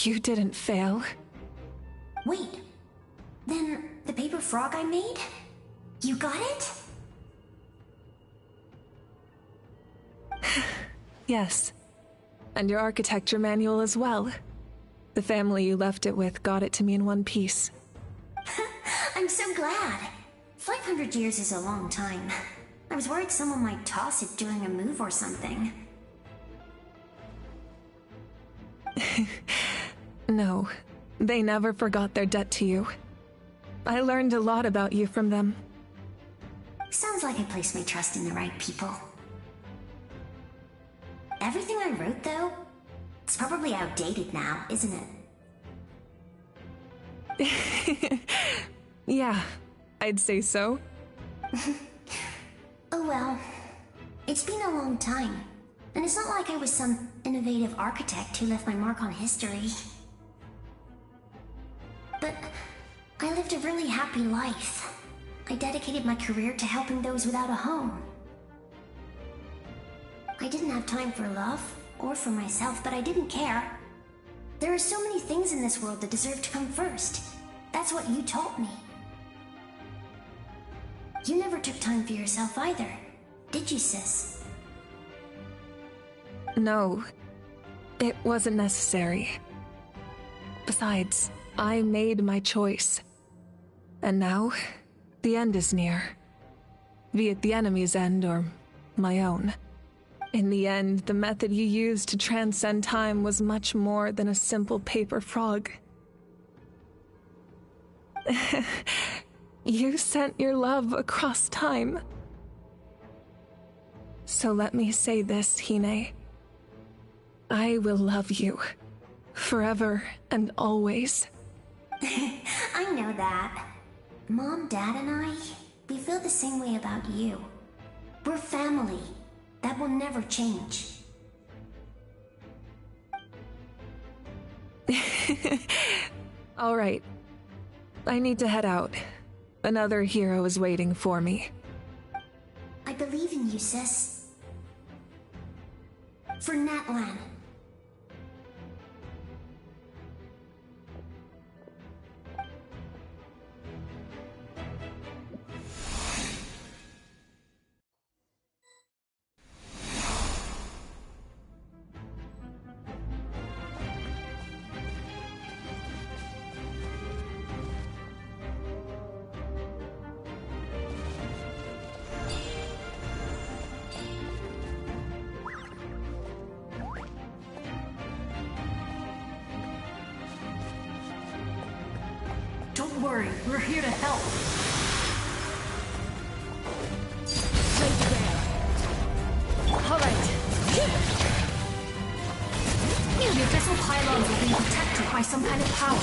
You didn't fail. Wait, then the paper frog I made? You got it? Yes. And your architecture manual as well. The family you left it with got it to me in one piece. I'm so glad. 500 years is a long time. I was worried someone might toss it during a move or something. No, they never forgot their debt to you. I learned a lot about you from them. Sounds like I placed my trust in the right people. Everything I wrote, though, it's probably outdated now, isn't it? Yeah, I'd say so. Oh well. It's been a long time. And it's not like I was some innovative architect who left my mark on history. But I lived a really happy life. I dedicated my career to helping those without a home. I didn't have time for love, or for myself, but I didn't care. There are so many things in this world that deserve to come first. That's what you taught me. You never took time for yourself either, did you, sis? No, it wasn't necessary. Besides, I made my choice. And now, the end is near. Be it the enemy's end or my own. In the end, the method you used to transcend time was much more than a simple paper frog. You sent your love across time. So let me say this, Hine. I will love you. Forever and always. I know that. Mom, Dad, and I, we feel the same way about you. We're family. That will never change. All right. I need to head out. Another hero is waiting for me. I believe in you, sis. For Natlan. Don't worry, we're here to help. All right. The abyssal pylons are being protected by some kind of power.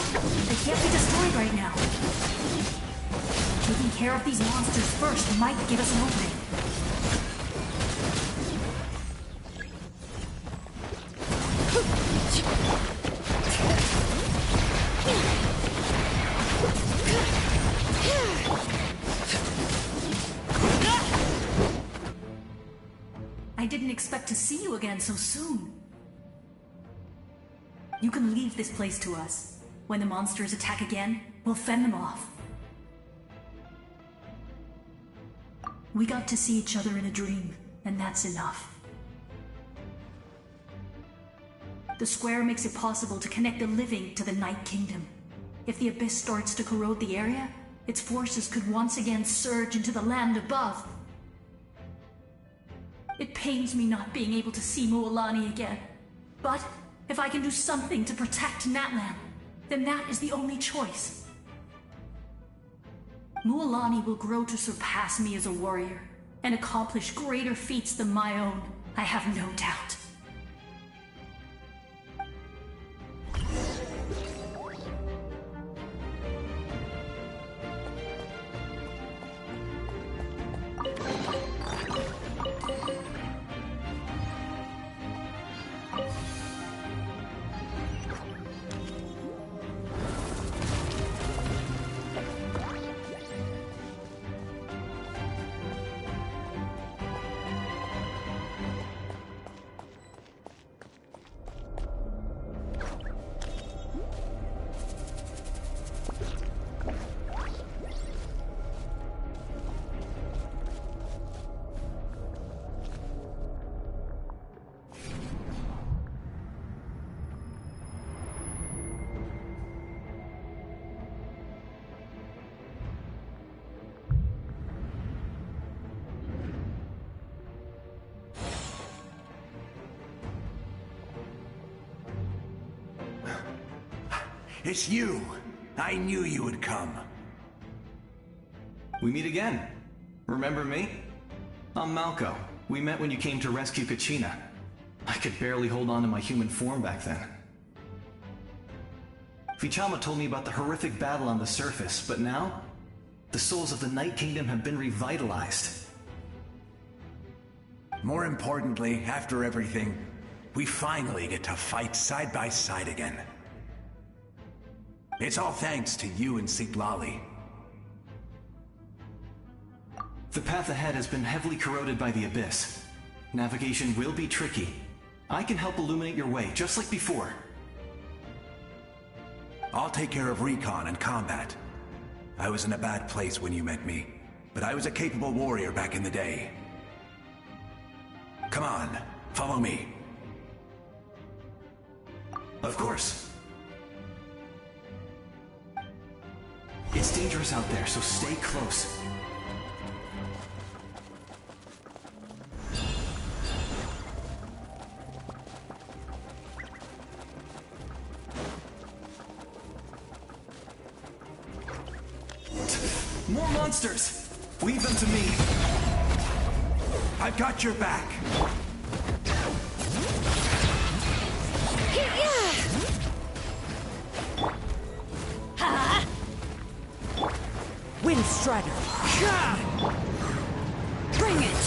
They can't be destroyed right now. Taking care of these monsters first might give us an opening. I didn't expect to see you again so soon. You can leave this place to us. When the monsters attack again, we'll fend them off. We got to see each other in a dream, and that's enough. The square makes it possible to connect the living to the Night Kingdom. If the abyss starts to corrode the area, its forces could once again surge into the land above. It pains me not being able to see Mualani again. But if I can do something to protect Natlan, then that is the only choice. Mualani will grow to surpass me as a warrior, and accomplish greater feats than my own, I have no doubt. It's you! I knew you would come. We meet again. Remember me? I'm Malco. We met when you came to rescue Kachina. I could barely hold on to my human form back then. Vichama told me about the horrific battle on the surface, but now, the souls of the Night Kingdom have been revitalized. More importantly, after everything, we finally get to fight side by side again. It's all thanks to you and Siglali. The path ahead has been heavily corroded by the Abyss. Navigation will be tricky. I can help illuminate your way, just like before. I'll take care of recon and combat. I was in a bad place when you met me, but I was a capable warrior back in the day. Come on, follow me. Of course. It's dangerous out there, so stay close. More monsters! Leave them to me. I've got your back. Wind Strider. Bring it!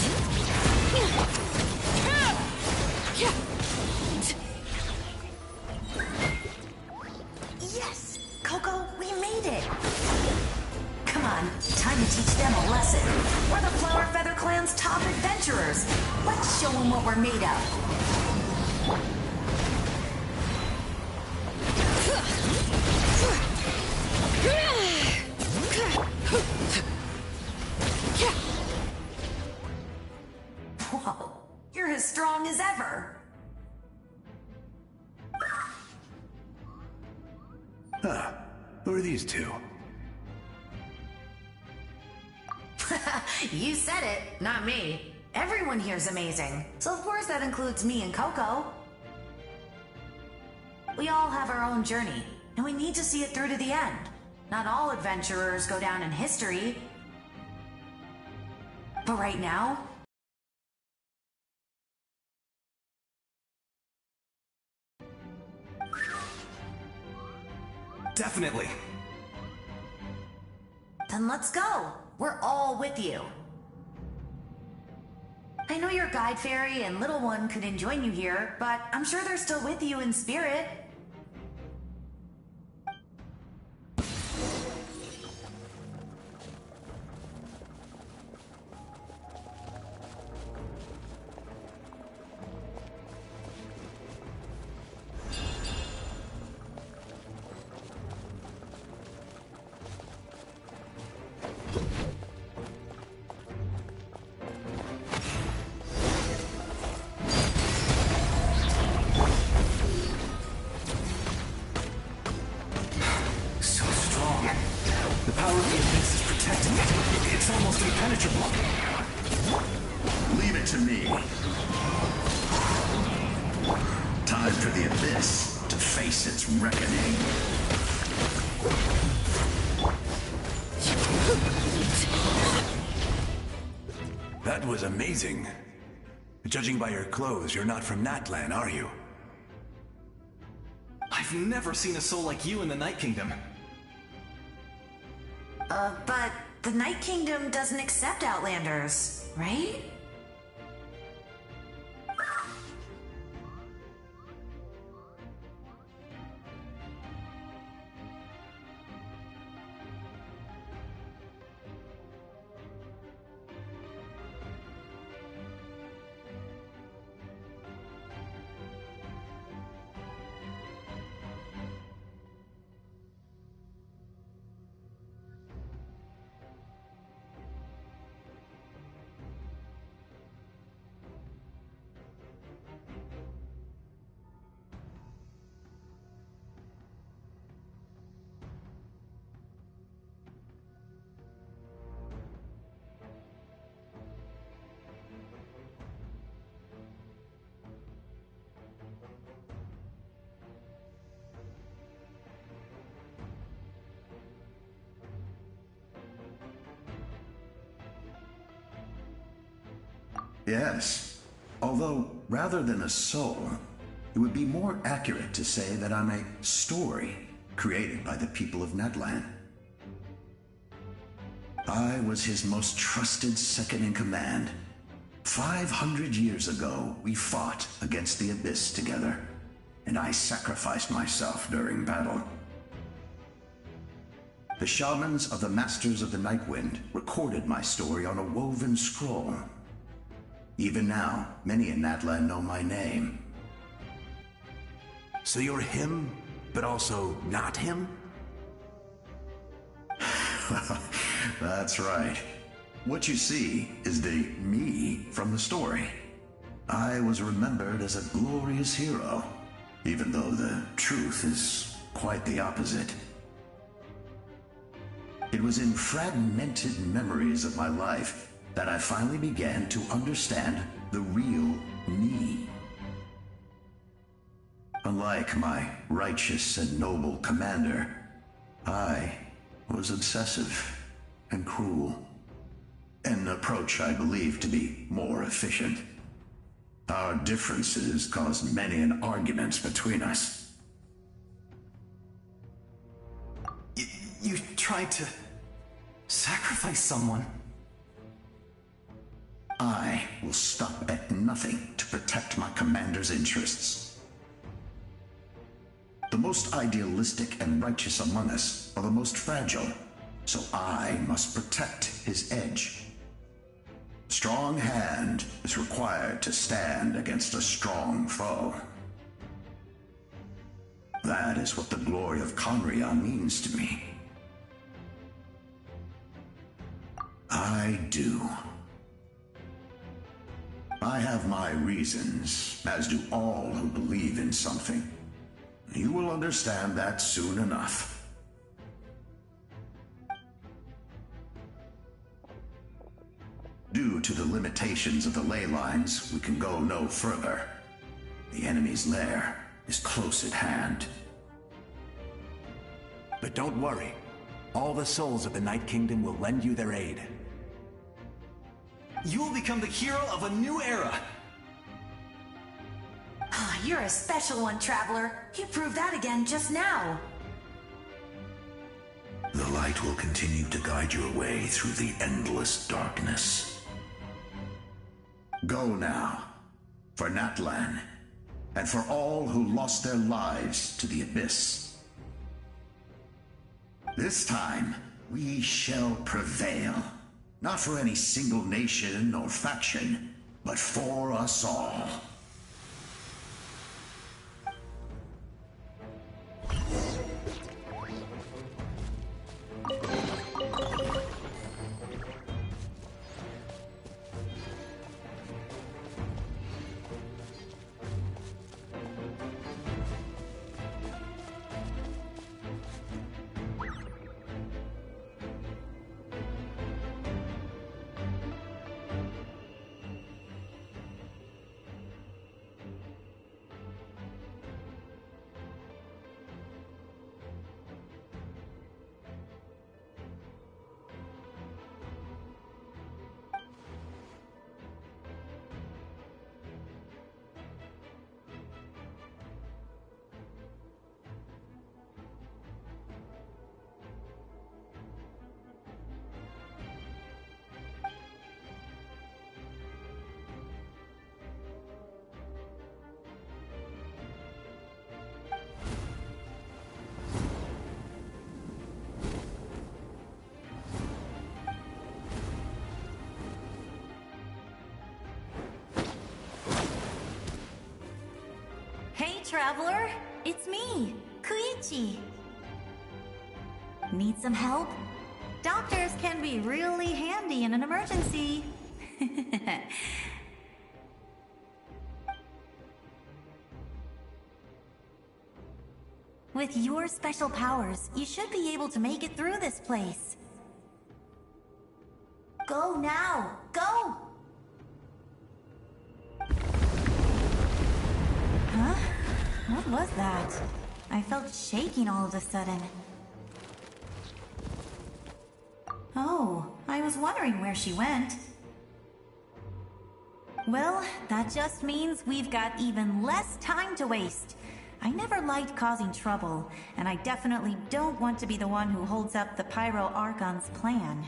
Yes! Coco, we made it! Come on, time to teach them a lesson. We're the Flower Feather Clan's top adventurers. Let's show them what we're made of. Whoa, you're as strong as ever. Huh, who are these two? You said it, not me. Everyone here's amazing. So of course that includes me and Coco. We all have our own journey, and we need to see it through to the end. Not all adventurers go down in history. But right now, Definitely. then let's go. We're all with you. I know your guide fairy and little one couldn't join you here, but I'm sure they're still with you in spirit. So strong. The power of the Abyss is protecting it. It's almost impenetrable. Leave it to me. Time for the Abyss to face its reckoning. That was amazing. Judging by your clothes, you're not from Natlan, are you? I've never seen a soul like you in the Night Kingdom. But the Night Kingdom doesn't accept Outlanders, right? Yes. Although, rather than a soul, it would be more accurate to say that I'm a story created by the people of Natlan. I was his most trusted second-in-command. 500 years ago, we fought against the Abyss together, and I sacrificed myself during battle. The shamans of the Masters of the Nightwind recorded my story on a woven scroll. Even now, many in Natlan know my name. So you're him, but also not him? That's right. What you see is the me from the story. I was remembered as a glorious hero, even though the truth is quite the opposite. It was in fragmented memories of my life that I finally began to understand the real me. Unlike my righteous and noble commander, I was obsessive and cruel. An approach I believe to be more efficient. Our differences caused many an arguments between us. You tried to sacrifice someone. I will stop at nothing to protect my commander's interests. The most idealistic and righteous among us are the most fragile, so I must protect his edge. Strong hand is required to stand against a strong foe. That is what the glory of Conria means to me. I do. I have my reasons, as do all who believe in something. You will understand that soon enough. Due to the limitations of the ley lines, we can go no further. The enemy's lair is close at hand. But don't worry. All the souls of the Night Kingdom will lend you their aid. You will become the hero of a new era! You're a special one, Traveler. You proved that again just now. The light will continue to guide your way through the endless darkness. Go now, for Natlan, and for all who lost their lives to the Abyss. This time, we shall prevail. Not for any single nation or faction, but for us all. Hey, Traveler! It's me, Koichi. Need some help? Doctors can be really handy in an emergency. With your special powers, you should be able to make it through this place. Go now! Go! Huh? What was that? I felt shaking all of a sudden. Oh, I was wondering where she went. Well, that just means we've got even less time to waste. I never liked causing trouble, and I definitely don't want to be the one who holds up the Pyro Archon's plan.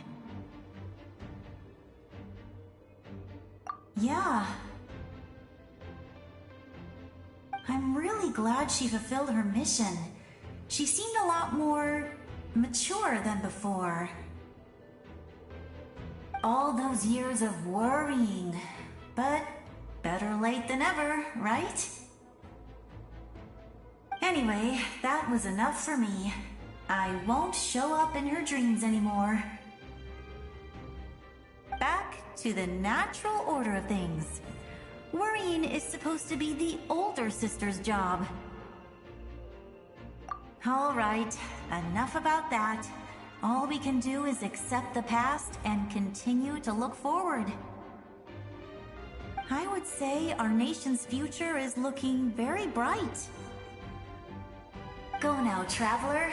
Yeah. I'm really glad she fulfilled her mission. She seemed a lot more mature than before. All those years of worrying, but better late than ever, right? Anyway, that was enough for me. I won't show up in her dreams anymore. Back to the natural order of things. Worrying is supposed to be the older sister's job. All right, enough about that. All we can do is accept the past and continue to look forward. I would say our nation's future is looking very bright. Go now, traveler.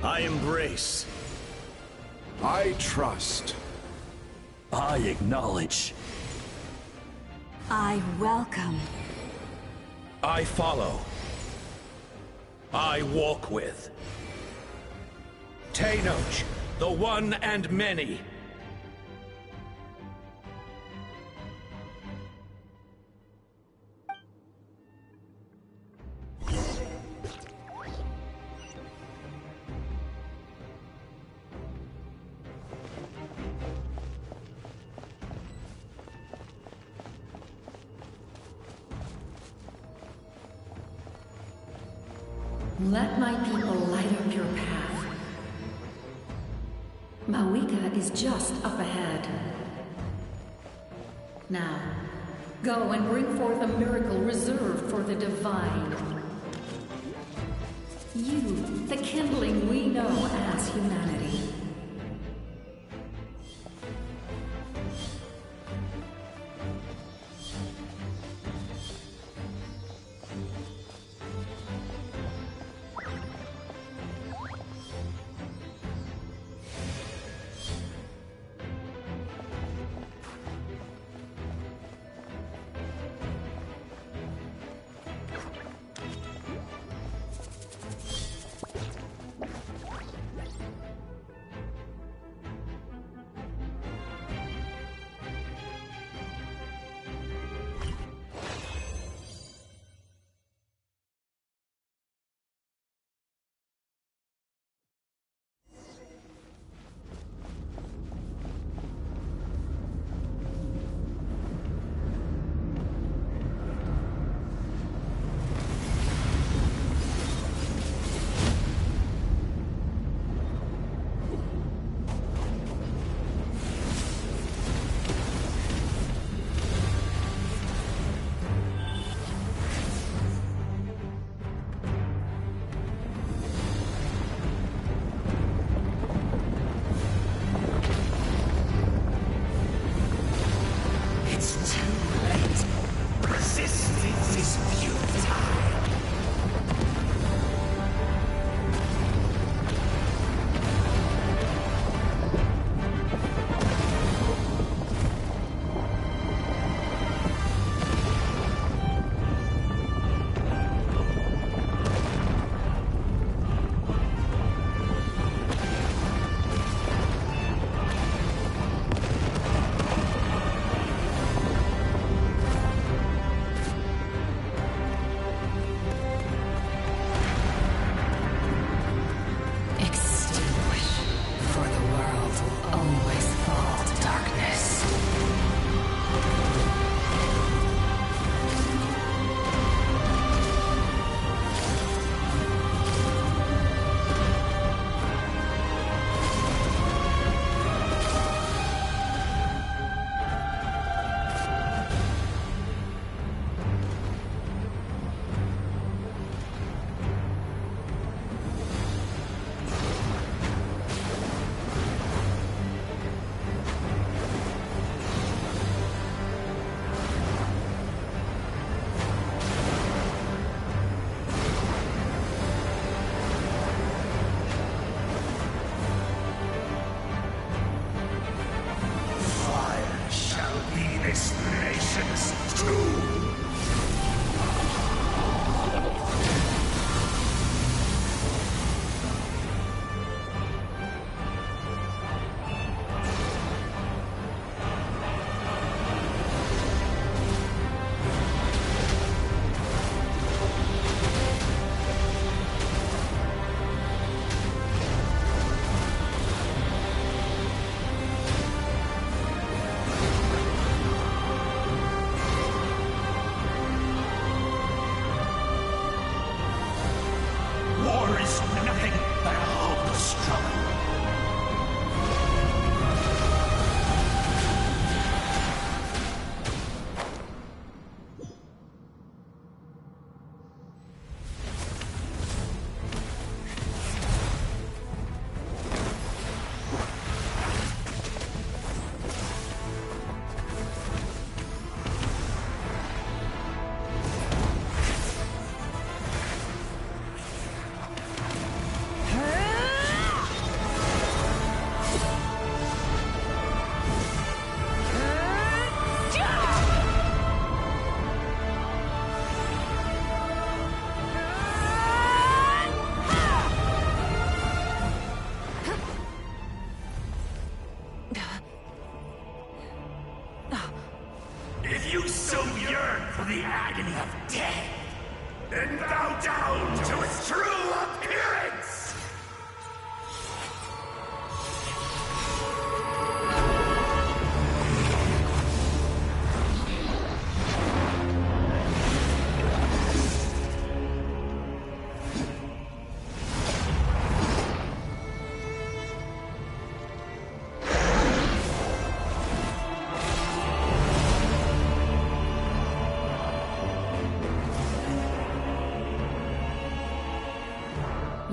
I embrace. I trust. I acknowledge. I welcome. I follow. I walk with. Tenoch, the one and many. Let my people light up your path. Mawika is just up ahead. Now, go and bring forth a miracle reserved for the divine. You, the kindling we know as humanity.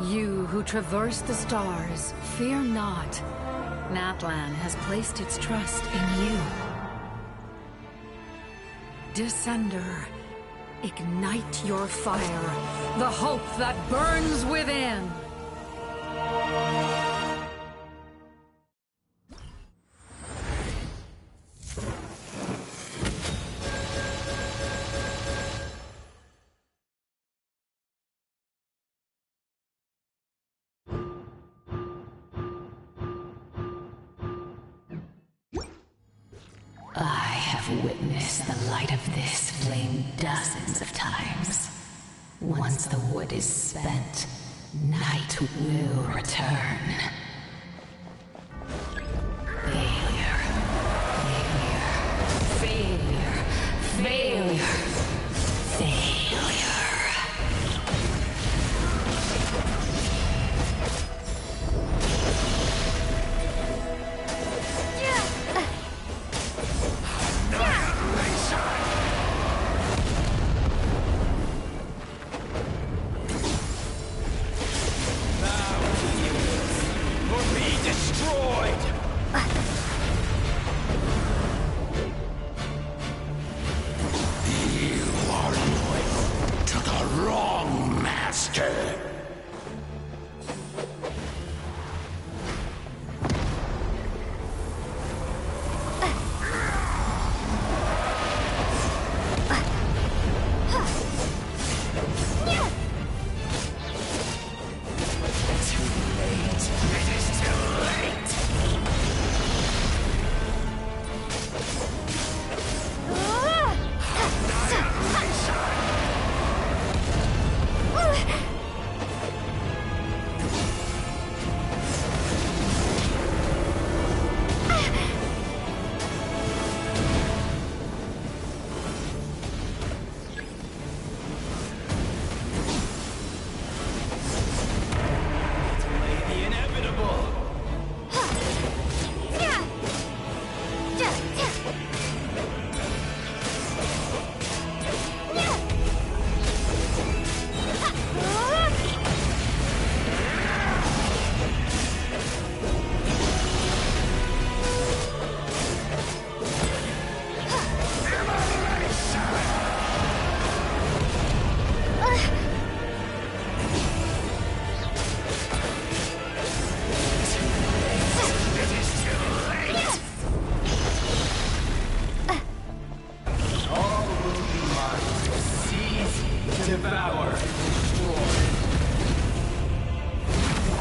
You who traverse the stars, fear not. Natlan has placed its trust in you. Descender, ignite your fire, the hope that burns within. I have witnessed the light of this flame dozens of times. Once the wood is spent, night will return. Failure. Failure. Failure. Failure.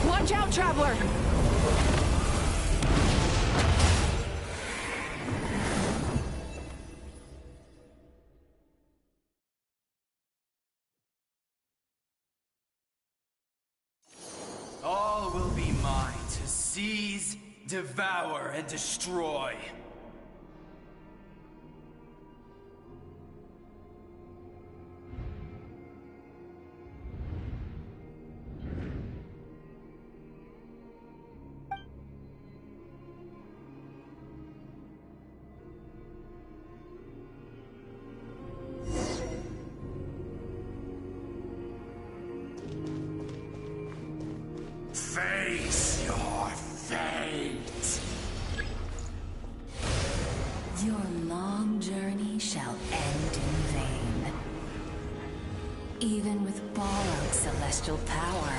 Watch out, Traveler! All will be mine to seize, devour, and destroy. Face your fate! Your long journey shall end in vain. Even with borrowed celestial power,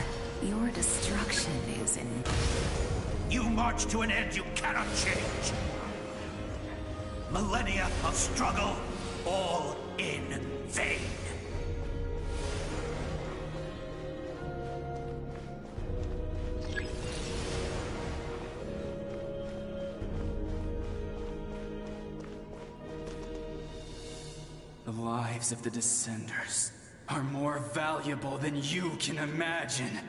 your destruction is in... You march to an end you cannot change. Millennia of struggle, all in vain. The lives of the Descenders are more valuable than you can imagine.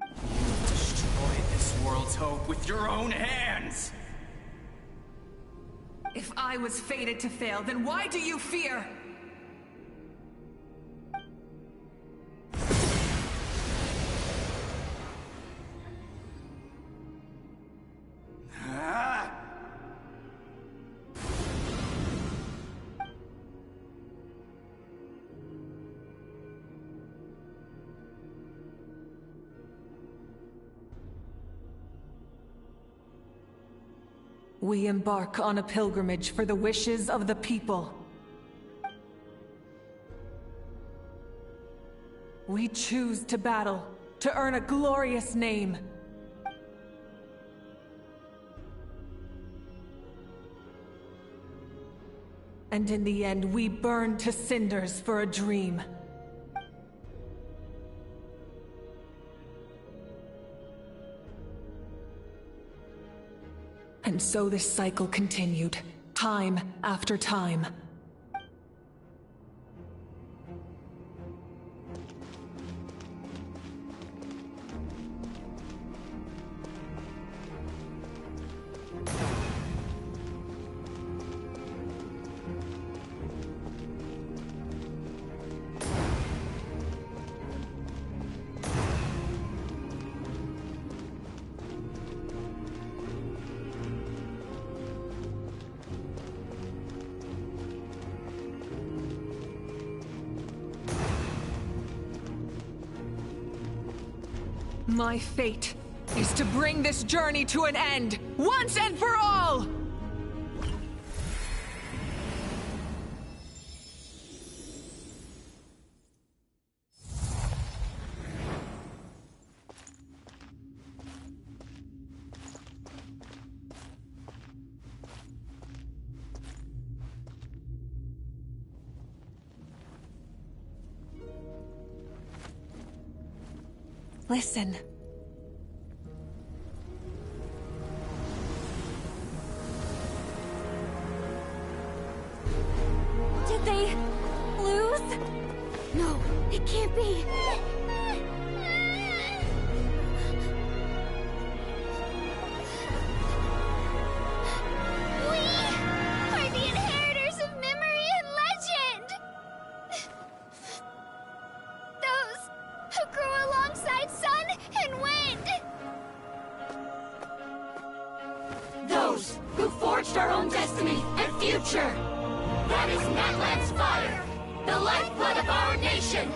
You destroyed this world's hope with your own hands! If I was fated to fail, then why do you fear? We embark on a pilgrimage for the wishes of the people. We choose to battle, to earn a glorious name. And in the end, we burn to cinders for a dream. And so this cycle continued, time after time. My fate is to bring this journey to an end, once and for all! Listen. Did they lose? No, it can't be. We are the inheritors of memory and legend! Those who grew alongside sun and wind! Those who forged our own destiny and future! That is Natlan's fire, the lifeblood of our nation!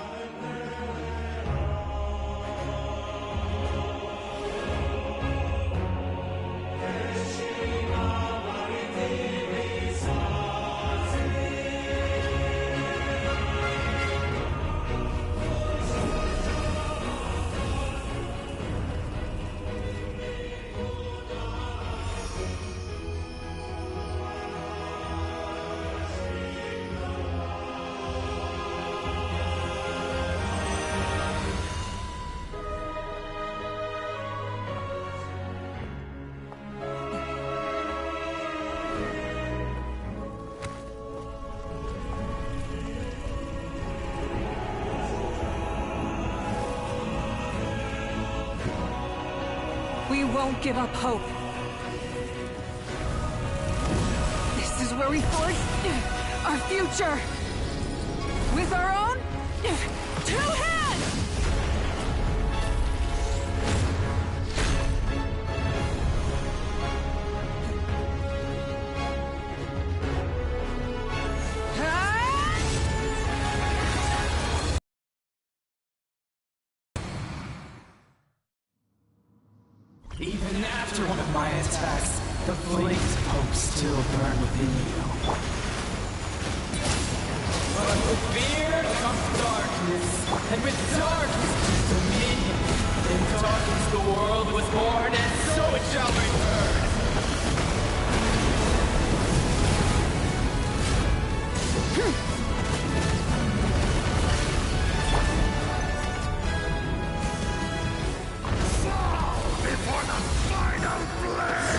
We won't give up hope. This is where we forge our future. With our own 2 hands! Even after one of my attacks, the flames of hope still burn within you. But with fear comes darkness, and with darkness comes dominion. In darkness the world was born, and so it shall return. Before the final blade!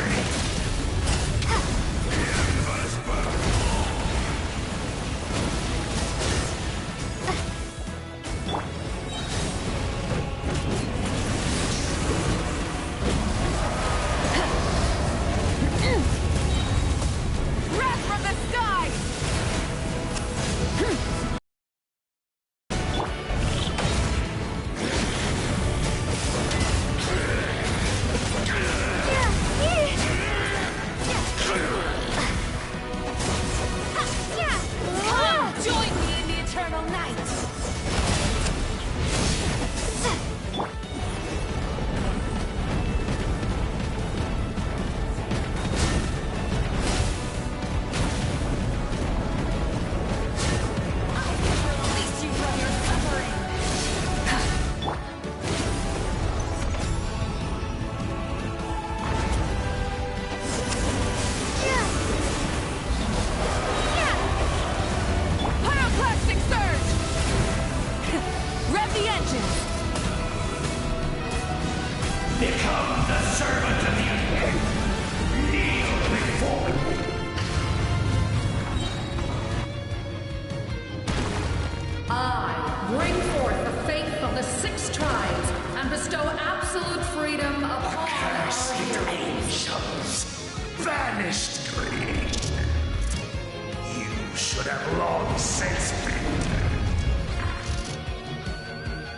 have long since been dead.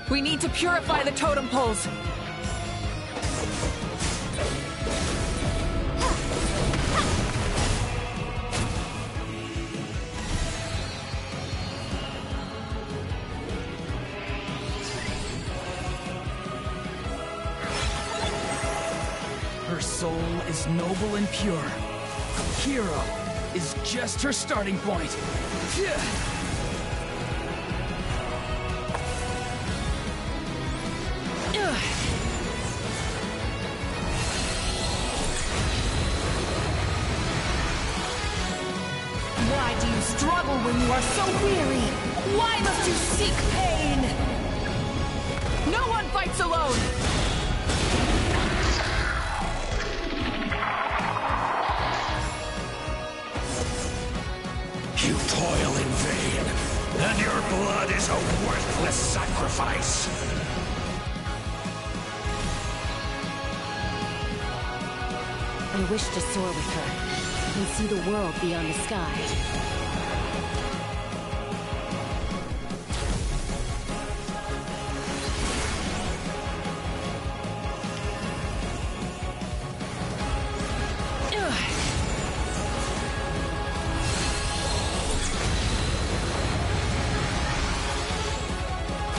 We need to purify the totem poles. Her soul is noble and pure. Hero is just her starting point. Why do you struggle when you are so weary? Why must you seek pain? No one fights alone! You toil in vain, and your blood is a worthless sacrifice. I wish to soar with her and see the world beyond the sky.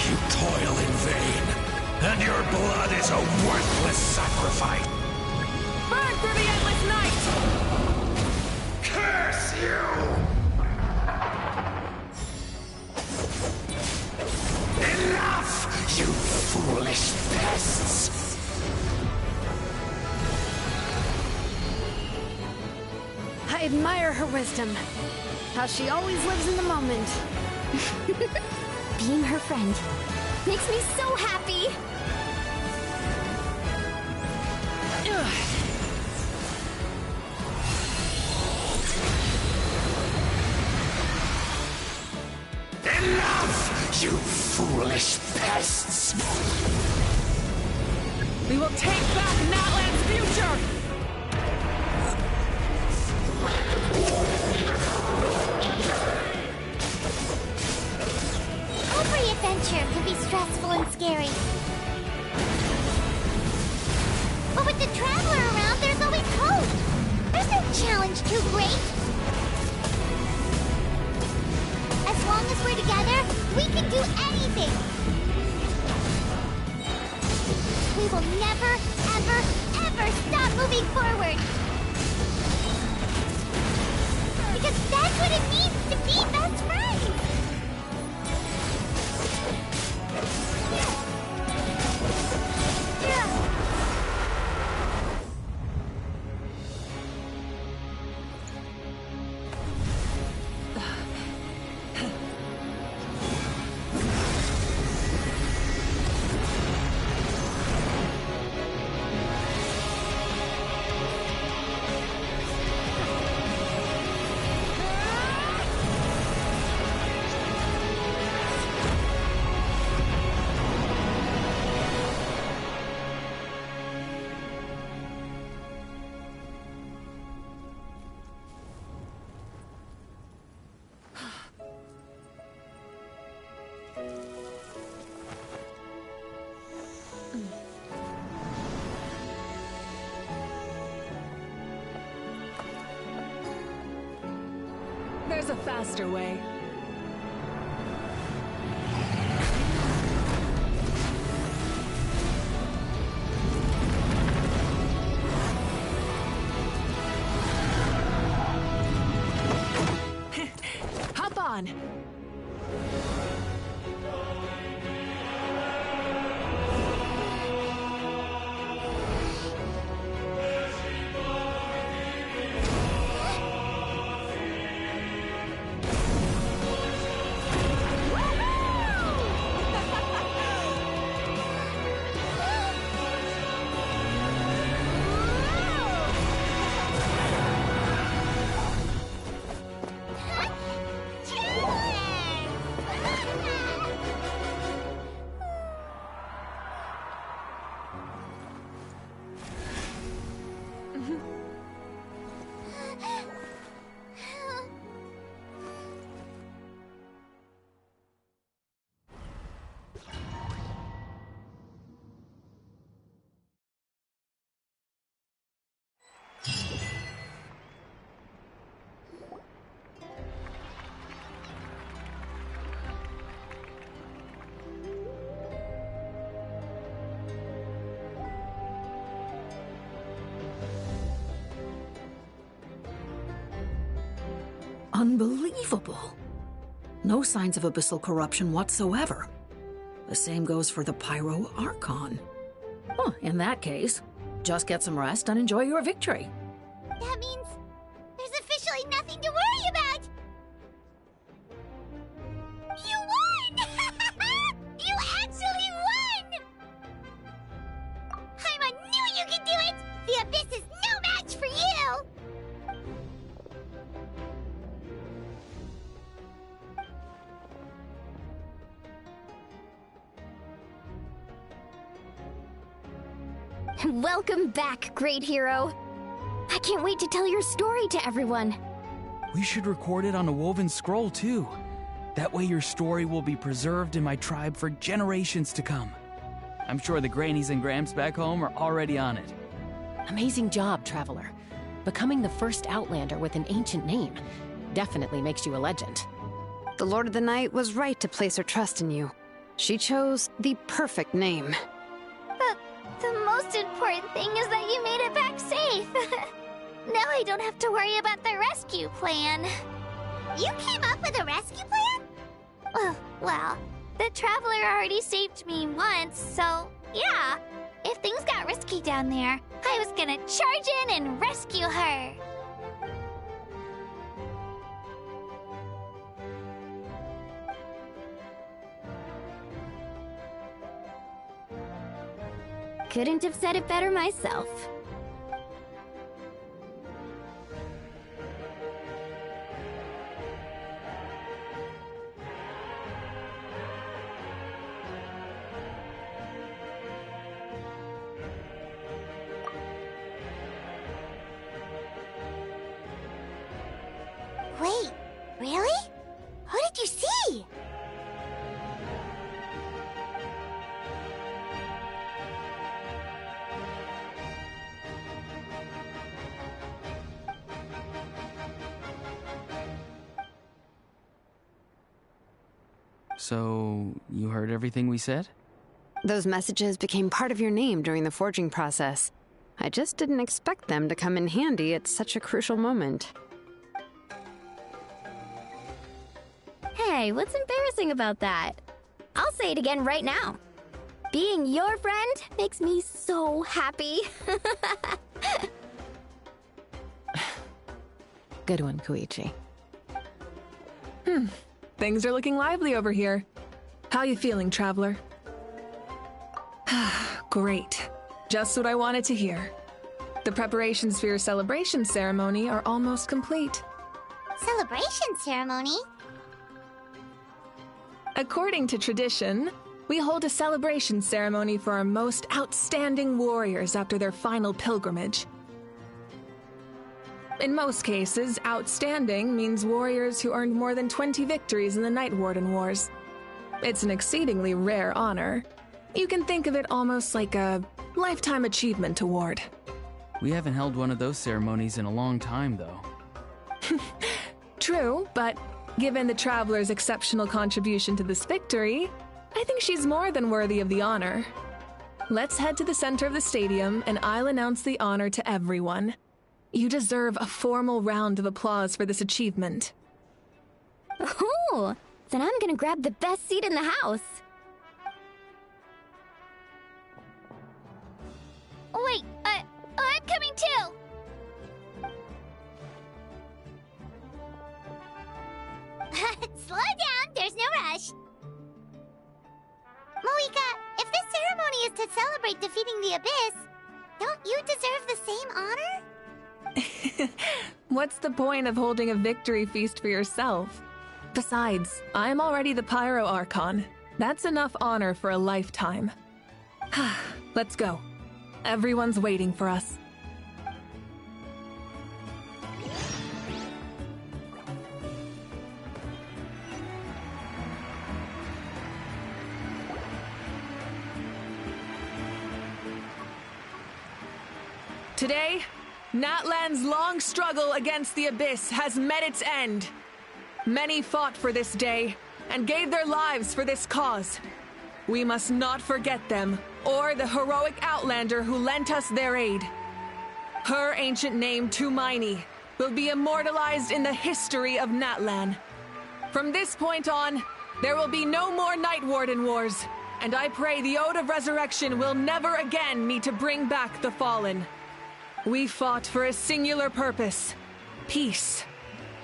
You toil in vain, and your blood is a worthless sacrifice. Burn through the endless night! Curse you! Enough, you foolish pests! I admire her wisdom. How she always lives in the moment. Being her friend makes me so happy! Enough, you foolish pests! We will take back Natlan's future! Every adventure can be stressful and scary. But with the Traveler around, there's always hope. There's no challenge too great. As long as we're together, we can do anything. We will never, ever, ever stop moving forward. Because that's what it means to be best friends. There's a faster way. Hop on! Unbelievable. No signs of abyssal corruption whatsoever. The same goes for the Pyro Archon. Well, in that case, just get some rest and enjoy your victory. That means there's officially nothing to worry about! You won! You actually won! I knew you could do it! The Abyss is no match for you! Welcome back, great hero. I can't wait to tell your story to everyone. We should record it on a woven scroll, too. That way your story will be preserved in my tribe for generations to come. I'm sure the grannies and gramps back home are already on it. Amazing job, Traveler. Becoming the first Outlander with an ancient name definitely makes you a legend. The Lord of the Night was right to place her trust in you. She chose the perfect name. The most important thing is that you made it back safe. Now I don't have to worry about the rescue plan. You came up with a rescue plan? Well, the Traveler already saved me once, so yeah. If things got risky down there, I was gonna charge in and rescue her. Couldn't have said it better myself. Wait, really? Who did you see? So, you heard everything we said? Those messages became part of your name during the forging process. I just didn't expect them to come in handy at such a crucial moment. Hey, what's embarrassing about that? I'll say it again right now. Being your friend makes me so happy. Good one, Koichi. Things are looking lively over here. How you feeling, Traveler? Great. Just what I wanted to hear. The preparations for your celebration ceremony are almost complete. Celebration ceremony? According to tradition, we hold a celebration ceremony for our most outstanding warriors after their final pilgrimage. In most cases, outstanding means warriors who earned more than 20 victories in the Night Warden Wars. It's an exceedingly rare honor. You can think of it almost like a lifetime achievement award. We haven't held one of those ceremonies in a long time, though. True, but given the Traveler's exceptional contribution to this victory, I think she's more than worthy of the honor. Let's head to the center of the stadium, and I'll announce the honor to everyone. You deserve a formal round of applause for this achievement. Oh, then I'm gonna grab the best seat in the house. Wait, I'm coming too! Slow down, there's no rush. Moika, if this ceremony is to celebrate defeating the Abyss, don't you deserve the same honor? What's the point of holding a victory feast for yourself? Besides, I'm already the Pyro Archon. That's enough honor for a lifetime. Let's go. Everyone's waiting for us. Today, Natlan's long struggle against the Abyss has met its end. Many fought for this day and gave their lives for this cause. We must not forget them, or the heroic Outlander who lent us their aid. Her ancient name, Tumaini, will be immortalized in the history of Natlan. From this point on, there will be no more Night Warden Wars, and I pray the Ode of Resurrection will never again need to bring back the Fallen. We fought for a singular purpose, peace,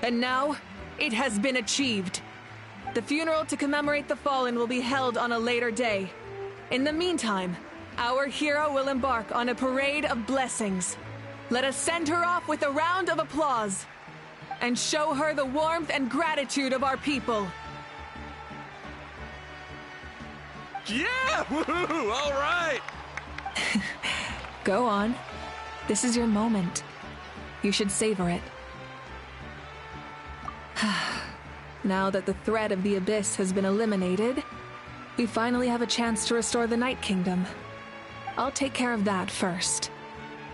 and now it has been achieved. The funeral to commemorate the Fallen will be held on a later day. In the meantime, our hero will embark on a parade of blessings. Let us send her off with a round of applause and show her the warmth and gratitude of our people. Yeah! Woohoo! All right! Go on. This is your moment. You should savor it. Now that the threat of the Abyss has been eliminated, we finally have a chance to restore the Night Kingdom. I'll take care of that first.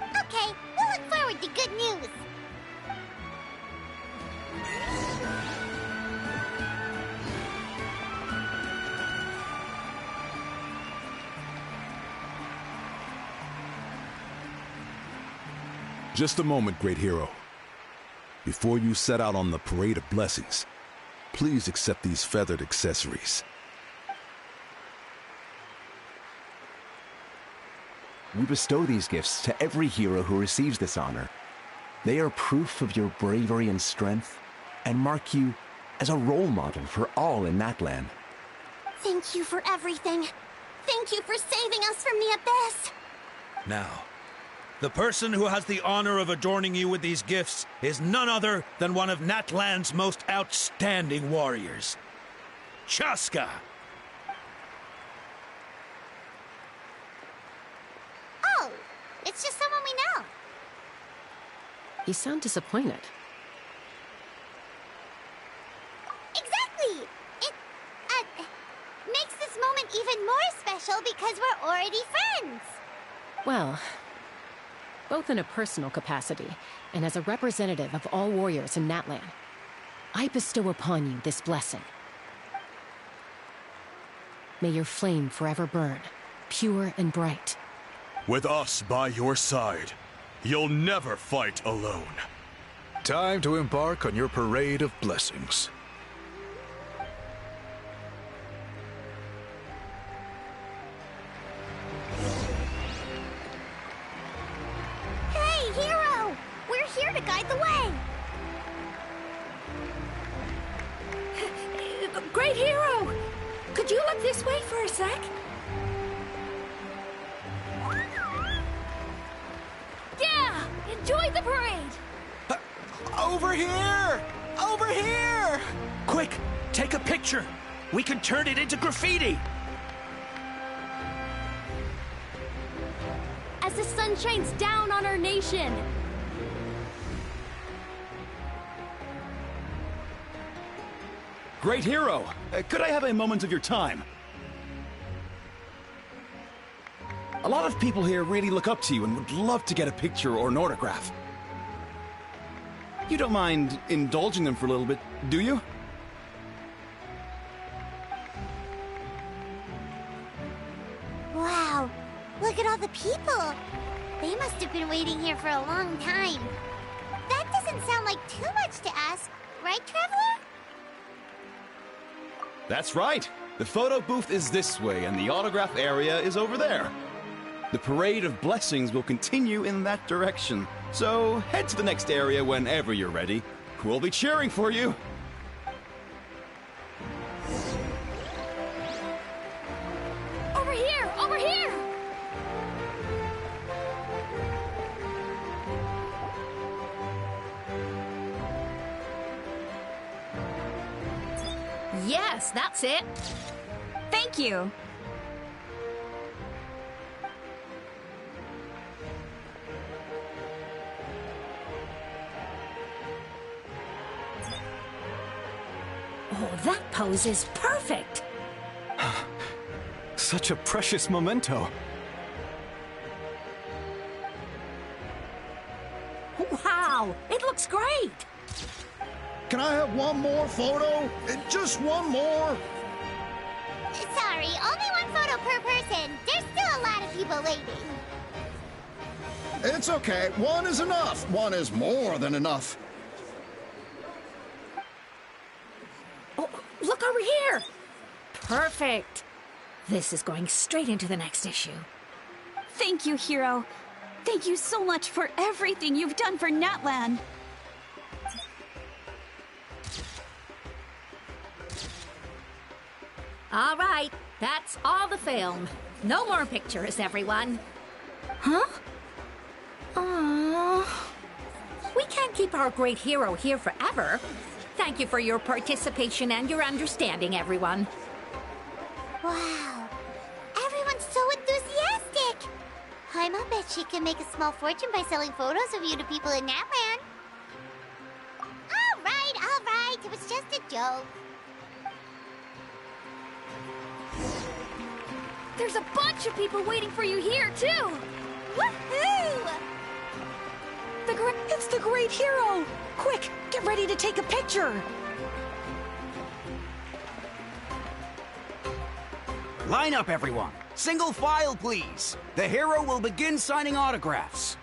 Okay, we'll look forward to good news. Just a moment, great hero. Before you set out on the Parade of Blessings, please accept these feathered accessories. We bestow these gifts to every hero who receives this honor. They are proof of your bravery and strength, and mark you as a role model for all in Natlan. Thank you for everything. Thank you for saving us from the Abyss. Now, the person who has the honor of adorning you with these gifts is none other than one of Natlan's most outstanding warriors, Chaska. Oh, it's just someone we know. You sound disappointed. Exactly! It, makes this moment even more special because we're already friends. Well, both in a personal capacity and as a representative of all warriors in Natlan, I bestow upon you this blessing. May your flame forever burn, pure and bright. With us by your side, you'll never fight alone. Time to embark on your Parade of Blessings. Hey, hero! We're here to guide the way! Great hero! Could you look this way for a sec? Yeah! Enjoy the parade! Over here! Over here! Quick, take a picture. We can turn it into graffiti. As the sun shines down on our nation! Great hero! Could I have a moment of your time? A lot of people here really look up to you and would love to get a picture or an autograph. You don't mind indulging them for a little bit, do you? Wow, look at all the people. They must have been waiting here for a long time. That doesn't sound like too much to ask, right, Traveler? That's right. The photo booth is this way and the autograph area is over there. The Parade of Blessings will continue in that direction. So head to the next area whenever you're ready. We'll be cheering for you. Over here! Over here! Yes, that's it. Thank you. Oh, that pose is perfect! Such a precious memento. Wow! It looks great! Can I have one more photo? Just one more? Sorry, only one photo per person. There's still a lot of people waiting. It's okay. One is enough. One is more than enough. Oh, look over here! Perfect! This is going straight into the next issue. Thank you, Hero. Thank you so much for everything you've done for Natlan. All right, that's all the film. No more pictures, everyone. Huh? Aww. We can't keep our great hero here forever. Thank you for your participation and your understanding, everyone. Wow. Everyone's so enthusiastic. I'll bet she can make a small fortune by selling photos of you to people in Natlan. All right. It was just a joke. There's a bunch of people waiting for you here, too! Woohoo! It's the great hero! Quick, get ready to take a picture! Line up, everyone. Single file, please. The hero will begin signing autographs.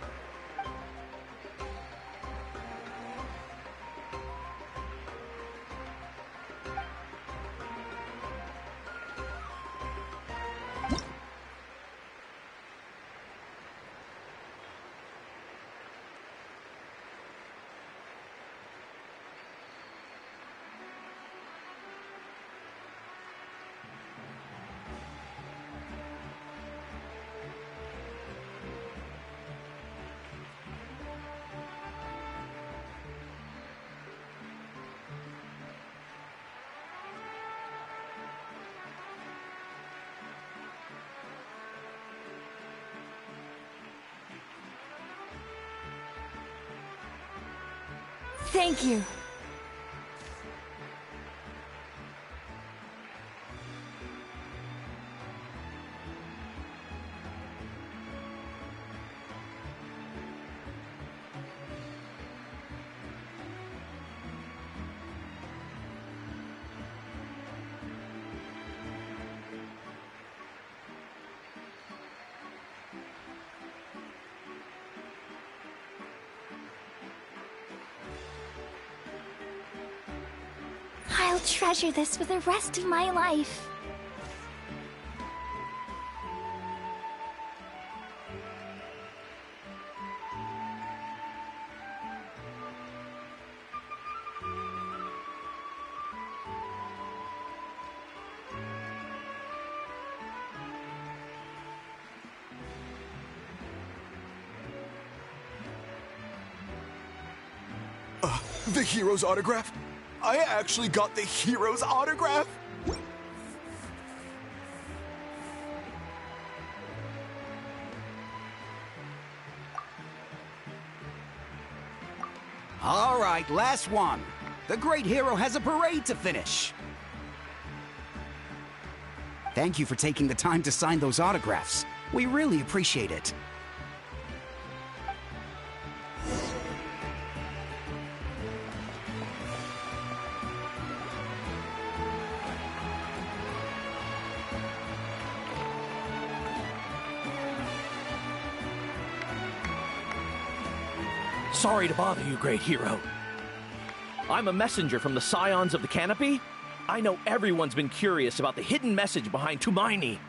Thank you. I'll treasure this for the rest of my life. The hero's autograph? I actually got the hero's autograph? All right, last one. The great hero has a parade to finish. Thank you for taking the time to sign those autographs. We really appreciate it. Sorry to bother you, great hero. I'm a messenger from the Scions of the Canopy. I know everyone's been curious about the hidden message behind Tumaini.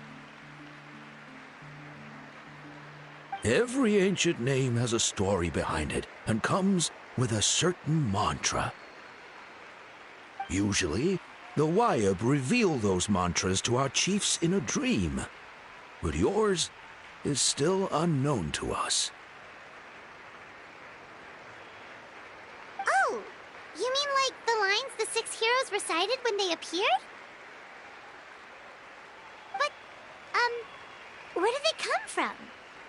Every ancient name has a story behind it and comes with a certain mantra. Usually, the Wayab reveal those mantras to our chiefs in a dream, but yours is still unknown to us. Oh, you mean like the lines the 6 heroes recited when they appeared? But, where do they come from?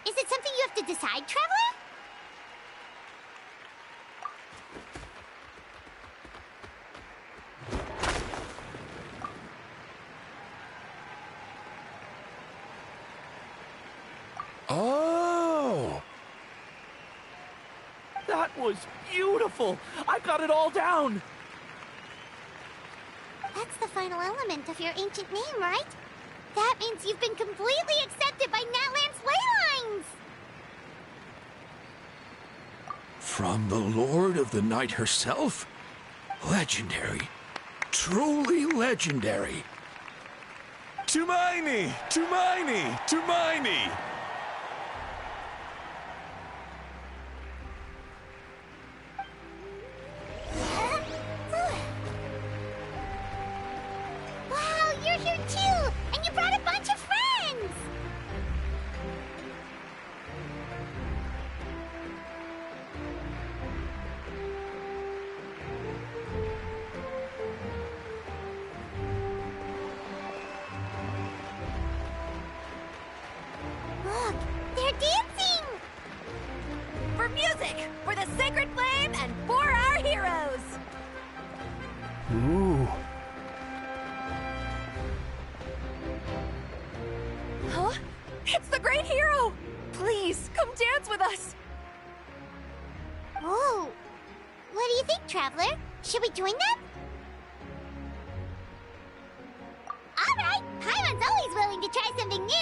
Is it something you have to decide, Traveler? Oh! That was beautiful! I got it all down! That's the final element of your ancient name, right? That means you've been completely accepted by Natlan's ley lines! From the Lord of the Night herself? Legendary. Truly legendary. Tumaini! Tumaini! Tumaini! Wow, you're here too! And you brought a bunch of friends! Look, they're dancing! For music, for the sacred flame, and for our heroes! Ooh. Huh? It's the great hero! Please, come dance with us! Oh, what do you think, Traveler? Should we join them? All right, Paimon's always willing to try something new.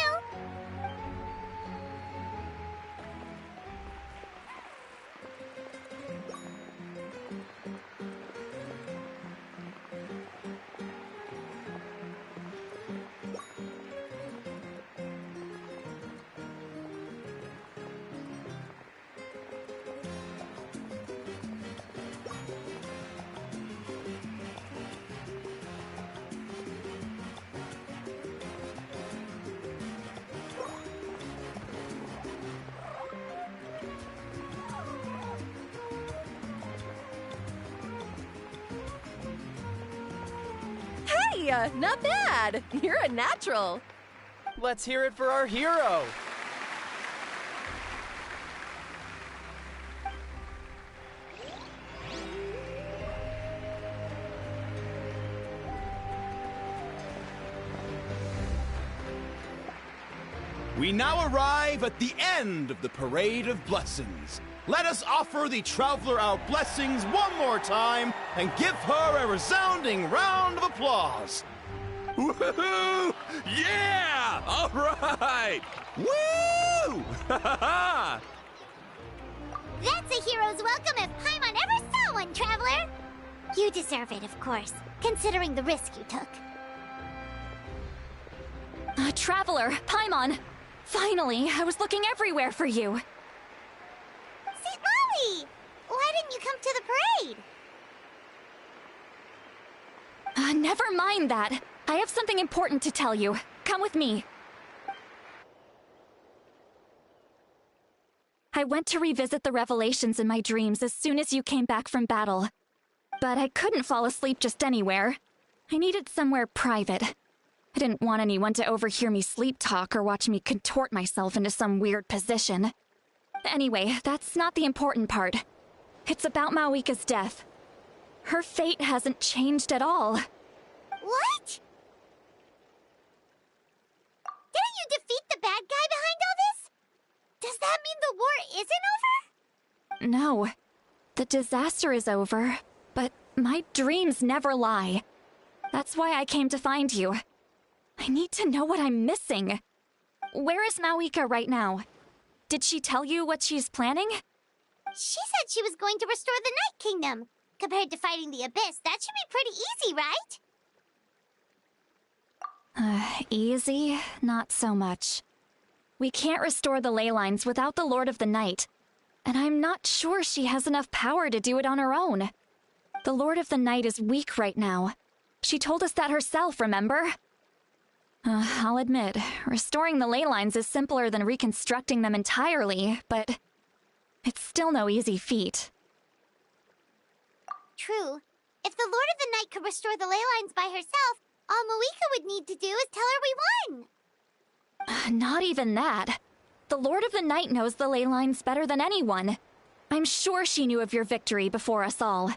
Hey, not bad! You're a natural! Let's hear it for our hero! We now arrive at the end of the Parade of Blessings. Let us offer the Traveler our blessings one more time and give her a resounding round of applause. Woohoo! Yeah! All right! Woo! That's a hero's welcome if Paimon ever saw one, Traveler! You deserve it, of course, considering the risk you took. Traveler, Paimon! Finally, I was looking everywhere for you. St. Molly! Why didn't you come to the parade? Never mind that. I have something important to tell you. Come with me. I went to revisit the revelations in my dreams as soon as you came back from battle. But I couldn't fall asleep just anywhere. I needed somewhere private. I didn't want anyone to overhear me sleep talk or watch me contort myself into some weird position. Anyway, that's not the important part. It's about Mawika's death. Her fate hasn't changed at all. What? Didn't you defeat the bad guy behind all this? Does that mean the war isn't over? No. The disaster is over, but my dreams never lie. That's why I came to find you. I need to know what I'm missing. Where is Mawika right now? Did she tell you what she's planning? She said she was going to restore the Night Kingdom. Compared to fighting the Abyss, that should be pretty easy, right? Easy? Not so much. We can't restore the ley lines without the Lord of the Night, and I'm not sure she has enough power to do it on her own. The Lord of the Night is weak right now. She told us that herself, remember? I'll admit, restoring the ley lines is simpler than reconstructing them entirely, but it's still no easy feat. True. If the Lord of the Night could restore the ley lines by herself, all Mawika would need to do is tell her we won. Not even that. The Lord of the Night knows the ley lines better than anyone. I'm sure she knew of your victory before us all.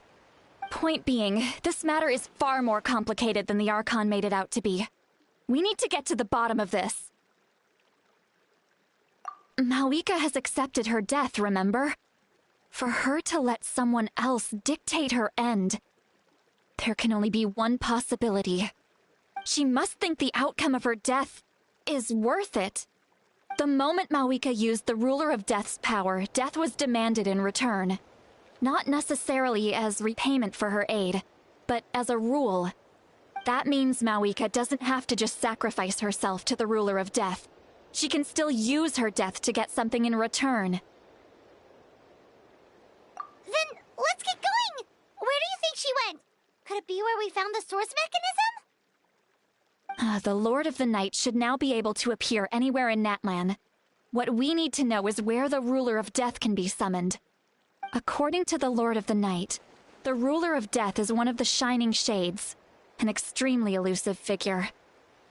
Point being, this matter is far more complicated than the Archon made it out to be. We need to get to the bottom of this. Mawika has accepted her death, remember? For her to let someone else dictate her end, there can only be one possibility. She must think the outcome of her death is worth it. The moment Mawika used the Ruler of Death's power, death was demanded in return. Not necessarily as repayment for her aid, but as a rule. That means Mawika doesn't have to just sacrifice herself to the ruler of death. She can still use her death to get something in return. Then let's get going! Where do you think she went? Could it be where we found the source mechanism? The Lord of the Night should now be able to appear anywhere in Natlan. What we need to know is where the ruler of death can be summoned. According to the Lord of the Night, the ruler of death is one of the Shining Shades, an extremely elusive figure.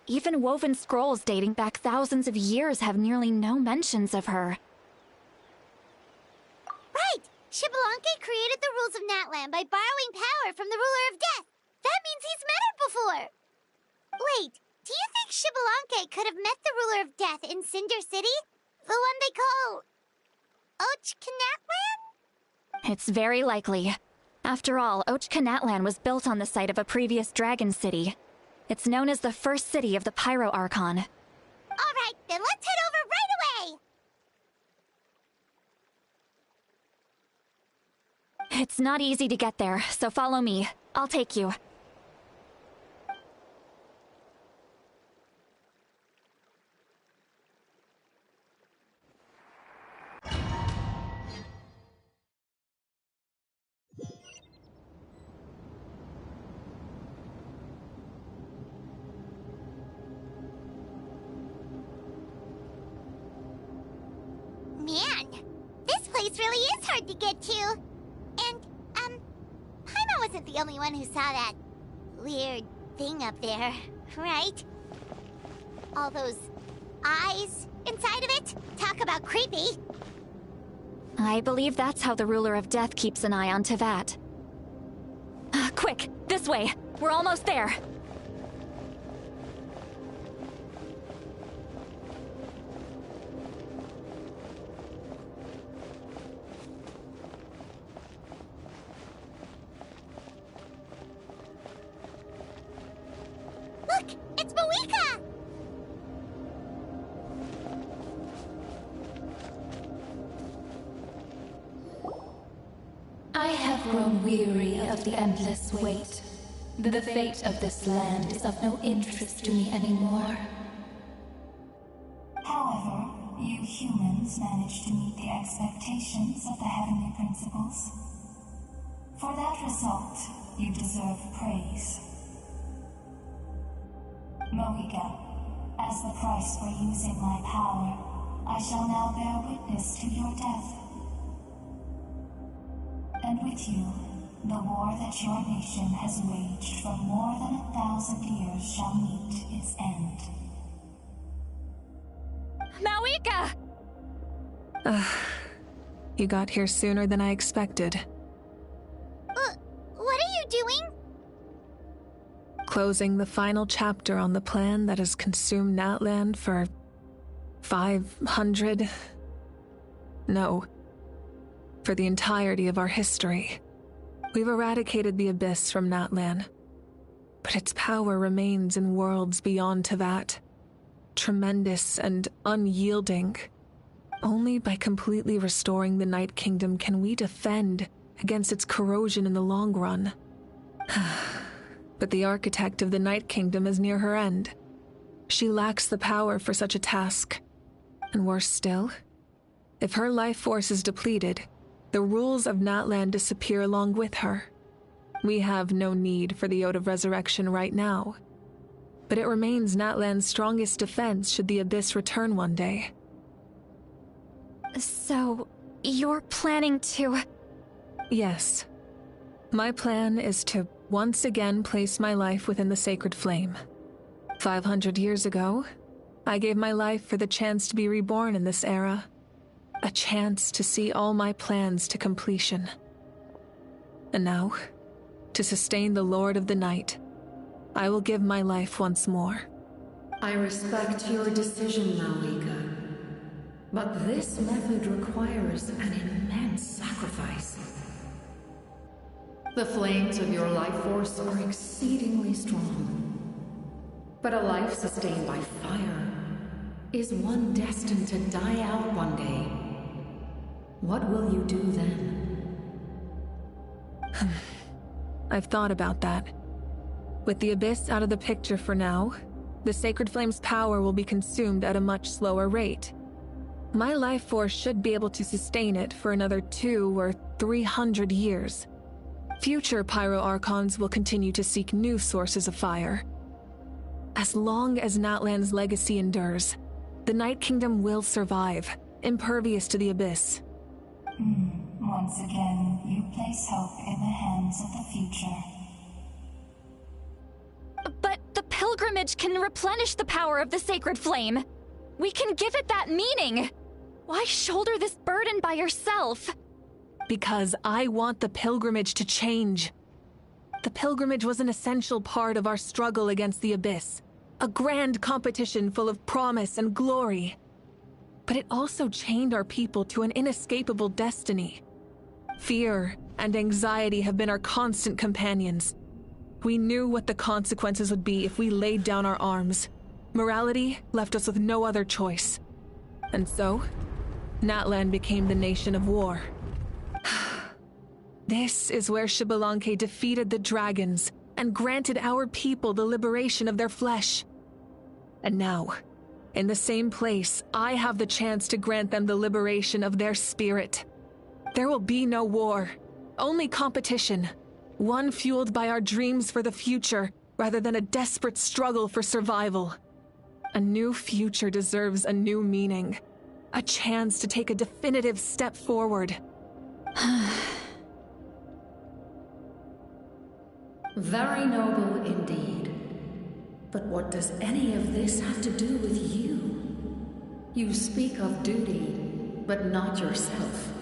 Even woven scrolls dating back thousands of years have nearly no mentions of her. Right! Xbalanque created the rules of Natlan by borrowing power from the ruler of death. That means he's met her before. Wait, do you think Xbalanque could have met the ruler of death in Cinder City? The one they call... Natlan? It's very likely. After all, Natlan was built on the site of a previous dragon city. It's known as the first city of the Pyro Archon. Alright, then let's head over right away! It's not easy to get there, so follow me. I'll take you. Man, this place really is hard to get to. And, Paimon wasn't the only one who saw that weird thing up there, right? All those eyes inside of it? Talk about creepy. I believe that's how the ruler of death keeps an eye on Teyvat. Quick, this way! We're almost there! Look! It's Mawika! I have grown weary of the endless wait. The fate of this land is of no interest to me anymore. However, you humans managed to meet the expectations of the Heavenly Principles. For that result, you deserve praise. Mawika, as the price for using my power, I shall now bear witness to your death. And with you, the war that your nation has waged for more than 1,000 years shall meet its end. Mawika! You got here sooner than I expected. What are you doing? Closing the final chapter on the plan that has consumed Natlan for 500... No. For the entirety of our history. We've eradicated the Abyss from Natlan. But its power remains in worlds beyond Teyvat. Tremendous and unyielding. Only by completely restoring the Night Kingdom can we defend against its corrosion in the long run. But the architect of the Night Kingdom is near her end. She lacks the power for such a task. And worse still, if her life force is depleted, the rules of Natlan disappear along with her. We have no need for the Ode of Resurrection right now. But it remains Natlan's strongest defense should the Abyss return one day. So, you're planning to... Yes. My plan is to once again place my life within the sacred flame. 500 years ago, I gave my life for the chance to be reborn in this era. A chance to see all my plans to completion. And now, to sustain the Lord of the Night, I will give my life once more. I respect your decision, Mawika. But this method requires an immense sacrifice. The flames of your life force are exceedingly strong. But a life sustained by fire is one destined to die out one day. What will you do then? I've thought about that. With the Abyss out of the picture for now, the Sacred Flame's power will be consumed at a much slower rate. My life force should be able to sustain it for another 200 or 300 years. Future Pyro Archons will continue to seek new sources of fire. As long as Natlan's legacy endures, the Night Kingdom will survive, impervious to the Abyss. Once again, you place hope in the hands of the future. But the pilgrimage can replenish the power of the Sacred Flame. We can give it that meaning. Why shoulder this burden by yourself? Because I want the pilgrimage to change. The pilgrimage was an essential part of our struggle against the Abyss, a grand competition full of promise and glory. But it also chained our people to an inescapable destiny. Fear and anxiety have been our constant companions. We knew what the consequences would be if we laid down our arms. Morality left us with no other choice. And so, Natlan became the nation of war. This is where Xbalanque defeated the dragons and granted our people the liberation of their flesh. And now, in the same place, I have the chance to grant them the liberation of their spirit. There will be no war, only competition. One fueled by our dreams for the future, rather than a desperate struggle for survival. A new future deserves a new meaning. A chance to take a definitive step forward. Very noble indeed. But what does any of this have to do with you? You speak of duty, but not yourself.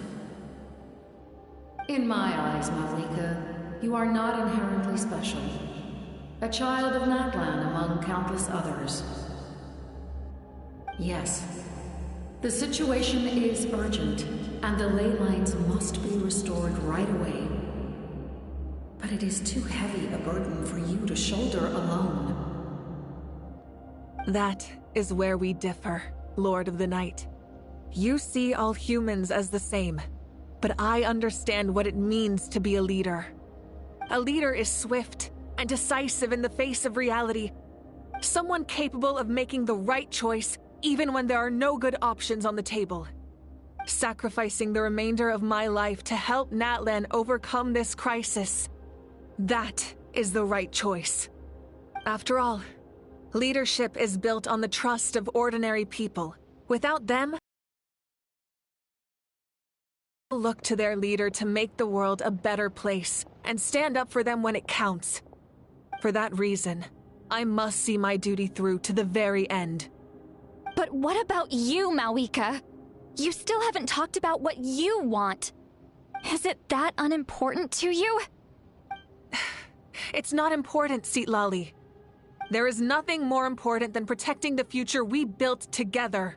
In my eyes, Malika, you are not inherently special. A child of Natlan among countless others. Yes, the situation is urgent, and the ley lines must be restored right away. But it is too heavy a burden for you to shoulder alone. That is where we differ, Lord of the Night. You see all humans as the same, but I understand what it means to be a leader. A leader is swift and decisive in the face of reality. Someone capable of making the right choice even when there are no good options on the table. Sacrificing the remainder of my life to help Natlan overcome this crisis. That is the right choice. After all, leadership is built on the trust of ordinary people. Without them, look to their leader to make the world a better place and stand up for them when it counts. For that reason, I must see my duty through to the very end. But what about you, Malika? You still haven't talked about what you want. Is it that unimportant to you? It's not important, Citlali. There is nothing more important than protecting the future we built together.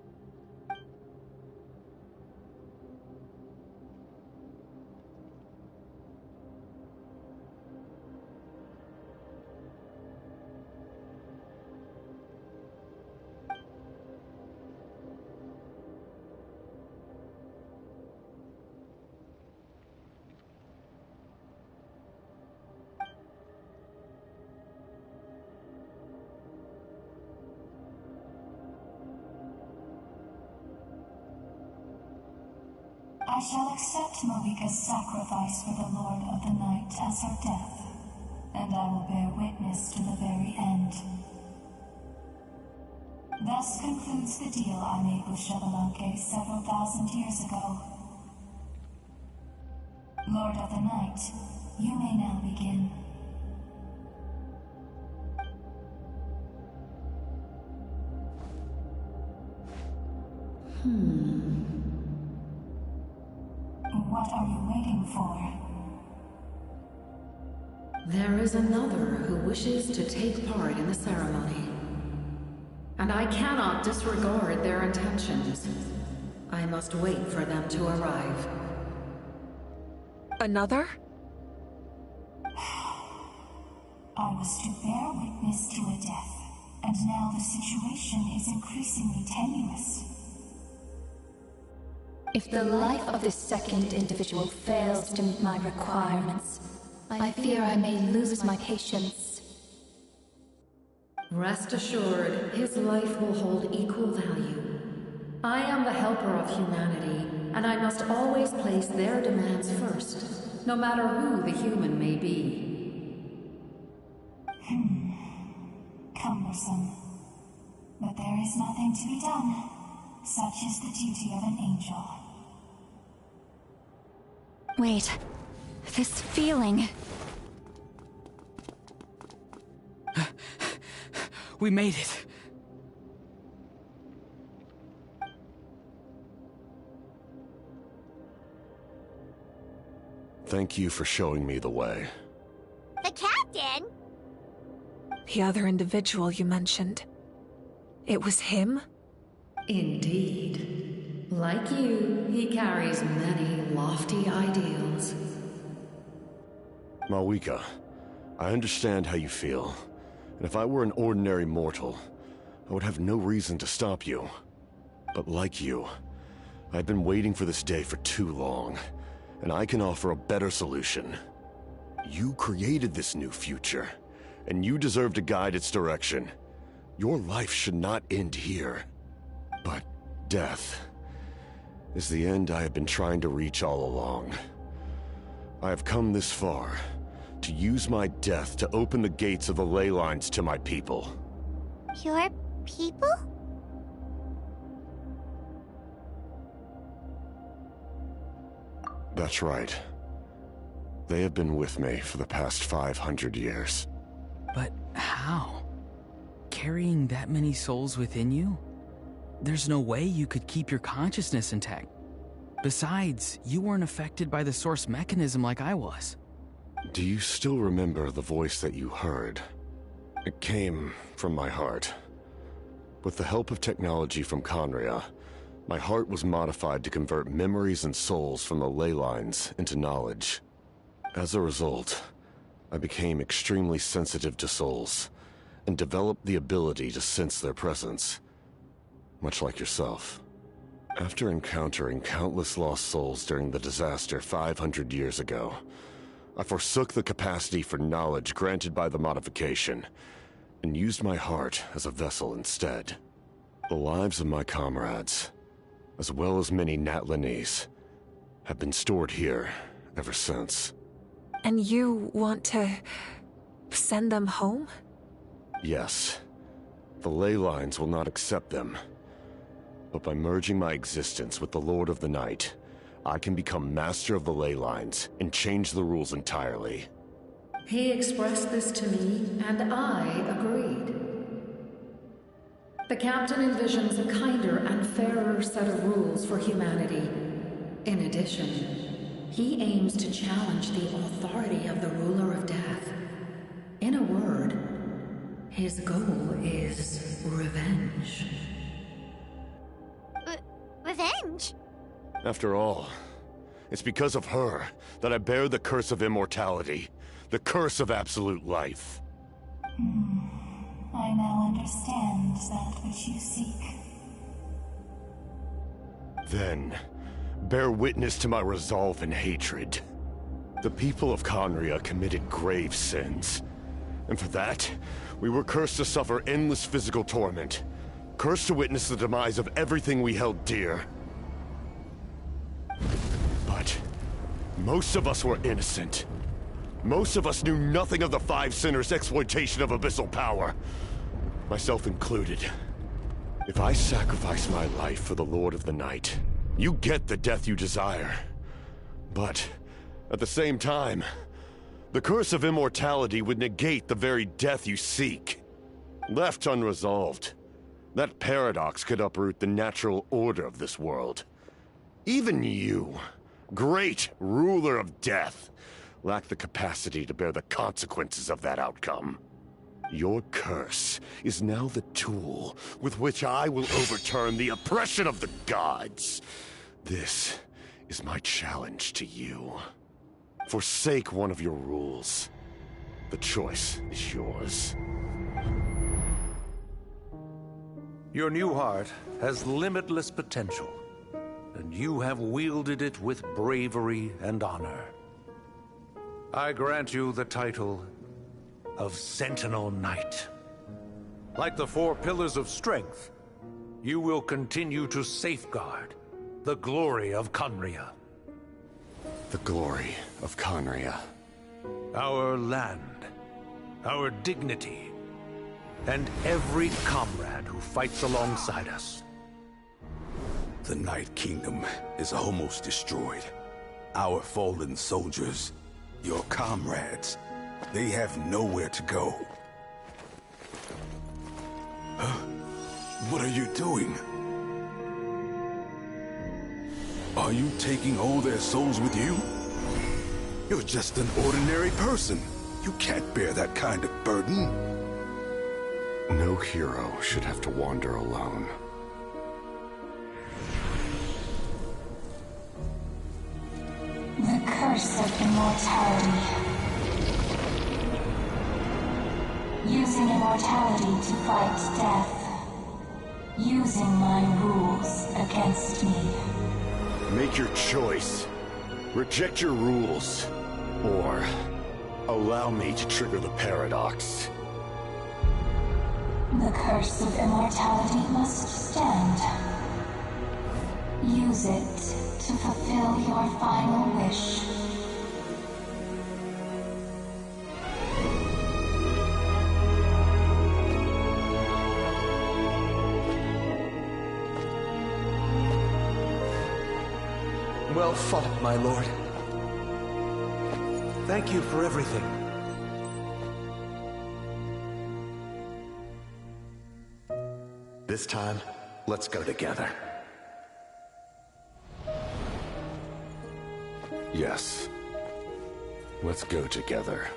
I shall accept Malika's sacrifice for the Lord of the Night as her death, and I will bear witness to the very end. Thus concludes the deal I made with Xbalanque several thousand years ago. Lord of the Night, you may now begin. What are you waiting for? There is another who wishes to take part in the ceremony. And I cannot disregard their intentions. I must wait for them to arrive. Another? I was to bear witness to a death, and now the situation is increasingly tenuous. If the life of this second individual fails to meet my requirements, I fear I may lose my patience. Rest assured, his life will hold equal value. I am the helper of humanity, and I must always place their demands first, no matter who the human may be. Cumbersome. But there is nothing to be done. Such is the duty of an angel. Wait. This feeling. We made it. Thank you for showing me the way. The captain? The other individual you mentioned. It was him? Indeed. Like you, he carries many lofty ideals. Malwika, I understand how you feel. And if I were an ordinary mortal, I would have no reason to stop you. But like you, I've been waiting for this day for too long, and I can offer a better solution. You created this new future, and you deserve to guide its direction. Your life should not end here. But death is the end I have been trying to reach all along. I have come this far to use my death to open the gates of the ley lines to my people. Your people? That's right. They have been with me for the past 500 years. But how? Carrying that many souls within you? There's no way you could keep your consciousness intact. Besides, you weren't affected by the source mechanism like I was. Do you still remember the voice that you heard? It came from my heart. With the help of technology from Conria, my heart was modified to convert memories and souls from the ley lines into knowledge. As a result, I became extremely sensitive to souls, and developed the ability to sense their presence, much like yourself. After encountering countless lost souls during the disaster 500 years ago, I forsook the capacity for knowledge granted by the modification, and used my heart as a vessel instead. The lives of my comrades, as well as many Natlanese, have been stored here ever since. And you want to send them home? Yes. The ley lines will not accept them. But by merging my existence with the Lord of the Night, I can become master of the ley lines and change the rules entirely. He expressed this to me, and I agreed. The captain envisions a kinder and fairer set of rules for humanity. In addition, he aims to challenge the authority of the ruler of death. In a word, his goal is revenge. Revenge? After all, it's because of her that I bear the curse of immortality, the curse of absolute life. I now understand that which you seek. Then, bear witness to my resolve and hatred. The people of Conria committed grave sins. And for that, we were cursed to suffer endless physical torment. Cursed to witness the demise of everything we held dear. But most of us were innocent. Most of us knew nothing of the Five Sinners' exploitation of abyssal power. Myself included. If I sacrifice my life for the Lord of the Night, you get the death you desire. But at the same time, the curse of immortality would negate the very death you seek. Left unresolved, that paradox could uproot the natural order of this world. Even you, great ruler of death, lack the capacity to bear the consequences of that outcome. Your curse is now the tool with which I will overturn the oppression of the gods. This is my challenge to you. Forsake one of your rules. The choice is yours. Your new heart has limitless potential, and you have wielded it with bravery and honor. I grant you the title of Sentinel Knight. Like the four pillars of strength, you will continue to safeguard the glory of Conria. The glory of Conria. Our land, our dignity, and every comrade who fights alongside us. The Night Kingdom is almost destroyed. Our fallen soldiers, your comrades, they have nowhere to go. Huh? What are you doing? Are you taking all their souls with you? You're just an ordinary person. You can't bear that kind of burden. No hero should have to wander alone. The curse of immortality. Using immortality to fight death. Using my rules against me. Make your choice. Reject your rules. Or allow me to trigger the paradox. The curse of immortality must stand. Use it to fulfill your final wish. Well fought, my lord. Thank you for everything. This time, let's go together. Yes. Let's go together.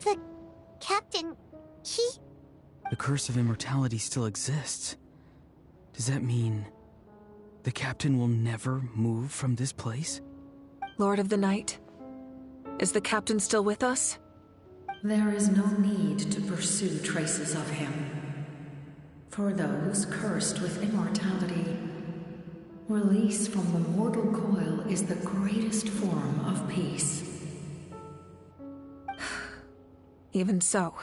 The captain, he... The curse of immortality still exists. Does that mean the captain will never move from this place? Lord of the Night, is the captain still with us? There is no need to pursue traces of him. For those cursed with immortality, release from the mortal coil is the greatest form of peace. Even so,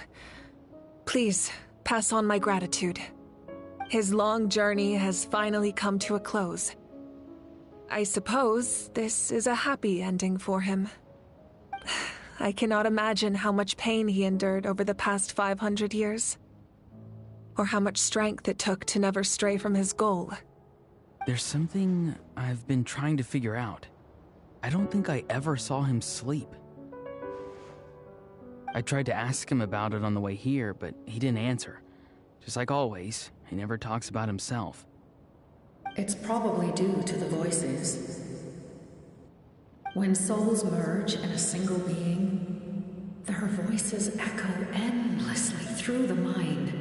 please pass on my gratitude. His long journey has finally come to a close. I suppose this is a happy ending for him. I cannot imagine how much pain he endured over the past 500 years, or how much strength it took to never stray from his goal. There's something I've been trying to figure out. I don't think I ever saw him sleep. I tried to ask him about it on the way here, but he didn't answer. Just like always, he never talks about himself. It's probably due to the voices. When souls merge in a single being, their voices echo endlessly through the mind.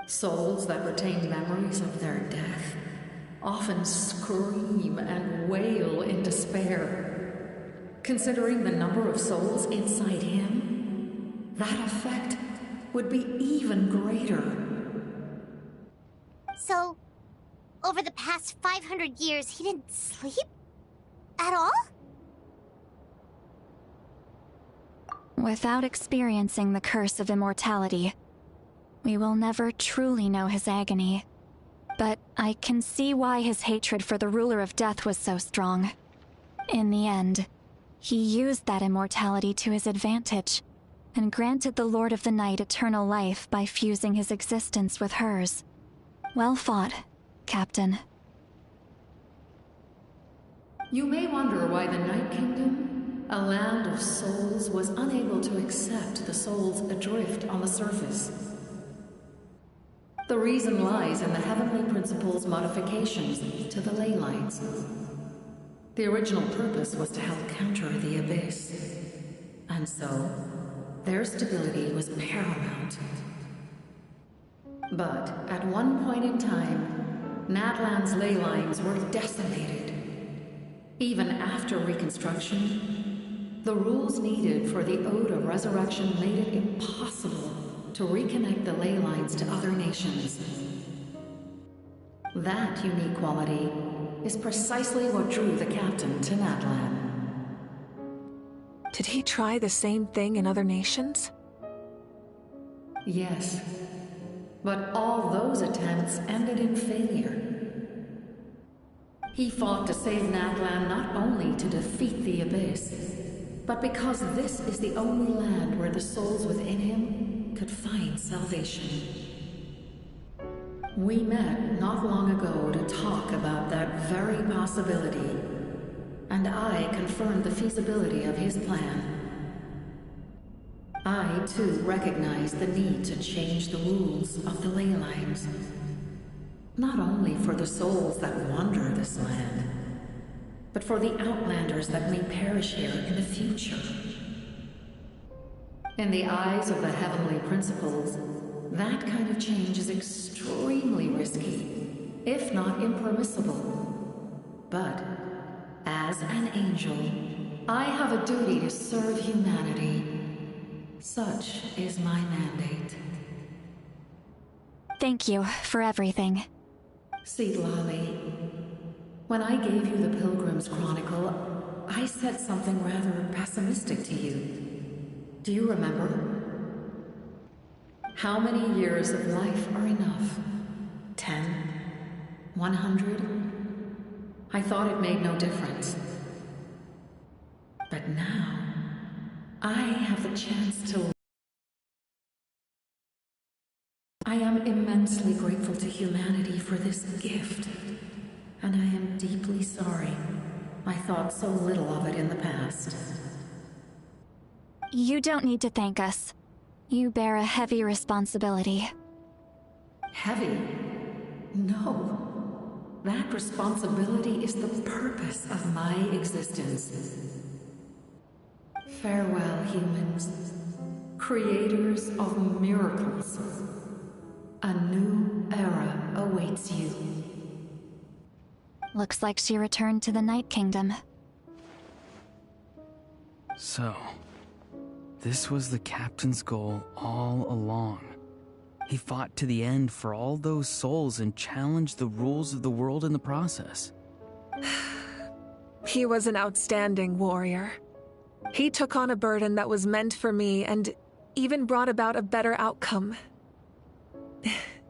Souls that retain memories of their death often scream and wail in despair. Considering the number of souls inside him, that effect would be even greater. So, over the past 500 years, he didn't sleep? At all? Without experiencing the curse of immortality, we will never truly know his agony. But I can see why his hatred for the ruler of death was so strong. In the end, he used that immortality to his advantage, and granted the Lord of the Night eternal life by fusing his existence with hers. Well fought, Captain. You may wonder why the Night Kingdom, a land of souls, was unable to accept the souls adrift on the surface. The reason lies in the Heavenly Principle's modifications to the ley lines. The original purpose was to help counter the Abyss. And so, their stability was paramount. But at one point in time, Natlan's ley lines were decimated. Even after reconstruction, the rules needed for the Ode of Resurrection made it impossible to reconnect the ley lines to other nations. That unique quality is precisely what drew the captain to Natlan. Did he try the same thing in other nations? Yes, but all those attempts ended in failure. He fought to save Natlan not only to defeat the Abyss, but because this is the only land where the souls within him could find salvation. We met not long ago to talk about that very possibility, and I confirmed the feasibility of his plan. I, too, recognize the need to change the rules of the ley lines. Not only for the souls that wander this land, but for the outlanders that may perish here in the future. In the eyes of the heavenly principles, that kind of change is extremely risky, if not impermissible. But, as an angel, I have a duty to serve humanity. Such is my mandate. Thank you for everything. Lali, when I gave you the Pilgrim's Chronicle, I said something rather pessimistic to you. Do you remember? How many years of life are enough? 10? 100? I thought it made no difference. But now, I have the chance to... I am immensely grateful to humanity for this gift, and I am deeply sorry I thought so little of it in the past. You don't need to thank us. You bear a heavy responsibility. Heavy? No. That responsibility is the purpose of my existence. Farewell, humans. Creators of miracles. A new era awaits you. Looks like she returned to the Night Kingdom. So, this was the captain's goal all along. He fought to the end for all those souls and challenged the rules of the world in the process. He was an outstanding warrior. He took on a burden that was meant for me and even brought about a better outcome.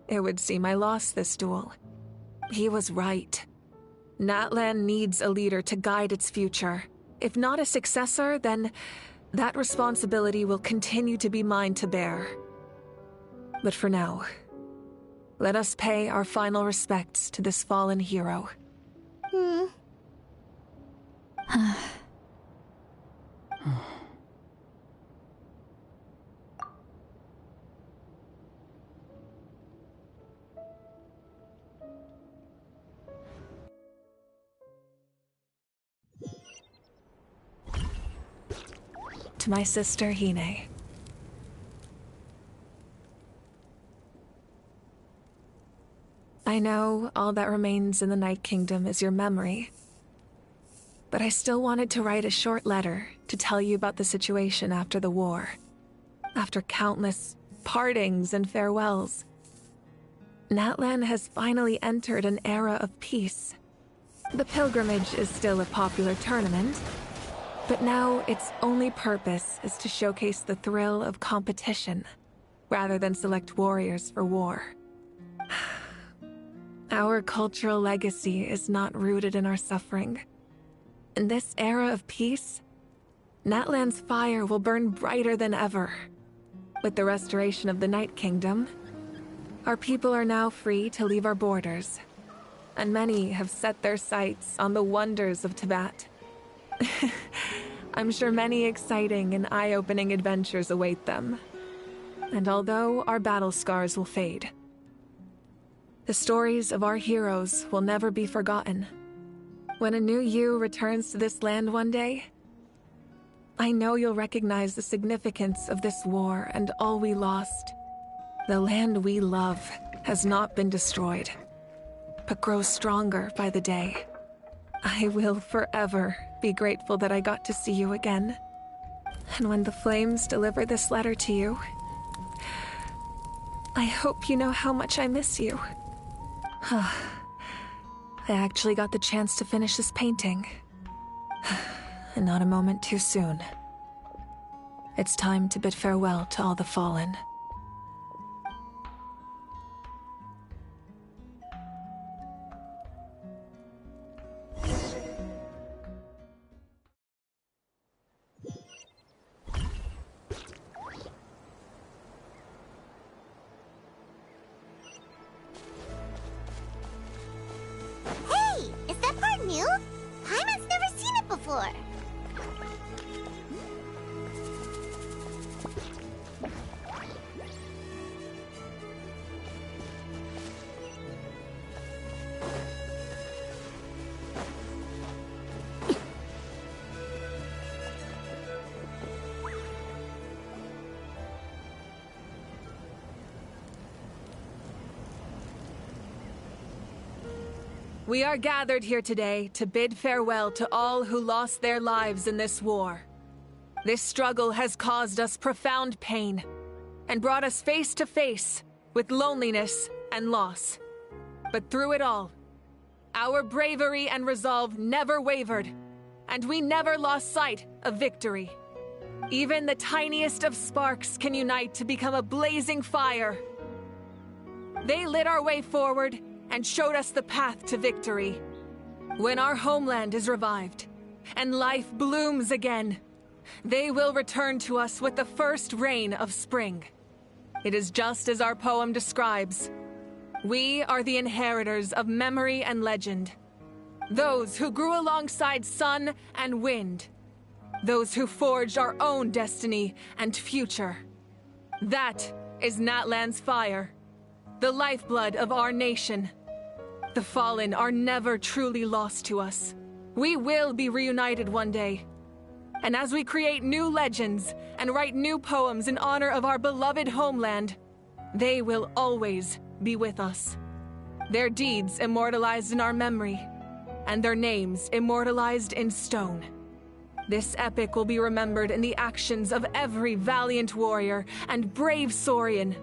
It would seem I lost this duel. He was right. Natlan needs a leader to guide its future. If not a successor, then that responsibility will continue to be mine to bear. But for now, let us pay our final respects to this fallen hero. To my sister, Hine. I know all that remains in the Night Kingdom is your memory, but I still wanted to write a short letter to tell you about the situation after the war. After countless partings and farewells, Natlan has finally entered an era of peace. The pilgrimage is still a popular tournament, but now its only purpose is to showcase the thrill of competition, rather than select warriors for war. Our cultural legacy is not rooted in our suffering. In this era of peace, Natlan's fire will burn brighter than ever. With the restoration of the Night Kingdom, our people are now free to leave our borders, and many have set their sights on the wonders of Tibet. I'm sure many exciting and eye-opening adventures await them. And although our battle scars will fade, the stories of our heroes will never be forgotten. When a new you returns to this land one day, I know you'll recognize the significance of this war and all we lost. The land we love has not been destroyed, but grows stronger by the day. I will forever be grateful that I got to see you again. And when the flames deliver this letter to you, I hope you know how much I miss you. I actually got the chance to finish this painting. And not a moment too soon. It's time to bid farewell to all the fallen. Hey! Is that part new? Paimon's never seen it before. We are gathered here today to bid farewell to all who lost their lives in this war. This struggle has caused us profound pain and brought us face to face with loneliness and loss. But through it all, our bravery and resolve never wavered, and we never lost sight of victory. Even the tiniest of sparks can unite to become a blazing fire. They lit our way forward and showed us the path to victory. When our homeland is revived and life blooms again, they will return to us with the first rain of spring. It is just as our poem describes. We are the inheritors of memory and legend. Those who grew alongside sun and wind. Those who forged our own destiny and future. That is Natlan's fire, the lifeblood of our nation. The fallen are never truly lost to us. We will be reunited one day. And as we create new legends and write new poems in honor of our beloved homeland, they will always be with us. Their deeds immortalized in our memory, and their names immortalized in stone. This epic will be remembered in the actions of every valiant warrior and brave Saurian,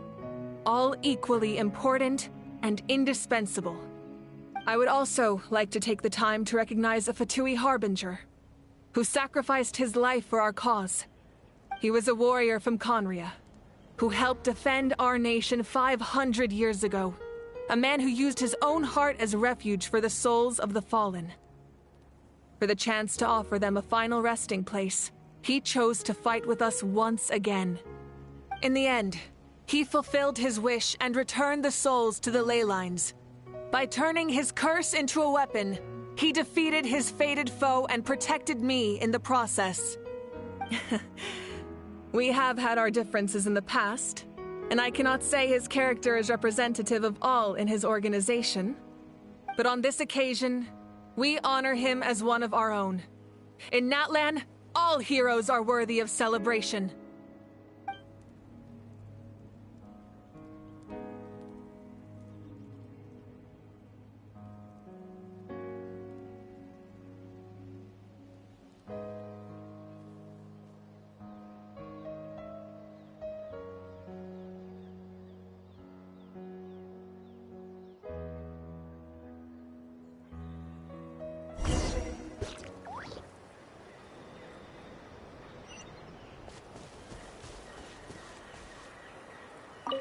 all equally important and indispensable. I would also like to take the time to recognize a Fatui Harbinger, who sacrificed his life for our cause. He was a warrior from Conria, who helped defend our nation 500 years ago. A man who used his own heart as refuge for the souls of the fallen. For the chance to offer them a final resting place, he chose to fight with us once again. In the end, he fulfilled his wish and returned the souls to the ley lines. By turning his curse into a weapon, he defeated his fated foe and protected me in the process. We have had our differences in the past, and I cannot say his character is representative of all in his organization. But on this occasion, we honor him as one of our own. In Natlan, all heroes are worthy of celebration.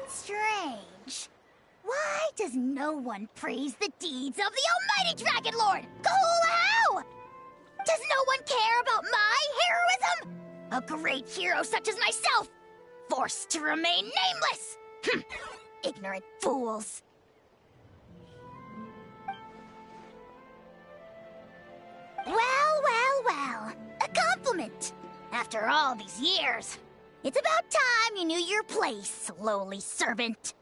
Strange. Why does no one praise the deeds of the Almighty Dragon Lord? Cool how? Does no one care about my heroism? A great hero such as myself, forced to remain nameless. Ignorant fools. Well. A compliment. After all these years. It's about time you knew your place, lowly servant.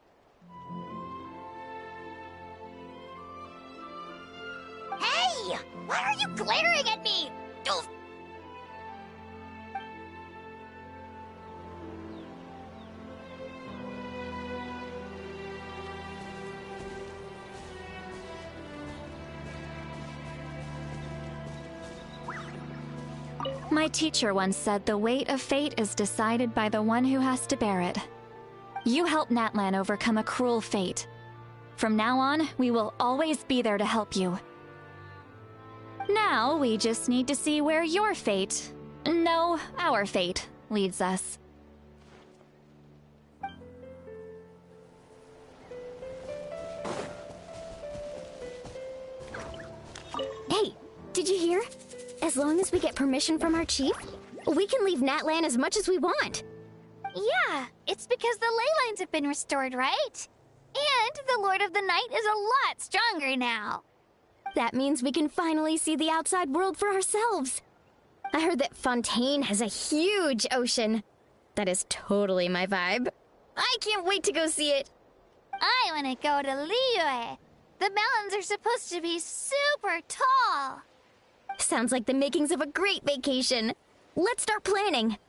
Hey! Why are you glaring at me? My teacher once said the weight of fate is decided by the one who has to bear it. You helped Natlan overcome a cruel fate. From now on, we will always be there to help you. Now, we just need to see where your fate, no, our fate, leads us. Hey, did you hear? As long as we get permission from our chief, we can leave Natlan as much as we want. Yeah, it's because the ley lines have been restored, right? And the Lord of the Night is a lot stronger now. That means we can finally see the outside world for ourselves. I heard that Fontaine has a huge ocean. That is totally my vibe. I can't wait to go see it. I want to go to Liyue. The mountains are supposed to be super tall. Sounds like the makings of a great vacation. Let's start planning.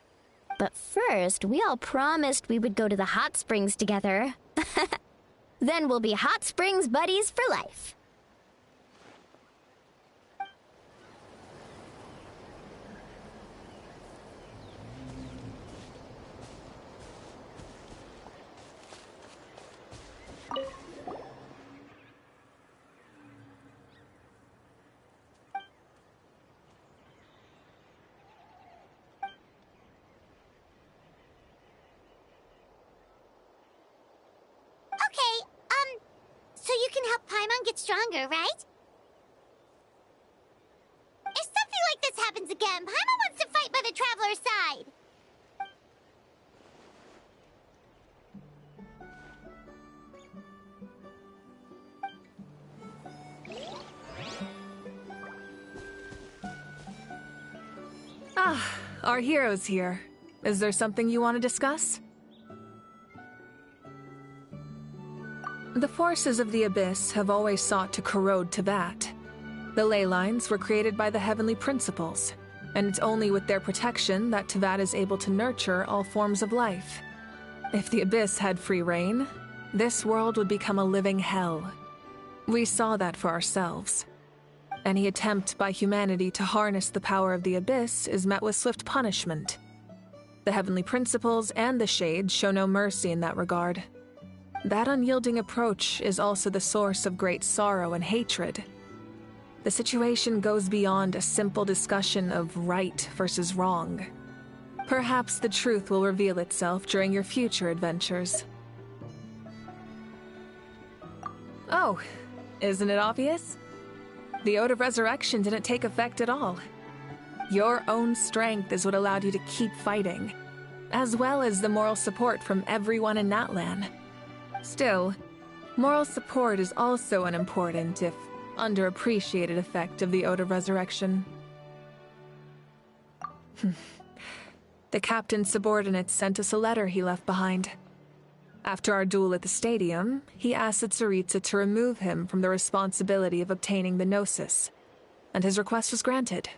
But first, we all promised we would go to the hot springs together. Then we'll be hot springs buddies for life. So you can help Paimon get stronger, right? If something like this happens again, Paimon wants to fight by the Traveler's side. Ah, our hero's here. Is there something you want to discuss? The forces of the Abyss have always sought to corrode Teyvat. The ley lines were created by the Heavenly Principles, and it's only with their protection that Teyvat is able to nurture all forms of life. If the Abyss had free reign, this world would become a living hell. We saw that for ourselves. Any attempt by humanity to harness the power of the Abyss is met with swift punishment. The Heavenly Principles and the Shades show no mercy in that regard. That unyielding approach is also the source of great sorrow and hatred. The situation goes beyond a simple discussion of right versus wrong. Perhaps the truth will reveal itself during your future adventures. Oh, isn't it obvious? The Ode of Resurrection didn't take effect at all. Your own strength is what allowed you to keep fighting, as well as the moral support from everyone in Natlan. Still, moral support is also an important, if underappreciated, effect of the Ode of Resurrection. The captain's subordinates sent us a letter he left behind. After our duel at the stadium, he asked Tsaritsa to remove him from the responsibility of obtaining the Gnosis, and his request was granted.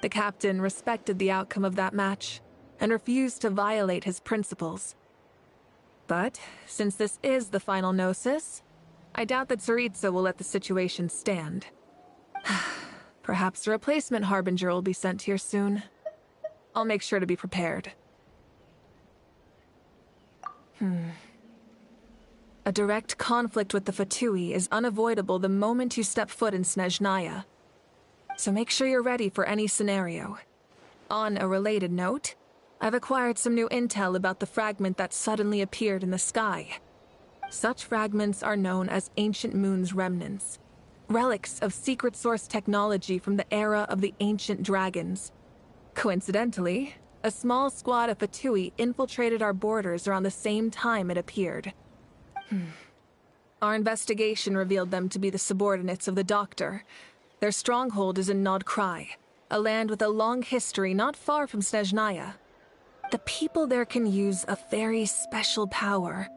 The captain respected the outcome of that match, and refused to violate his principles. But, since this is the final Gnosis, I doubt that Tsaritsa will let the situation stand. Perhaps a replacement Harbinger will be sent here soon. I'll make sure to be prepared. A direct conflict with the Fatui is unavoidable the moment you step foot in Snezhnaya. So make sure you're ready for any scenario. On a related note, I've acquired some new intel about the fragment that suddenly appeared in the sky. Such fragments are known as Ancient Moon's remnants, relics of secret source technology from the era of the Ancient Dragons. Coincidentally, a small squad of Fatui infiltrated our borders around the same time it appeared. Our investigation revealed them to be the subordinates of the Doctor. Their stronghold is in Nod Krai, a land with a long history not far from Snezhnaya. The people there can use a very special power.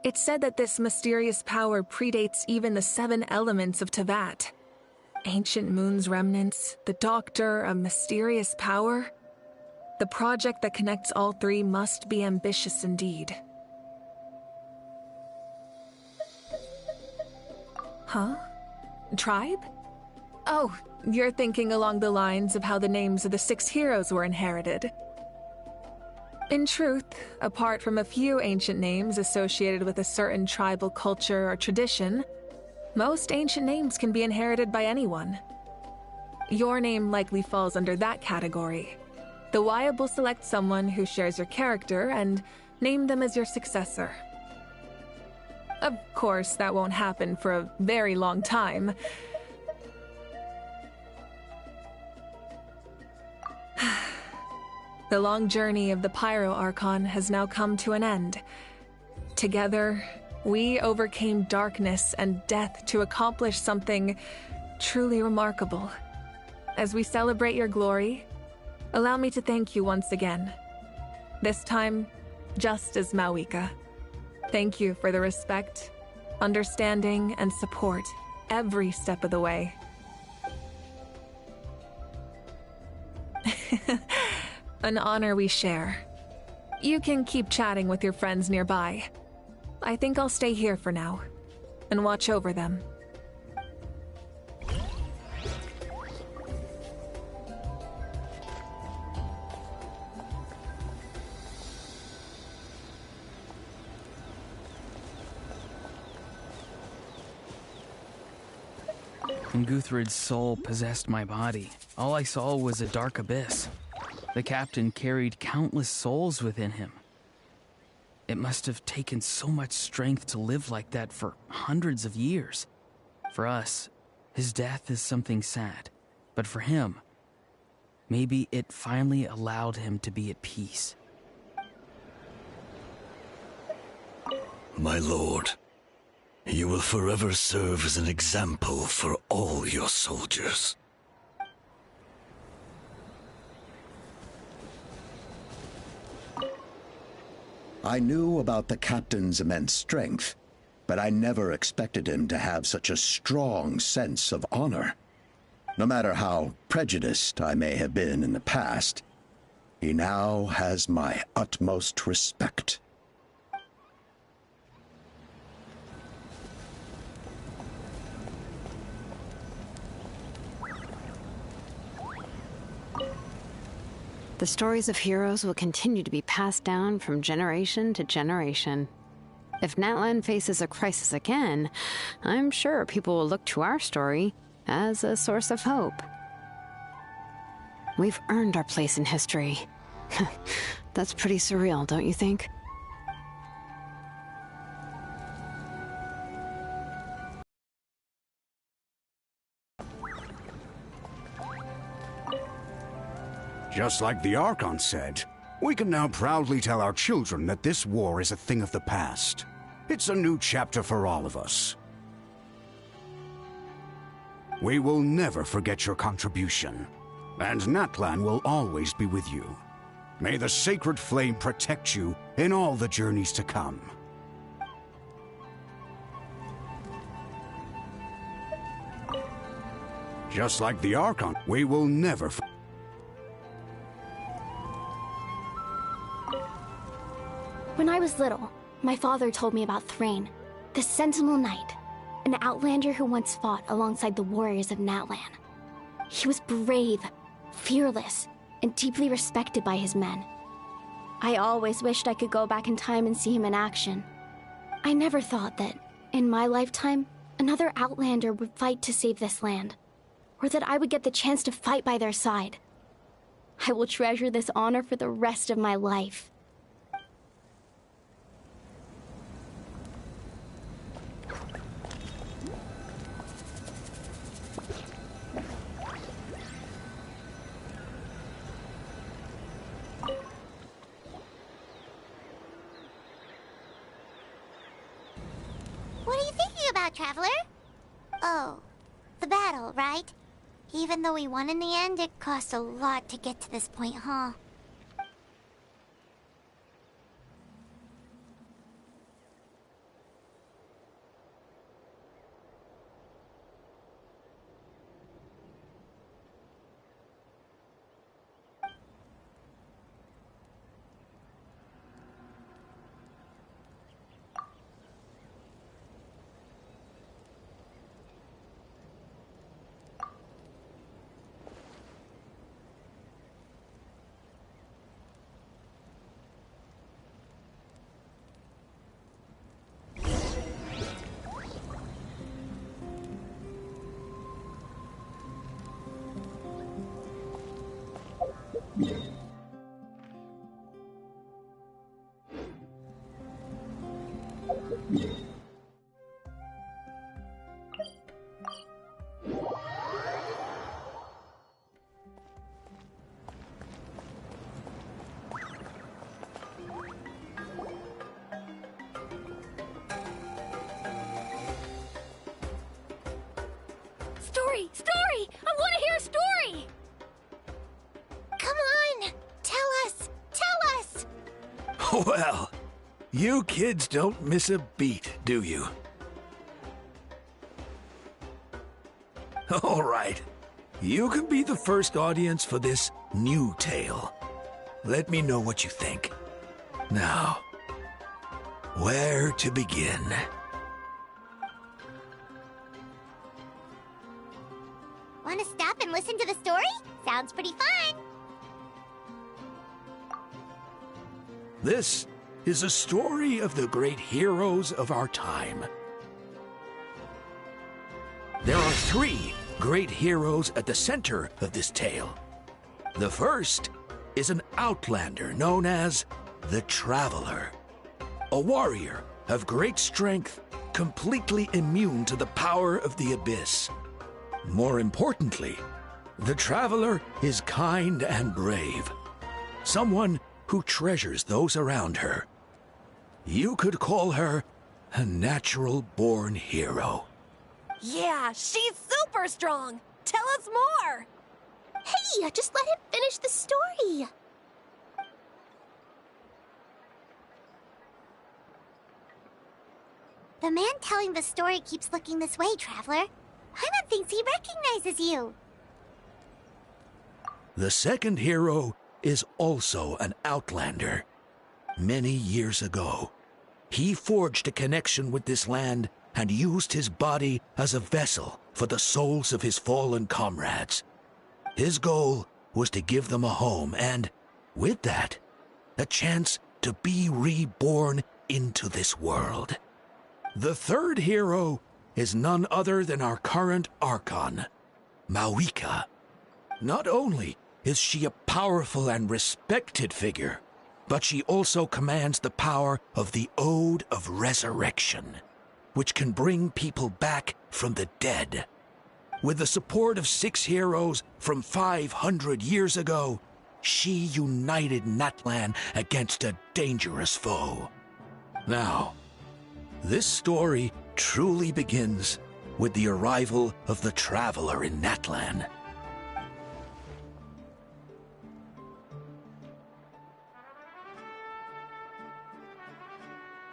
It's said that this mysterious power predates even the 7 elements of Teyvat. Ancient Moon's remnants, the Doctor, a mysterious power. The project that connects all 3 must be ambitious indeed. Huh? Tribe? Oh, you're thinking along the lines of how the names of the 6 heroes were inherited. In truth, apart from a few ancient names associated with a certain tribal culture or tradition, most ancient names can be inherited by anyone. Your name likely falls under that category. The Wyab will select someone who shares your character and name them as your successor. Of course, that won't happen for a very long time. The long journey of the Pyro Archon has now come to an end. Together, we overcame darkness and death to accomplish something truly remarkable. As we celebrate your glory, allow me to thank you once again. This time, just as Mawika. Thank you for the respect, understanding, and support every step of the way. An honor we share. You can keep chatting with your friends nearby. I think I'll stay here for now and watch over them. When Guthred's soul possessed my body, all I saw was a dark abyss. The captain carried countless souls within him. It must have taken so much strength to live like that for hundreds of years. For us, his death is something sad, but for him, maybe it finally allowed him to be at peace. My lord, you will forever serve as an example for all your soldiers. I knew about the captain's immense strength, but I never expected him to have such a strong sense of honor. No matter how prejudiced I may have been in the past, he now has my utmost respect. The stories of heroes will continue to be passed down from generation to generation. If Natlan faces a crisis again, I'm sure people will look to our story as a source of hope. We've earned our place in history. That's pretty surreal, don't you think? Just like the Archon said, we can now proudly tell our children that this war is a thing of the past. It's a new chapter for all of us. We will never forget your contribution, and Natlan will always be with you. May the sacred flame protect you in all the journeys to come. Just like the Archon, we will never When I was little, my father told me about Thrain, the Sentinel Knight, an outlander who once fought alongside the warriors of Natlan. He was brave, fearless, and deeply respected by his men. I always wished I could go back in time and see him in action. I never thought that, in my lifetime, another outlander would fight to save this land, or that I would get the chance to fight by their side. I will treasure this honor for the rest of my life. What are you thinking about, Traveler? Oh, the battle, right? Even though we won in the end, it cost a lot to get to this point, huh? Story! Story! I want to hear a story! Come on! Tell us! Tell us! Well, you kids don't miss a beat, do you? All right. You can be the first audience for this new tale. Let me know what you think. Now, where to begin? Want to stop and listen to the story? Sounds pretty fun! This is a story of the great heroes of our time. There are 3 great heroes at the center of this tale. The first is an outlander known as the Traveler, a warrior of great strength, completely immune to the power of the Abyss. More importantly, the Traveler is kind and brave, someone who treasures those around her. You could call her a natural-born hero. Yeah, she's super strong! Tell us more! Hey, just let him finish the story! The man telling the story keeps looking this way, Traveler. Paimon thinks he recognizes you. The second hero is also an outlander. Many years ago, he forged a connection with this land and used his body as a vessel for the souls of his fallen comrades. His goal was to give them a home and, with that, a chance to be reborn into this world. The third hero is none other than our current Archon, Mawika. Not only is she a powerful and respected figure, but she also commands the power of the Ode of Resurrection, which can bring people back from the dead. With the support of 6 heroes from 500 years ago, she united Natlan against a dangerous foe. Now, this story truly begins with the arrival of the Traveler in Natlan.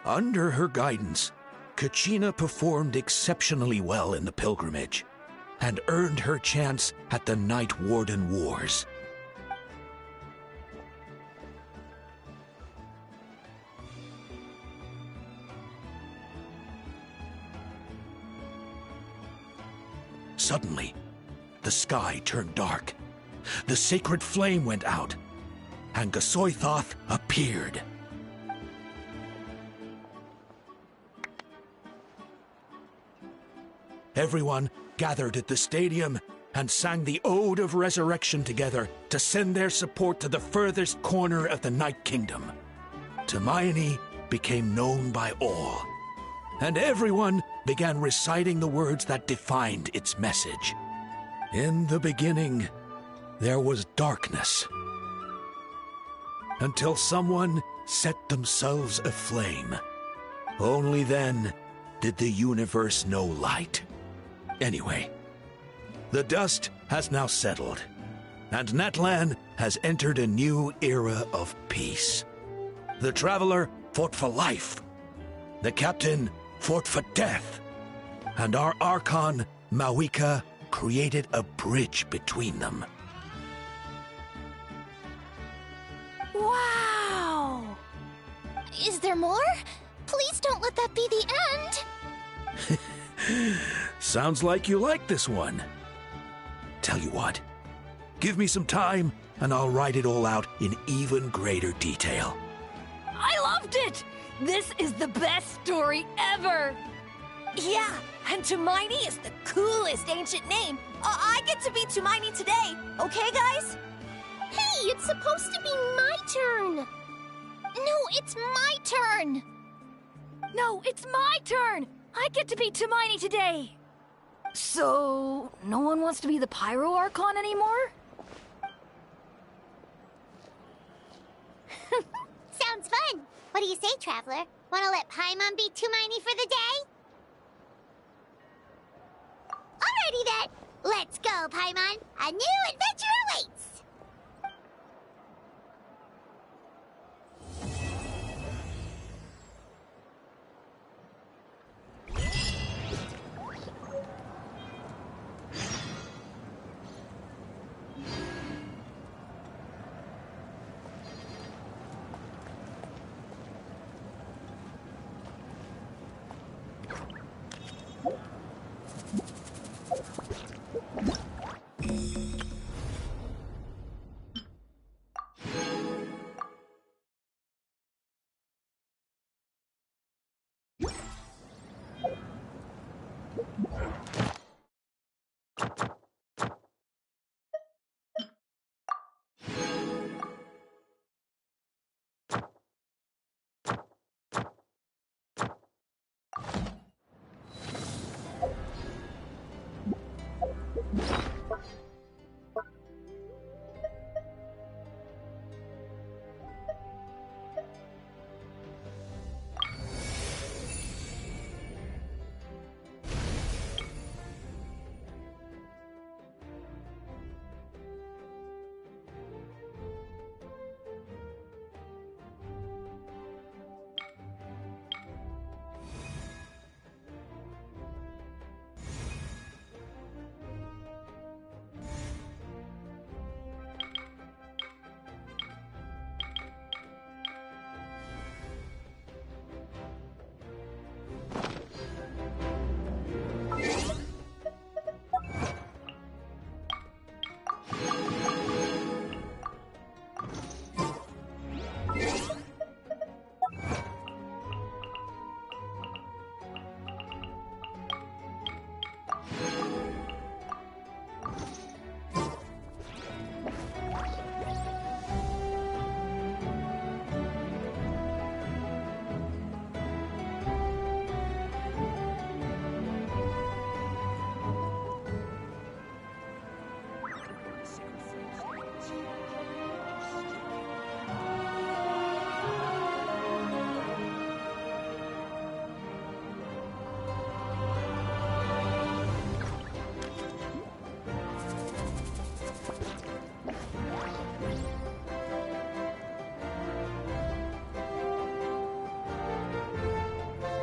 Under her guidance, Kachina performed exceptionally well in the pilgrimage and earned her chance at the Night Warden Wars. Suddenly, the sky turned dark. The sacred flame went out, and Gasoithoth appeared. Everyone gathered at the stadium and sang the Ode of Resurrection together to send their support to the furthest corner of the Night Kingdom. Hermione became known by all, and everyone began reciting the words that defined its message. In the beginning, there was darkness, until someone set themselves aflame. Only then did the universe know light. Anyway, the dust has now settled, and Natlan has entered a new era of peace. The Traveler fought for life, the Captain fought for death, and our Archon, Mawika, created a bridge between them. Wow! Is there more? Please don't let that be the end! Sounds like you like this one. Tell you what, give me some time and I'll write it all out in even greater detail. I loved it! This is the best story ever! Yeah, and Tumaini is the coolest ancient name. I get to be Tumaini today, okay, guys? Hey, it's supposed to be my turn! No, it's my turn! No, it's my turn! I get to be Tumaini today! So, no one wants to be the Pyro Archon anymore? Sounds fun. What do you say, Traveler? Wanna let Paimon be Tumaini for the day? Alrighty then. Let's go, Paimon. A new adventure awaits.